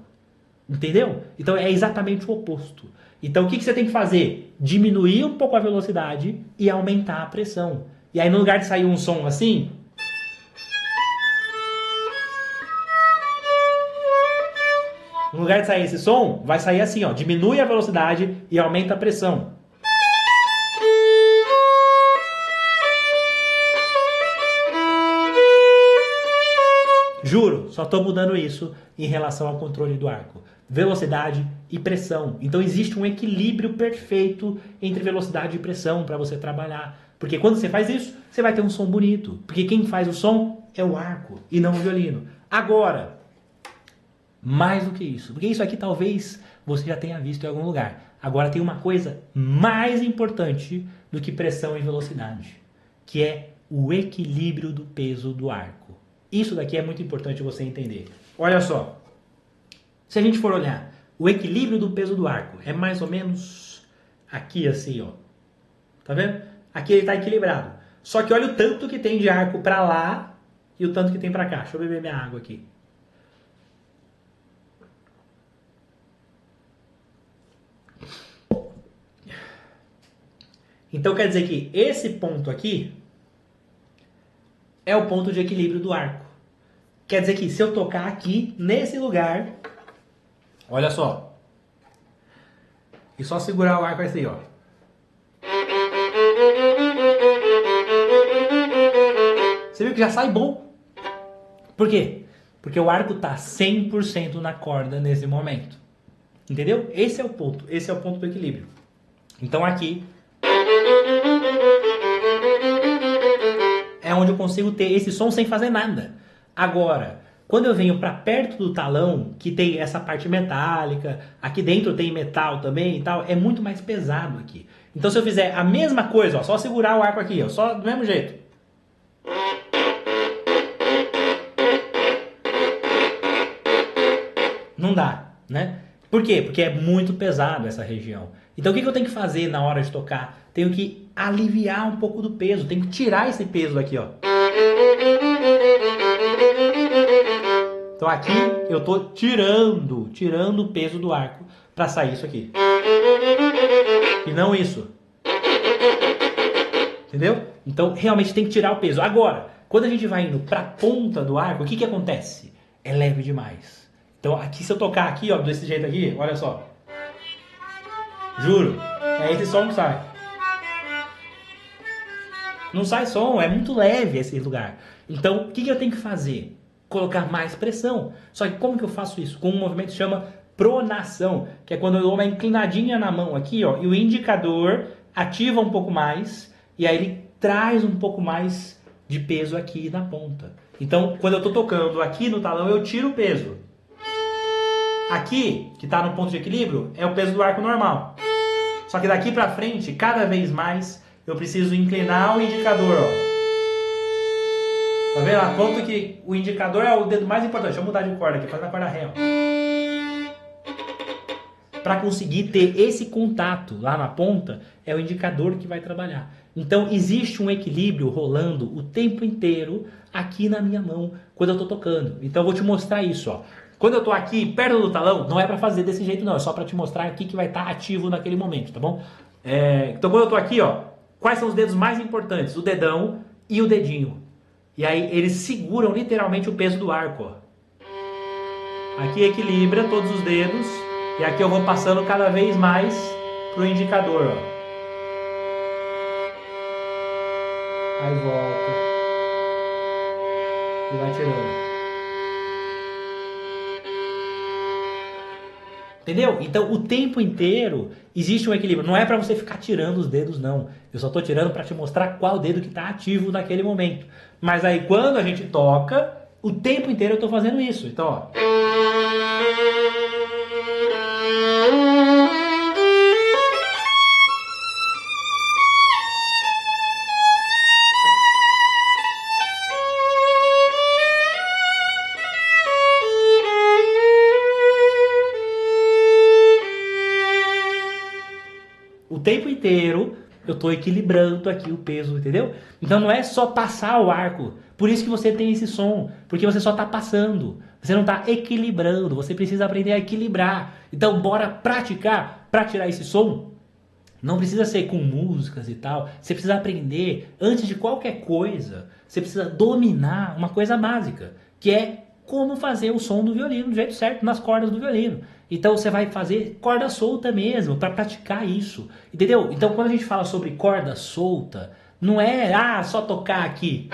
A: Entendeu? Então é exatamente o oposto. Então o que você tem que fazer? Diminuir um pouco a velocidade e aumentar a pressão. E aí no lugar de sair um som assim, no lugar de sair esse som, vai sair assim, ó. Diminui a velocidade e aumenta a pressão. Juro, só estou mudando isso em relação ao controle do arco. Velocidade e pressão. Então existe um equilíbrio perfeito entre velocidade e pressão para você trabalhar. Porque quando você faz isso, você vai ter um som bonito. Porque quem faz o som é o arco e não o violino. Agora, mais do que isso. Porque isso aqui talvez você já tenha visto em algum lugar. Agora tem uma coisa mais importante do que pressão e velocidade. Que é o equilíbrio do peso do arco. Isso daqui é muito importante você entender. Olha só. Se a gente for olhar, o equilíbrio do peso do arco é mais ou menos aqui assim, ó. Tá vendo? Aqui ele está equilibrado. Só que olha o tanto que tem de arco para lá e o tanto que tem para cá. Deixa eu beber minha água aqui. Então quer dizer que esse ponto aqui é o ponto de equilíbrio do arco. Quer dizer que se eu tocar aqui, nesse lugar, olha só, e só segurar o arco assim, ó. Você viu que já sai bom. Por quê? Porque o arco tá 100% na corda nesse momento. Entendeu? Esse é o ponto. Esse é o ponto do equilíbrio. Então aqui é onde eu consigo ter esse som sem fazer nada. Agora, quando eu venho para perto do talão, que tem essa parte metálica, aqui dentro tem metal também e tal, é muito mais pesado aqui. Então se eu fizer a mesma coisa, ó, só segurar o arco aqui, ó, só do mesmo jeito. Não dá, né? Por quê? Porque é muito pesado essa região. Então o que eu tenho que fazer na hora de tocar? Tenho que aliviar um pouco do peso, tenho que tirar esse peso daqui, ó. Então aqui eu tô tirando o peso do arco para sair isso aqui. E não isso. Entendeu? Então realmente tem que tirar o peso. Agora, quando a gente vai indo para a ponta do arco, o que acontece? É leve demais. Então aqui, se eu tocar aqui, ó, desse jeito aqui, olha só. Juro, é esse som que sai. Não sai som, é muito leve esse lugar. Então, o que eu tenho que fazer? Colocar mais pressão. Só que como que eu faço isso? Com um movimento que se chama pronação, que é quando eu dou uma inclinadinha na mão aqui, ó, e o indicador ativa um pouco mais, e aí ele traz um pouco mais de peso aqui na ponta. Então, quando eu estou tocando aqui no talão, eu tiro o peso. Aqui, que está no ponto de equilíbrio, é o peso do arco normal. Só que daqui para frente, cada vez mais, eu preciso inclinar o indicador, ó. Tá vendo? A ponto que o indicador é o dedo mais importante. Deixa eu mudar de corda aqui, faz na corda ré, ó. Para conseguir ter esse contato lá na ponta, é o indicador que vai trabalhar. Então, existe um equilíbrio rolando o tempo inteiro aqui na minha mão, quando eu estou tocando. Então, eu vou te mostrar isso, ó. Quando eu estou aqui perto do talão, não é para fazer desse jeito não, é só para te mostrar aqui que vai estar ativo naquele momento, tá bom? Então quando eu estou aqui, ó, quais são os dedos mais importantes? O dedão e o dedinho. E aí eles seguram literalmente o peso do arco, ó. Aqui equilibra todos os dedos e aqui eu vou passando cada vez mais pro indicador, ó. Aí volta e vai tirando. Entendeu? Então, o tempo inteiro existe um equilíbrio. Não é para você ficar tirando os dedos, não. Eu só estou tirando para te mostrar qual dedo que está ativo naquele momento. Mas aí, quando a gente toca, o tempo inteiro eu estou fazendo isso. Então, ó. O tempo inteiro eu estou equilibrando aqui o peso, entendeu? Então não é só passar o arco. Por isso que você tem esse som. Porque você só está passando. Você não está equilibrando. Você precisa aprender a equilibrar. Então bora praticar para tirar esse som. Não precisa ser com músicas e tal. Você precisa aprender, antes de qualquer coisa, você precisa dominar uma coisa básica. Que é como fazer o som do violino do jeito certo, nas cordas do violino. Então você vai fazer corda solta mesmo, para praticar isso, entendeu? Então quando a gente fala sobre corda solta, não é só tocar aqui.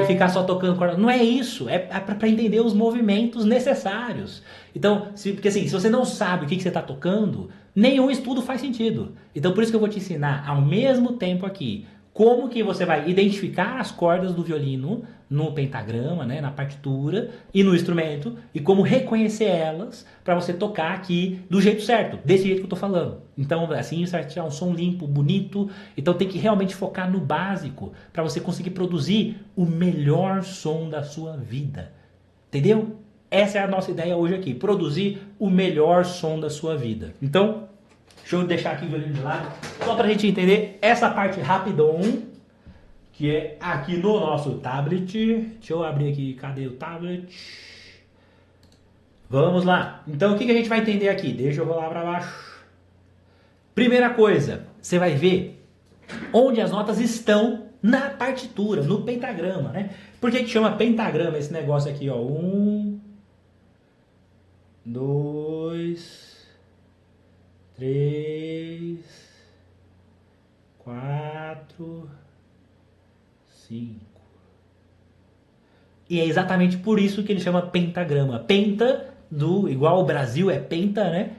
A: e ficar só tocando corda. Não é isso, é para entender os movimentos necessários. Então, porque assim, se você não sabe o que você está tocando, nenhum estudo faz sentido. Então por isso que eu vou te ensinar ao mesmo tempo aqui como que você vai identificar as cordas do violino no pentagrama, né, na partitura e no instrumento, e como reconhecer elas para você tocar aqui do jeito certo, desse jeito que eu tô falando. Então assim você vai tirar um som limpo, bonito. Então tem que realmente focar no básico para você conseguir produzir o melhor som da sua vida. Entendeu? Essa é a nossa ideia hoje aqui, produzir o melhor som da sua vida. Então, deixa eu deixar aqui o violino de lado, só pra gente entender essa parte rapidão, que é aqui no nosso tablet. Deixa eu abrir aqui, cadê o tablet? Vamos lá. Então, o que a gente vai entender aqui? Deixa eu rolar pra baixo. Primeira coisa, você vai ver onde as notas estão na partitura, no pentagrama, né? Por que chama pentagrama esse negócio aqui, ó? 1, 2, 3, 4, 5. E é exatamente por isso que ele chama pentagrama. Penta, igual o Brasil é penta, né?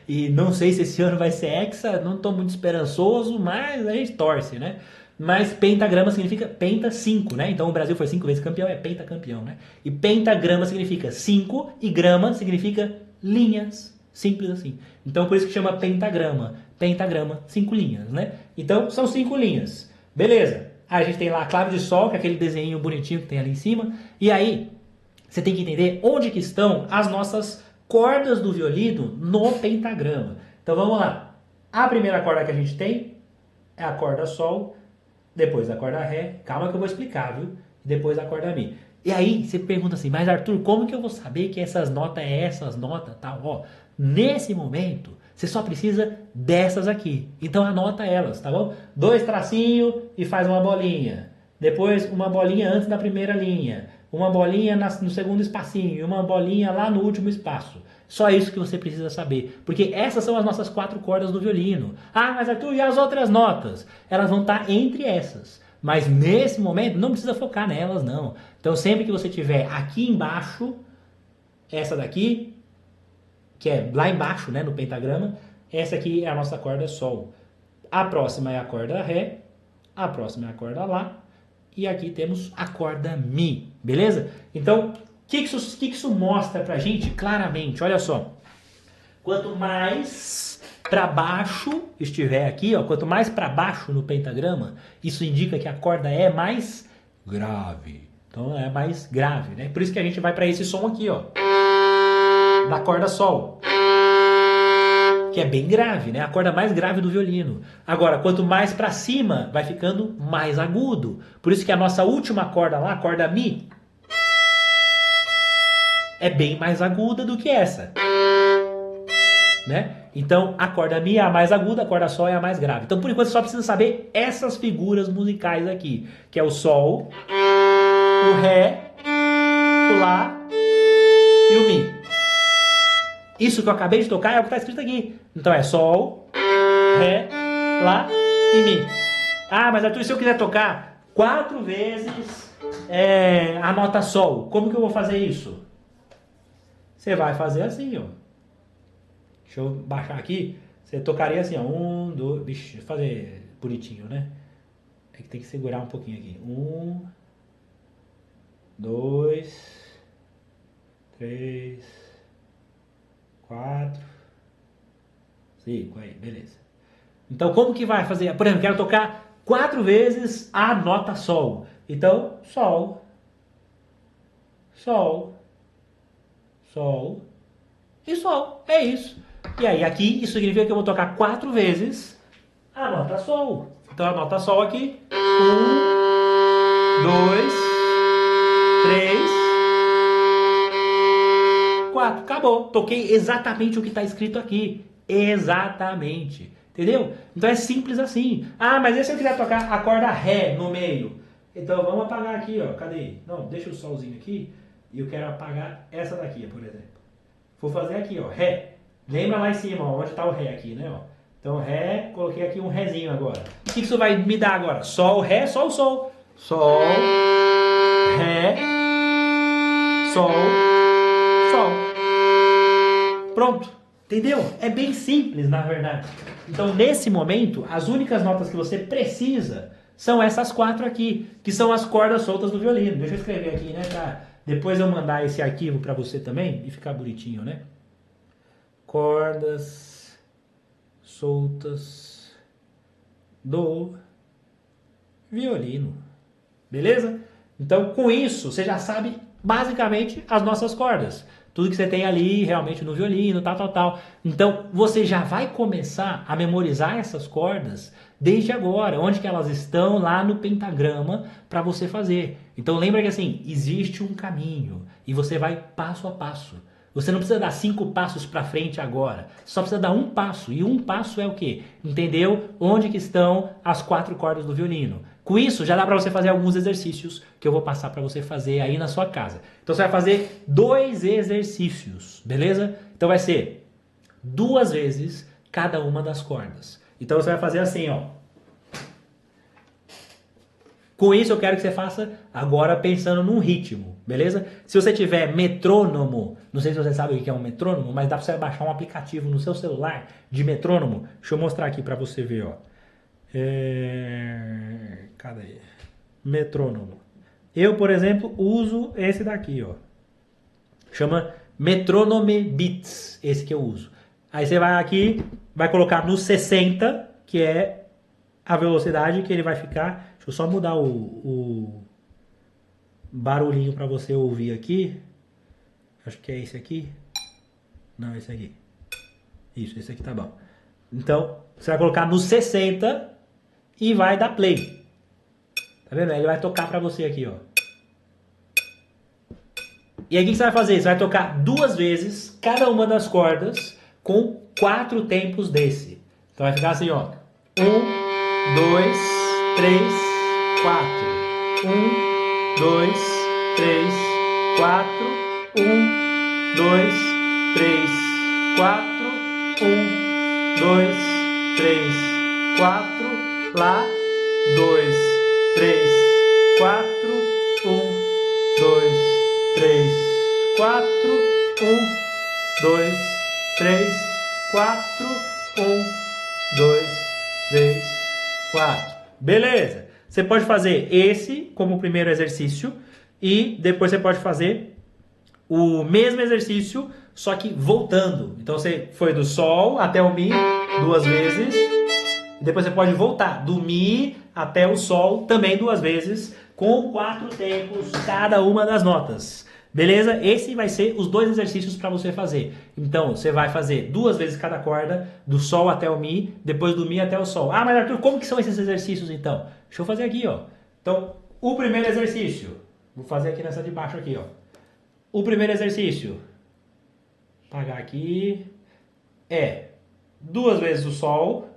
A: E não sei se esse ano vai ser hexa, não estou muito esperançoso, mas a gente torce, né? Mas pentagrama significa penta 5, né? Então o Brasil foi 5 vezes campeão, é pentacampeão, né? E pentagrama significa 5 e grama significa linhas. Simples assim. Então por isso que chama pentagrama. Pentagrama, 5 linhas, né? Então são 5 linhas. Beleza. Aí a gente tem lá a clave de sol, que é aquele desenho bonitinho que tem ali em cima. E aí você tem que entender onde que estão as nossas cordas do violino no pentagrama. Então vamos lá. A primeira corda que a gente tem é a corda sol. Depois a corda ré, calma que eu vou explicar, viu? Depois a corda mi. E aí você pergunta assim, mas Arthur, como que eu vou saber que essas notas é essas notas, tal? Ó, nesse momento, você só precisa dessas aqui. Então anota elas, tá bom? 2 tracinhos e faz uma bolinha. Depois uma bolinha antes da primeira linha. Uma bolinha no segundo espacinho. E uma bolinha lá no último espaço. Só isso que você precisa saber. Porque essas são as nossas 4 cordas do violino. Ah, mas Arthur, e as outras notas? Elas vão estar entre essas. Mas nesse momento não precisa focar nelas, não. Então sempre que você tiver aqui embaixo, essa daqui, que é lá embaixo, né, no pentagrama, essa aqui é a nossa corda sol. A próxima é a corda ré. A próxima é a corda lá. E aqui temos a corda mi. Beleza? Então, o que isso mostra pra gente claramente? Olha só. Quanto mais para baixo estiver aqui, ó, quanto mais para baixo no pentagrama, isso indica que a corda é mais grave. Então é mais grave, né? Por isso que a gente vai para esse som aqui, ó, da corda sol, que é bem grave, né? A corda mais grave do violino. Agora, quanto mais para cima, vai ficando mais agudo. Por isso que a nossa última corda lá, a corda mi, é bem mais aguda do que essa, né? Então a corda mi é a mais aguda, a corda sol é a mais grave. Então por enquanto você só precisa saber essas figuras musicais aqui, que é o sol, o ré, o lá e o mi. Isso que eu acabei de tocar é o que está escrito aqui. Então é sol, ré, lá e mi. Ah, mas Arthur, se eu quiser tocar 4 vezes a nota sol, como que eu vou fazer isso? Você vai fazer assim, ó. Deixa eu baixar aqui. Você tocaria assim, ó. 1, 2... Vixe, deixa eu fazer bonitinho, né? É que tem que segurar um pouquinho aqui. 1, 2, 3, 4, 5. Aí, beleza. Então, como que vai fazer? Por exemplo, quero tocar 4 vezes a nota sol. Então, sol, sol, sol e sol. É isso. E aí aqui isso significa que eu vou tocar 4 vezes a nota sol. Então a nota sol aqui. 1, 2, 3, 4. Acabou. Toquei exatamente o que está escrito aqui. Exatamente. Entendeu? Então é simples assim. Ah, mas e se eu quiser tocar a corda ré no meio? Então vamos apagar aqui, ó. Cadê? Não, deixa o solzinho aqui. E eu quero apagar essa daqui, por exemplo. Vou fazer aqui, ó, ré. Lembra lá em cima, ó, onde está o ré aqui, né? Ó. Então ré, coloquei aqui um rézinho agora. O que isso vai me dar agora? Sol, ré, sol, sol. Sol, Ré, Sol, Sol. Pronto. Entendeu? É bem simples, na verdade. Então, nesse momento, as únicas notas que você precisa são essas 4 aqui, que são as cordas soltas do violino. Deixa eu escrever aqui, né, pra depois eu mandar esse arquivo para você também e ficar bonitinho, né? Cordas soltas do violino. Beleza? Então, com isso, você já sabe basicamente as nossas cordas. Tudo que você tem ali realmente no violino, tal. Então, você já vai começar a memorizar essas cordas desde agora. Onde que elas estão? Lá no pentagrama para você fazer. Então, lembra que assim, existe um caminho e você vai passo a passo. Você não precisa dar 5 passos para frente agora. Só precisa dar um passo. E um passo é o quê? Entendeu? Onde que estão as 4 cordas do violino. Com isso, já dá para você fazer alguns exercícios que eu vou passar para você fazer aí na sua casa. Então, você vai fazer 2 exercícios, beleza? Então, vai ser 2 vezes cada uma das cordas. Então, você vai fazer assim, ó. Com isso, eu quero que você faça agora pensando num ritmo, beleza? Se você tiver metrônomo, não sei se você sabe o que é um metrônomo, mas dá para você baixar um aplicativo no seu celular de metrônomo. Deixa eu mostrar aqui para você ver, ó. Cadê? Metrônomo. Eu, por exemplo, uso esse daqui, ó. Chama Metronome Beats, esse que eu uso. Aí você vai aqui, vai colocar no 60, que é a velocidade que ele vai ficar. Deixa eu só mudar o barulhinho para você ouvir aqui. Acho que é esse aqui. Não, esse aqui. Isso, esse aqui tá bom. Então, você vai colocar no 60 e vai dar play. Tá vendo? Ele vai tocar pra você aqui, ó. E aí o que você vai fazer? Você vai tocar 2 vezes cada uma das cordas com 4 tempos desse. Então vai ficar assim, ó. 1, 2, 3, 4. 1, 2, 3, 4. 1, 2, 3, 4. 1, 2, 3, 4. Lá, 2, 3, 4, 1, 2, 3, 4, 1, 2, 3, 4, 1, 2, 3, 4. Beleza! Você pode fazer esse como primeiro exercício e depois você pode fazer o mesmo exercício, só que voltando. Então você foi do Sol até o Mi 2 vezes. Depois você pode voltar do Mi até o Sol também 2 vezes, com 4 tempos cada uma das notas. Beleza? Esse vai ser os 2 exercícios para você fazer. Então, você vai fazer 2 vezes cada corda, do Sol até o Mi, depois do Mi até o Sol. Ah, mas Arthur, como que são esses exercícios então? Deixa eu fazer aqui, ó. Então, o primeiro exercício, vou fazer aqui nessa de baixo aqui, ó. O primeiro exercício, apagar aqui, é 2 vezes o Sol,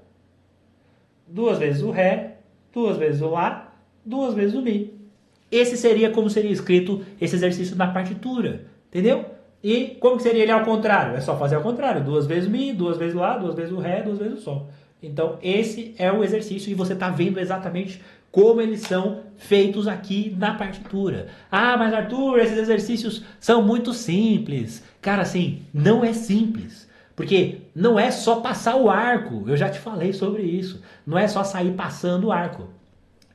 A: 2 vezes o Ré, 2 vezes o Lá, 2 vezes o Mi. Esse seria como seria escrito esse exercício na partitura, entendeu? E como que seria ele ao contrário? É só fazer ao contrário, 2 vezes o Mi, 2 vezes o Lá, 2 vezes o Ré, 2 vezes o Sol. Então esse é o exercício e você está vendo exatamente como eles são feitos aqui na partitura. Ah, mas Arthur, esses exercícios são muito simples. Cara, assim, não é simples. Porque não é só passar o arco, eu já te falei sobre isso. Não é só sair passando o arco.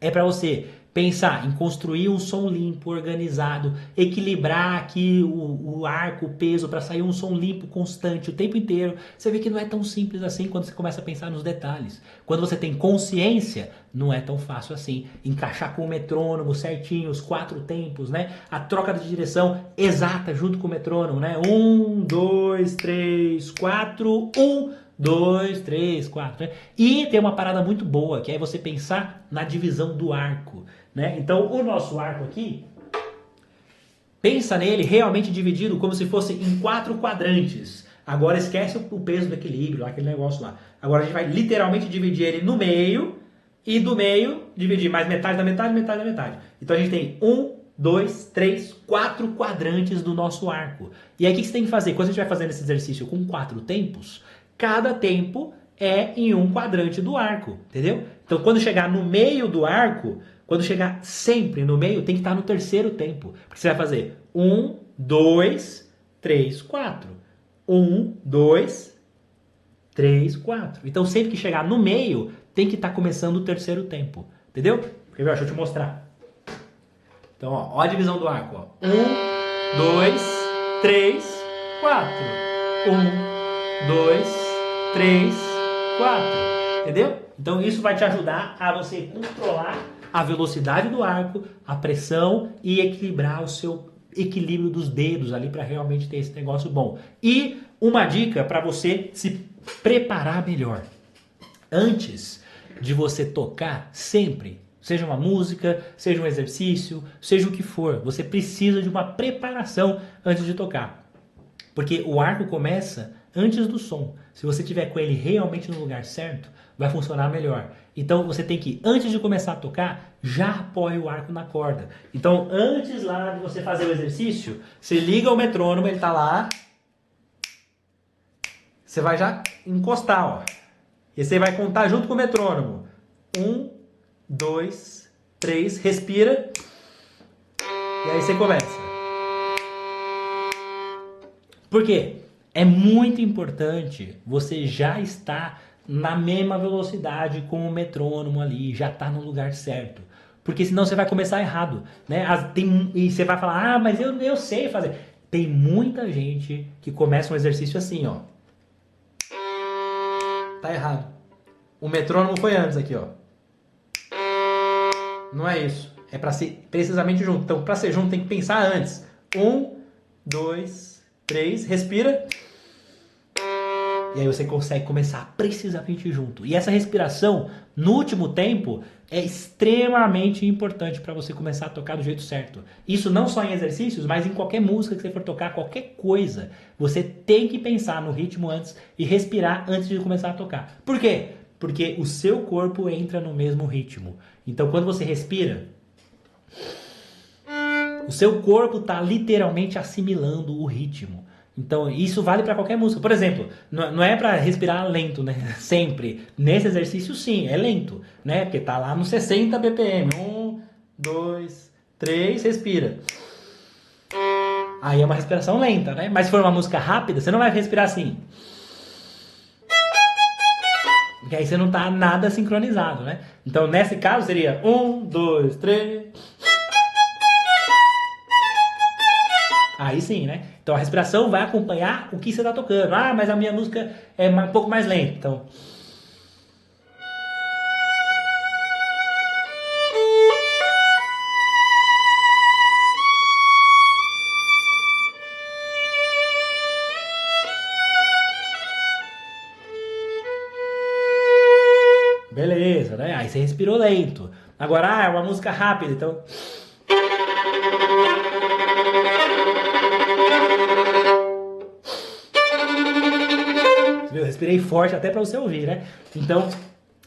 A: É para você pensar em construir um som limpo, organizado, equilibrar aqui o arco, o peso, para sair um som limpo, constante o tempo inteiro. Você vê que não é tão simples assim quando você começa a pensar nos detalhes. Quando você tem consciência, não é tão fácil assim. Encaixar com o metrônomo certinho, os 4 tempos, né? A troca de direção exata junto com o metrônomo, né? 1, 2, 3, 4, 1, 2, 3, 4. Né? E tem uma parada muito boa, que é você pensar na divisão do arco. Né? Então, o nosso arco aqui, pensa nele realmente dividido como se fosse em 4 quadrantes. Agora esquece o peso do equilíbrio, aquele negócio lá. Agora a gente vai literalmente dividir ele no meio e do meio dividir mais metade da metade, metade da metade. Então a gente tem 1, 2, 3, 4 quadrantes do nosso arco. E aí o que você tem que fazer? Quando a gente vai fazendo esse exercício com 4 tempos, cada tempo é em um quadrante do arco, entendeu? Então quando chegar no meio do arco, Quando chegar sempre no meio, tem que estar no terceiro tempo. Porque você vai fazer 1, 2, 3, 4. 1, 2, 3, 4. Então sempre que chegar no meio, tem que estar começando o terceiro tempo. Entendeu? Quer ver? Deixa eu te mostrar. Então, ó a divisão do arco. 1, 2, 3, 4. 1, 2, 3, 4. Entendeu? Então isso vai te ajudar a você controlar a velocidade do arco, a pressão e equilibrar o seu equilíbrio dos dedos ali para realmente ter esse negócio bom. E uma dica para você se preparar melhor. Antes de você tocar, sempre, seja uma música, seja um exercício, seja o que for, você precisa de uma preparação antes de tocar. Porque o arco começa antes do som. Se você tiver com ele realmente no lugar certo, vai funcionar melhor. Então você tem que, antes de começar a tocar, já apoie o arco na corda. Então antes lá de você fazer o exercício, você liga o metrônomo, ele tá lá. Você vai já encostar, ó. E você vai contar junto com o metrônomo. 1, 2, 3, respira. E aí você começa. Por quê? É muito importante você já estar na mesma velocidade com o metrônomo ali, já está no lugar certo. Porque senão você vai começar errado, né? E você vai falar, mas eu sei fazer. Tem muita gente que começa um exercício assim, ó. Tá errado. O metrônomo foi antes aqui, ó. Não é isso. É para ser precisamente junto. Então, para ser junto, tem que pensar antes. 1, 2, 3, respira. E aí você consegue começar precisamente junto. E essa respiração, no último tempo, é extremamente importante para você começar a tocar do jeito certo. Isso não só em exercícios, mas em qualquer música que você for tocar, qualquer coisa. Você tem que pensar no ritmo antes e respirar antes de começar a tocar. Por quê? Porque o seu corpo entra no mesmo ritmo. Então quando você respira, o seu corpo está literalmente assimilando o ritmo. Então, isso vale para qualquer música. Por exemplo, não é para respirar lento, né? Sempre. Nesse exercício, sim, é lento, né? Porque tá lá no 60 BPM. 1, 2, 3, respira. Aí é uma respiração lenta, né? Mas se for uma música rápida, você não vai respirar assim. Porque aí você não tá nada sincronizado, né? Então, nesse caso, seria 1, 2, 3... Aí sim, né? Então a respiração vai acompanhar o que você está tocando. Ah, mas a minha música é um pouco mais lenta. Então... Beleza, né? Aí você respirou lento. Agora, é uma música rápida, então... Eu respirei forte até para você ouvir, né? Então,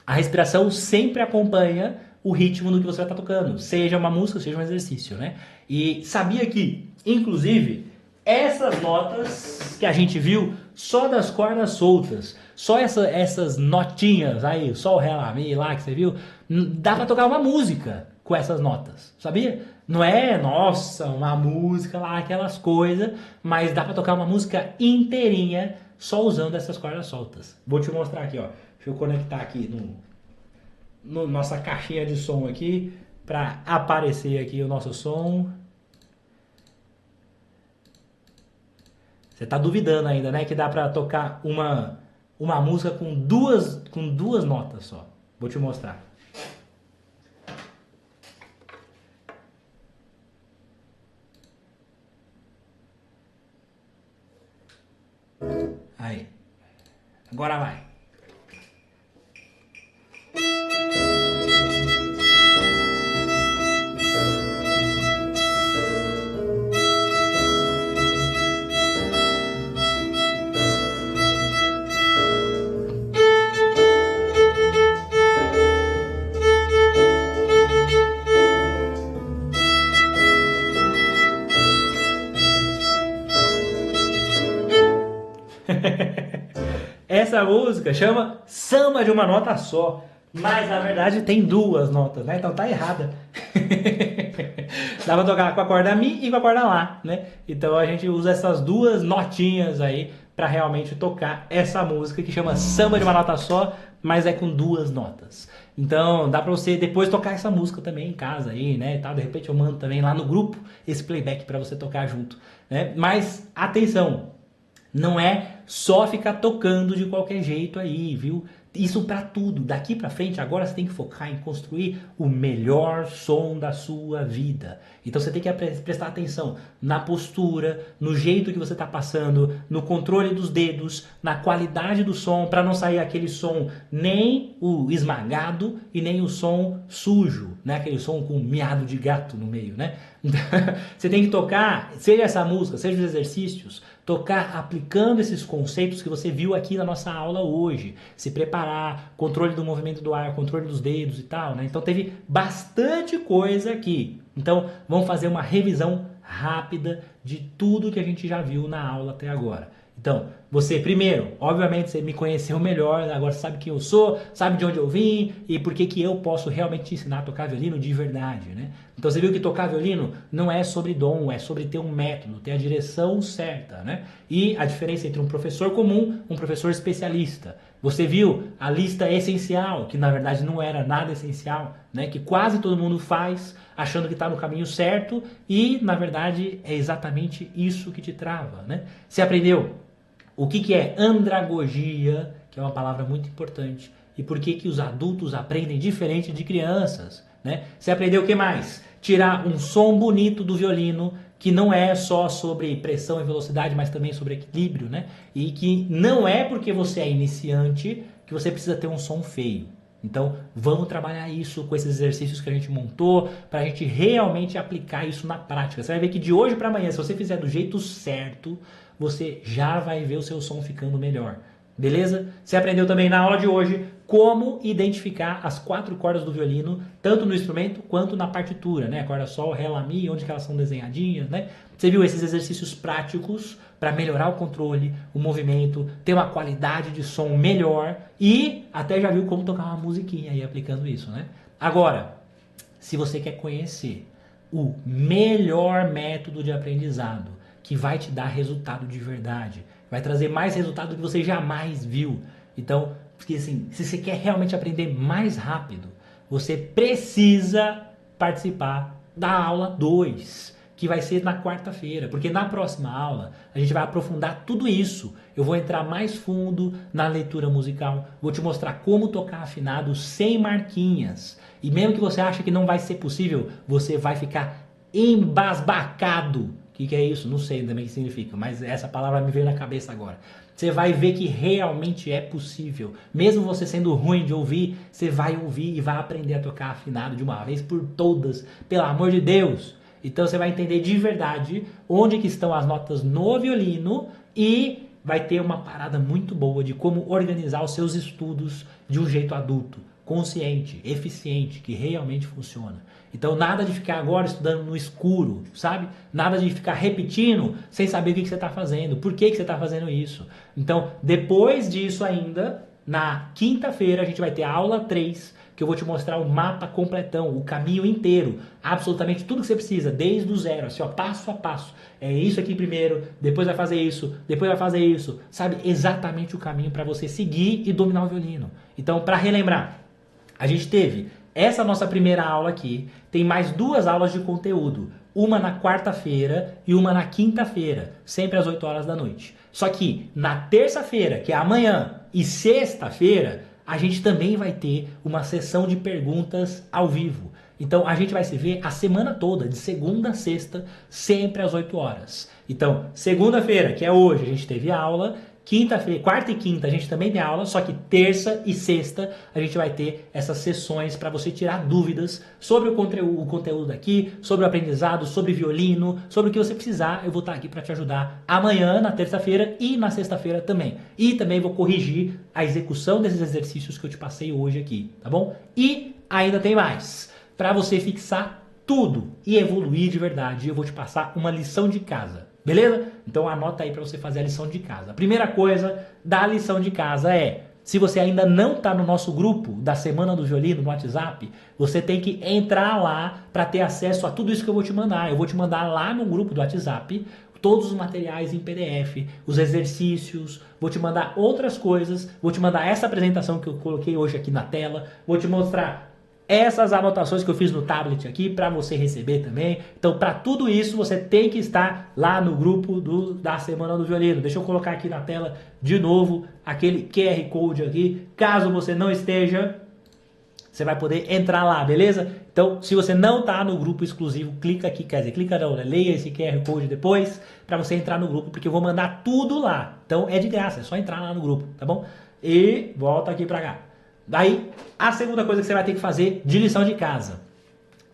A: a respiração sempre acompanha o ritmo do que você vai estar tocando. Seja uma música, seja um exercício, né? E sabia que, inclusive, essas notas que a gente viu, só das cordas soltas, só essas notinhas aí, só o ré, lá, mi, lá que você viu, dá para tocar uma música com essas notas, sabia? Não é, nossa, uma música lá, aquelas coisas, mas dá para tocar uma música inteirinha só usando essas cordas soltas. Vou te mostrar aqui, ó. Deixa eu conectar aqui no nossa caixinha de som aqui para aparecer aqui o nosso som. Você tá duvidando ainda, né? Que dá para tocar uma música com duas notas só. Vou te mostrar. Aí. Agora vai. Essa música chama Samba de uma Nota Só. Mas na verdade tem duas notas, né? Então tá errada. Dá pra tocar com a corda Mi e com a corda Lá, né? Então a gente usa essas duas notinhas aí pra realmente tocar essa música que chama Samba de uma Nota Só, mas é com duas notas. Então dá pra você depois tocar essa música também em casa aí, né? E tal. De repente eu mando também lá no grupo esse playback pra você tocar junto, né? Mas atenção, não é só ficar tocando de qualquer jeito aí, viu? Isso pra tudo. Daqui pra frente, agora você tem que focar em construir o melhor som da sua vida. Então você tem que prestar atenção na postura, no jeito que você tá passando, no controle dos dedos, na qualidade do som, pra não sair aquele som nem o esmagado e nem o som sujo, né? Aquele som com miado de gato no meio, né? Você tem que tocar, seja essa música, seja os exercícios, tocar aplicando esses conceitos que você viu aqui na nossa aula hoje. Se preparar, controle do movimento do ar, controle dos dedos e tal, né? Então teve bastante coisa aqui. Então vamos fazer uma revisão rápida de tudo que a gente já viu na aula até agora. Então, você primeiro, obviamente você me conheceu melhor, agora você sabe quem eu sou, sabe de onde eu vim e por que eu posso realmente te ensinar a tocar violino de verdade, né? Então você viu que tocar violino não é sobre dom, é sobre ter um método, ter a direção certa, né? E a diferença entre um professor comum e um professor especialista. Você viu a lista essencial, que na verdade não era nada essencial, né? Que quase todo mundo faz achando que está no caminho certo e na verdade é exatamente isso que te trava, né? Você aprendeu o que é andragogia, que é uma palavra muito importante, e por que os adultos aprendem diferente de crianças, né? Você aprendeu o que mais? Tirar um som bonito do violino, que não é só sobre pressão e velocidade, mas também sobre equilíbrio, né? E que não é porque você é iniciante que você precisa ter um som feio. Então, vamos trabalhar isso com esses exercícios que a gente montou, para a gente realmente aplicar isso na prática. Você vai ver que de hoje para amanhã, se você fizer do jeito certo, você já vai ver o seu som ficando melhor. Beleza? Você aprendeu também na aula de hoje como identificar as 4 cordas do violino, tanto no instrumento quanto na partitura, né? A corda Sol, Ré, Lá, Mi, onde que elas são desenhadinhas, né? Você viu esses exercícios práticos para melhorar o controle, o movimento, ter uma qualidade de som melhor e até já viu como tocar uma musiquinha aí aplicando isso, né? Agora, se você quer conhecer o melhor método de aprendizado que vai te dar resultado de verdade, vai trazer mais resultado do que você jamais viu. Então, porque assim, se você quer realmente aprender mais rápido, você precisa participar da aula 2, que vai ser na quarta-feira, porque na próxima aula a gente vai aprofundar tudo isso. Eu vou entrar mais fundo na leitura musical, vou te mostrar como tocar afinado sem marquinhas. E mesmo que você ache que não vai ser possível, você vai ficar embasbacado. O que é isso? Não sei também o que significa, mas essa palavra me veio na cabeça agora. Você vai ver que realmente é possível. Mesmo você sendo ruim de ouvir, você vai ouvir e vai aprender a tocar afinado de uma vez por todas. Pelo amor de Deus! Então você vai entender de verdade onde que estão as notas no violino e vai ter uma parada muito boa de como organizar os seus estudos de um jeito adulto, consciente, eficiente, que realmente funciona. Então nada de ficar agora estudando no escuro, sabe? Nada de ficar repetindo sem saber o que você está fazendo, por que você está fazendo isso. Então depois disso ainda, na quinta-feira a gente vai ter a aula 3, que eu vou te mostrar o mapa completão, o caminho inteiro, absolutamente tudo que você precisa, desde o zero, assim, ó, passo a passo. É isso aqui primeiro, depois vai fazer isso, depois vai fazer isso, sabe? Exatamente o caminho para você seguir e dominar o violino. Então, para relembrar, a gente teve essa nossa primeira aula aqui, tem mais 2 aulas de conteúdo, uma na quarta-feira e uma na quinta-feira, sempre às 8 horas da noite. Só que na terça-feira, que é amanhã, e sexta-feira, a gente também vai ter uma sessão de perguntas ao vivo. Então a gente vai se ver a semana toda, de segunda a sexta, sempre às 8 horas. Então, segunda-feira, que é hoje, a gente teve aula. Quinta-feira, quarta e quinta a gente também tem aula, só que terça e sexta a gente vai ter essas sessões para você tirar dúvidas sobre o conteúdo aqui, sobre o aprendizado, sobre violino, sobre o que você precisar. Eu vou estar aqui para te ajudar amanhã, na terça-feira e na sexta-feira também. E também vou corrigir a execução desses exercícios que eu te passei hoje aqui, tá bom? E ainda tem mais. Para você fixar tudo e evoluir de verdade, eu vou te passar uma lição de casa. Beleza? Então anota aí para você fazer a lição de casa. A primeira coisa da lição de casa é se você ainda não está no nosso grupo da Semana do Violino no WhatsApp, você tem que entrar lá para ter acesso a tudo isso que eu vou te mandar. Eu vou te mandar lá no grupo do WhatsApp todos os materiais em PDF, os exercícios, vou te mandar outras coisas, vou te mandar essa apresentação que eu coloquei hoje aqui na tela, vou te mostrar essas anotações que eu fiz no tablet aqui para você receber também. Então, para tudo isso, você tem que estar lá no grupo da Semana do Violino. Deixa eu colocar aqui na tela de novo aquele QR Code aqui. Caso você não esteja, você vai poder entrar lá, beleza? Então, se você não está no grupo exclusivo, clica aqui, quer dizer, clica não, né? Leia esse QR Code depois para você entrar no grupo, porque eu vou mandar tudo lá. Então, é de graça, é só entrar lá no grupo, tá bom? E volta aqui para cá. Daí, a segunda coisa que você vai ter que fazer de lição de casa.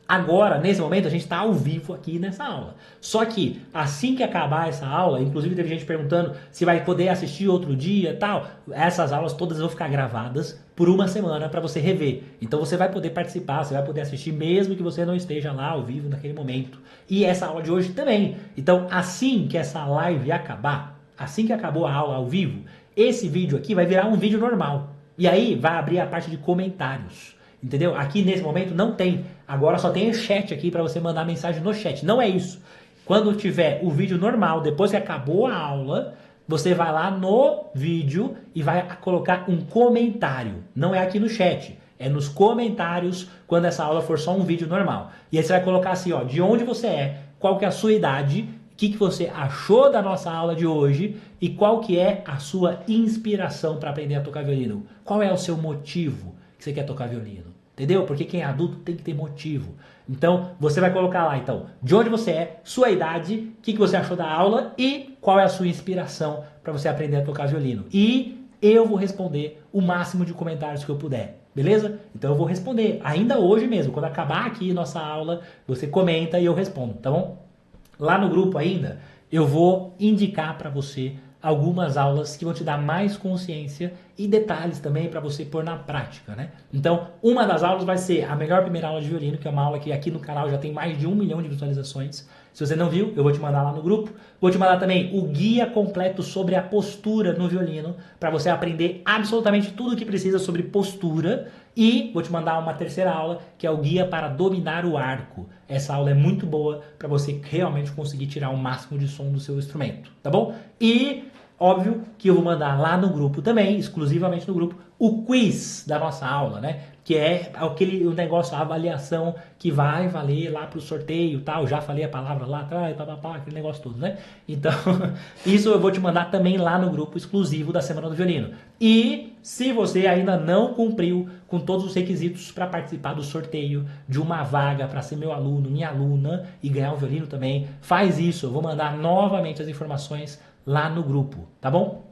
A: Agora, nesse momento, a gente está ao vivo aqui nessa aula. Só que, assim que acabar essa aula, inclusive teve gente perguntando se vai poder assistir outro dia e tal, essas aulas todas vão ficar gravadas por uma semana para você rever. Então você vai poder participar, você vai poder assistir mesmo que você não esteja lá ao vivo naquele momento. E essa aula de hoje também. Então, assim que essa live acabar, assim que acabou a aula ao vivo, esse vídeo aqui vai virar um vídeo normal. E aí vai abrir a parte de comentários, entendeu? Aqui nesse momento não tem, agora só tem o chat aqui para você mandar mensagem no chat, não é isso. Quando tiver o vídeo normal, depois que acabou a aula, você vai lá no vídeo e vai colocar um comentário. Não é aqui no chat, é nos comentários quando essa aula for só um vídeo normal. E aí você vai colocar assim, ó, de onde você é, qual que é a sua idade, o que você achou da nossa aula de hoje e qual que é a sua inspiração para aprender a tocar violino. Qual é o seu motivo que você quer tocar violino? Entendeu? Porque quem é adulto tem que ter motivo. Então, você vai colocar lá, então, de onde você é, sua idade, o que você achou da aula e qual é a sua inspiração para você aprender a tocar violino. E eu vou responder o máximo de comentários que eu puder. Beleza? Então eu vou responder ainda hoje mesmo. Quando acabar aqui nossa aula, você comenta e eu respondo, tá bom? Lá no grupo ainda, eu vou indicar para você algumas aulas que vão te dar mais consciência e detalhes também para você pôr na prática, né? Então, uma das aulas vai ser a melhor primeira aula de violino, que é uma aula que aqui no canal já tem mais de 1 milhão de visualizações. Se você não viu, eu vou te mandar lá no grupo. Vou te mandar também o guia completo sobre a postura no violino, para você aprender absolutamente tudo o que precisa sobre postura. E vou te mandar uma terceira aula, que é o guia para dominar o arco. Essa aula é muito boa para você realmente conseguir tirar o máximo de som do seu instrumento, tá bom? E óbvio que eu vou mandar lá no grupo também, exclusivamente no grupo, o quiz da nossa aula, né? Que é o negócio, a avaliação que vai valer lá para o sorteio e tal. Já falei a palavra lá atrás, aquele negócio todo, né? Então, isso eu vou te mandar também lá no grupo exclusivo da Semana do Violino. E se você ainda não cumpriu com todos os requisitos para participar do sorteio de uma vaga para ser meu aluno, minha aluna e ganhar um violino também, faz isso. Eu vou mandar novamente as informações lá no grupo, tá bom?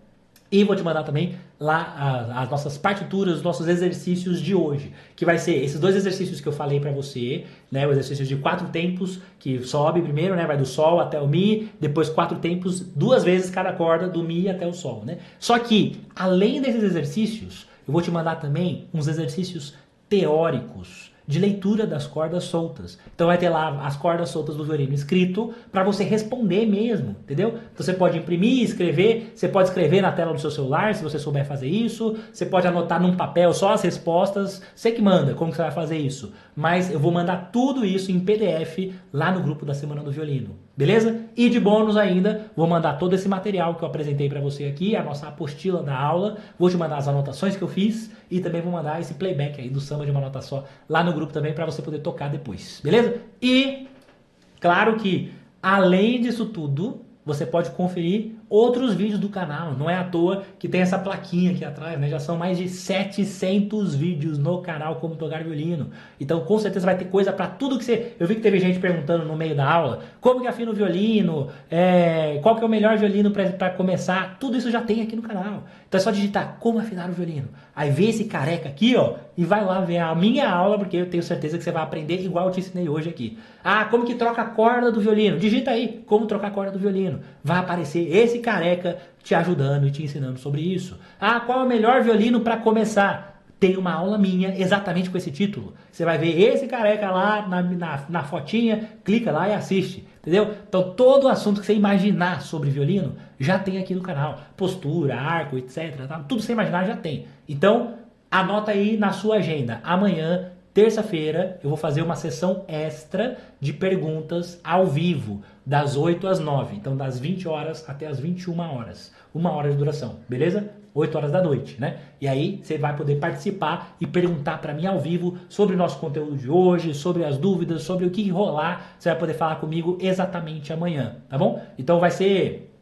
A: E vou te mandar também lá as nossas partituras, os nossos exercícios de hoje, que vai ser esses 2 exercícios que eu falei pra você, né, o exercício de 4 tempos, que sobe primeiro, né, vai do sol até o mi, depois 4 tempos, 2 vezes cada corda do mi até o sol, né? Só que, além desses exercícios, eu vou te mandar também uns exercícios teóricos de leitura das cordas soltas. Então vai ter lá as cordas soltas do violino escrito para você responder mesmo, entendeu? Então você pode imprimir, escrever, você pode escrever na tela do seu celular, se você souber fazer isso, você pode anotar num papel só as respostas, você que manda como que você vai fazer isso. Mas eu vou mandar tudo isso em PDF lá no grupo da Semana do Violino, beleza? E de bônus ainda, vou mandar todo esse material que eu apresentei para você aqui, a nossa apostila da aula, vou te mandar as anotações que eu fiz e também vou mandar esse playback aí do samba de uma nota só lá no grupo também para você poder tocar depois, beleza? E claro que além disso tudo, você pode conferir outros vídeos do canal. Não é à toa que tem essa plaquinha aqui atrás, né? Já são mais de 700 vídeos no canal Como Tocar Violino. Então, com certeza vai ter coisa para tudo que você... Eu vi que teve gente perguntando no meio da aula, como que afina o violino, qual que é o melhor violino para começar. Tudo isso já tem aqui no canal. Então é só digitar como afinar o violino. Aí vê esse careca aqui, ó, e vai lá ver a minha aula, porque eu tenho certeza que você vai aprender igual eu te ensinei hoje aqui. Ah, como que troca a corda do violino? Digita aí, como trocar a corda do violino. Vai aparecer esse careca te ajudando e te ensinando sobre isso. Ah, qual é o melhor violino para começar? tem uma aula minha exatamente com esse título. Você vai ver esse careca lá na fotinha, clica lá e assiste, entendeu? Então todo o assunto que você imaginar sobre violino já tem aqui no canal. Postura, arco, etc. Tá? Tudo que você imaginar já tem. Então anota aí na sua agenda. Amanhã, terça-feira, eu vou fazer uma sessão extra de perguntas ao vivo, das 8 às 9. Então das 20 horas até as 21 horas. 1 hora de duração, beleza? 8 horas da noite, né? E aí você vai poder participar e perguntar para mim ao vivo sobre o nosso conteúdo de hoje, sobre as dúvidas, sobre o que rolar. Você vai poder falar comigo exatamente amanhã, tá bom? Então vai ser,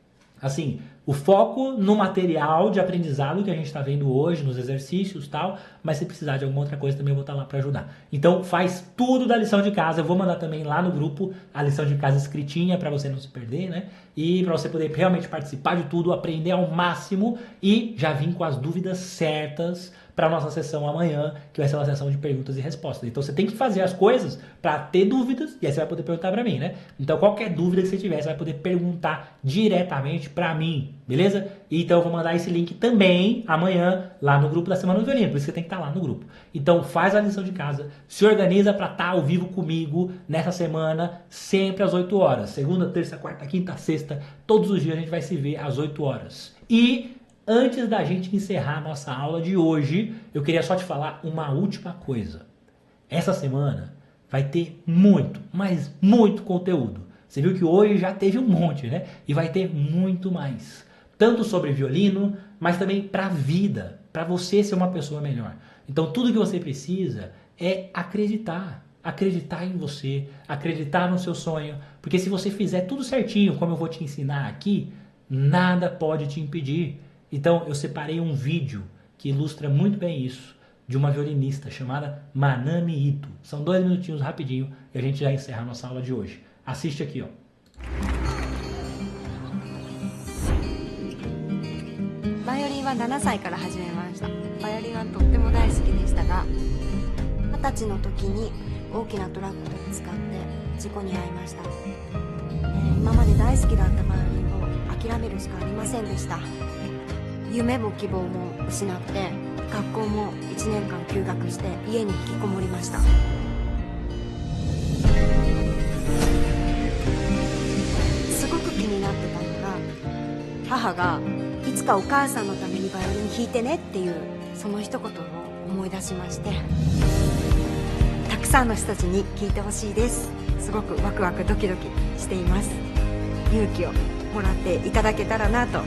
A: assim, o foco no material de aprendizado que a gente está vendo hoje, nos exercícios e tal, mas se precisar de alguma outra coisa também eu vou estar lá para ajudar. Então faz tudo da lição de casa, eu vou mandar também lá no grupo a lição de casa escritinha para você não se perder, né? E para você poder realmente participar de tudo, aprender ao máximo e já vir com as dúvidas certas para a nossa sessão amanhã, que vai ser uma sessão de perguntas e respostas. Então você tem que fazer as coisas para ter dúvidas e aí você vai poder perguntar para mim, né? Então qualquer dúvida que você tiver, você vai poder perguntar diretamente para mim, beleza? Então eu vou mandar esse link também amanhã lá no grupo da Semana do Violino, por isso você tem que estar lá no grupo. Então faz a lição de casa, se organiza para estar ao vivo comigo nessa semana, sempre às 8 horas. Segunda, terça, quarta, quinta, sexta, todos os dias a gente vai se ver às 8 horas. E antes da gente encerrar a nossa aula de hoje, eu queria só te falar uma última coisa. Essa semana vai ter muito, mas muito conteúdo. Você viu que hoje já teve um monte, né? E vai ter muito mais. Tanto sobre violino, mas também para a vida, para você ser uma pessoa melhor. Então tudo que você precisa é acreditar. Acreditar em você, acreditar no seu sonho. Porque se você fizer tudo certinho, como eu vou te ensinar aqui, nada pode te impedir. Então eu separei um vídeo que ilustra muito bem isso, de uma violinista chamada Manami Ito. São 2 minutinhos rapidinho e a gente já encerra a nossa aula de hoje. Assiste aqui, ó.
K: バイオリンは7歳から始めました。バイオリンはとっても大好きでしたが、20歳の時に大きなトラックを使って事故に遭いました。今まで大好きだったバイオリンを諦めるしかありませんでした。夢も希望も失って学校も1年間休学して家に引きこもりました。すごく気になってたのが、母がいつかお母さんのためにバイオリン弾いてねっていうその一言を思い出しまして、たくさんの人たちに聴いてほしいです。すごくワクワクドキドキしています。勇気をもらっていただけたらなと。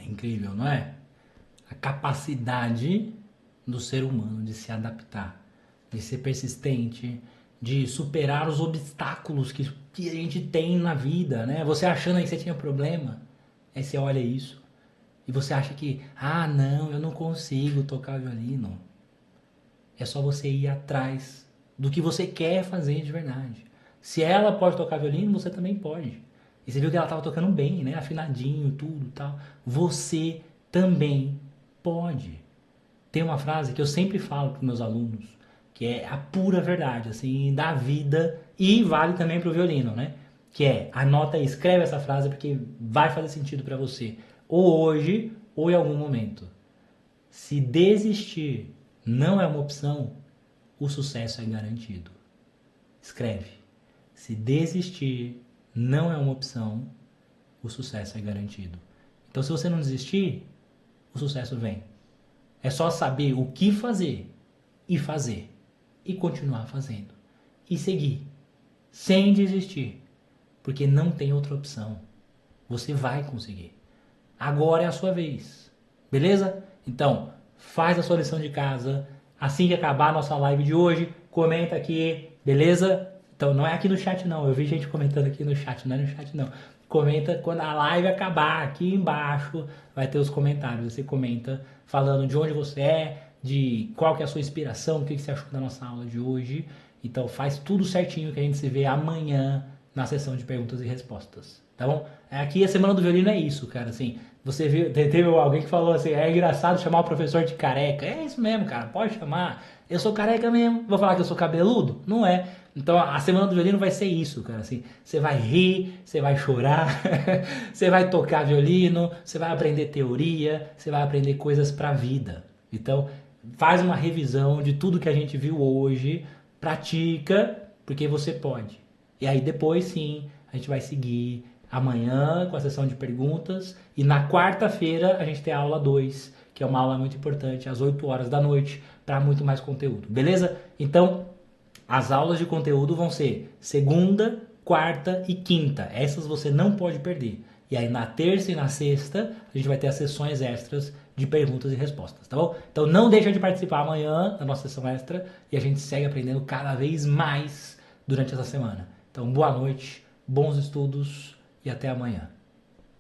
A: Incrível, não é? A capacidade do ser humano de se adaptar, de ser persistente, de superar os obstáculos que a gente tem na vida, né? Você achando aí que você tinha problema, aí você olha isso, e você acha que, não, eu não consigo tocar violino, é só você ir atrás do que você quer fazer de verdade. Se ela pode tocar violino, você também pode. E você viu que ela estava tocando bem, né? Afinadinho, tudo e tal. Você também pode. Tem uma frase que eu sempre falo para meus alunos, que é a pura verdade, assim, da vida, e vale também para o violino, né? Que é, anota aí, escreve essa frase porque vai fazer sentido para você, ou hoje, ou em algum momento. Se desistir não é uma opção, o sucesso é garantido. Escreve. Se desistir não é uma opção, o sucesso é garantido. Então, se você não desistir, o sucesso vem. É só saber o que fazer, e continuar fazendo. E seguir, sem desistir. Porque não tem outra opção. Você vai conseguir. Agora é a sua vez. Beleza? Então, faz a sua lição de casa. Assim que acabar a nossa live de hoje, comenta aqui, beleza? Então, não é aqui no chat não. Eu vi gente comentando aqui no chat, não é no chat não. Comenta quando a live acabar, aqui embaixo vai ter os comentários. Você comenta falando de onde você é, de qual que é a sua inspiração, o que você achou da nossa aula de hoje. Então faz tudo certinho que a gente se vê amanhã na sessão de perguntas e respostas, tá bom? Aqui a Semana do Violino é isso, cara, assim, você viu, teve alguém que falou assim, é engraçado chamar o professor de careca. É isso mesmo, cara, pode chamar. Eu sou careca mesmo, vou falar que eu sou cabeludo? Não é. Então a Semana do Violino vai ser isso, cara, assim, você vai rir, você vai chorar, você vai tocar violino, você vai aprender teoria, você vai aprender coisas pra vida. Então faz uma revisão de tudo que a gente viu hoje, pratica, porque você pode. E aí depois sim, a gente vai seguir amanhã com a sessão de perguntas, e na quarta-feira a gente tem a aula 2, que é uma aula muito importante, às 8 horas da noite, para muito mais conteúdo, beleza? Então, as aulas de conteúdo vão ser segunda, quarta e quinta. Essas você não pode perder. E aí na terça e na sexta, a gente vai ter as sessões extras de perguntas e respostas, tá bom? Então não deixa de participar amanhã da nossa sessão extra, e a gente segue aprendendo cada vez mais durante essa semana. Então boa noite, bons estudos e até amanhã.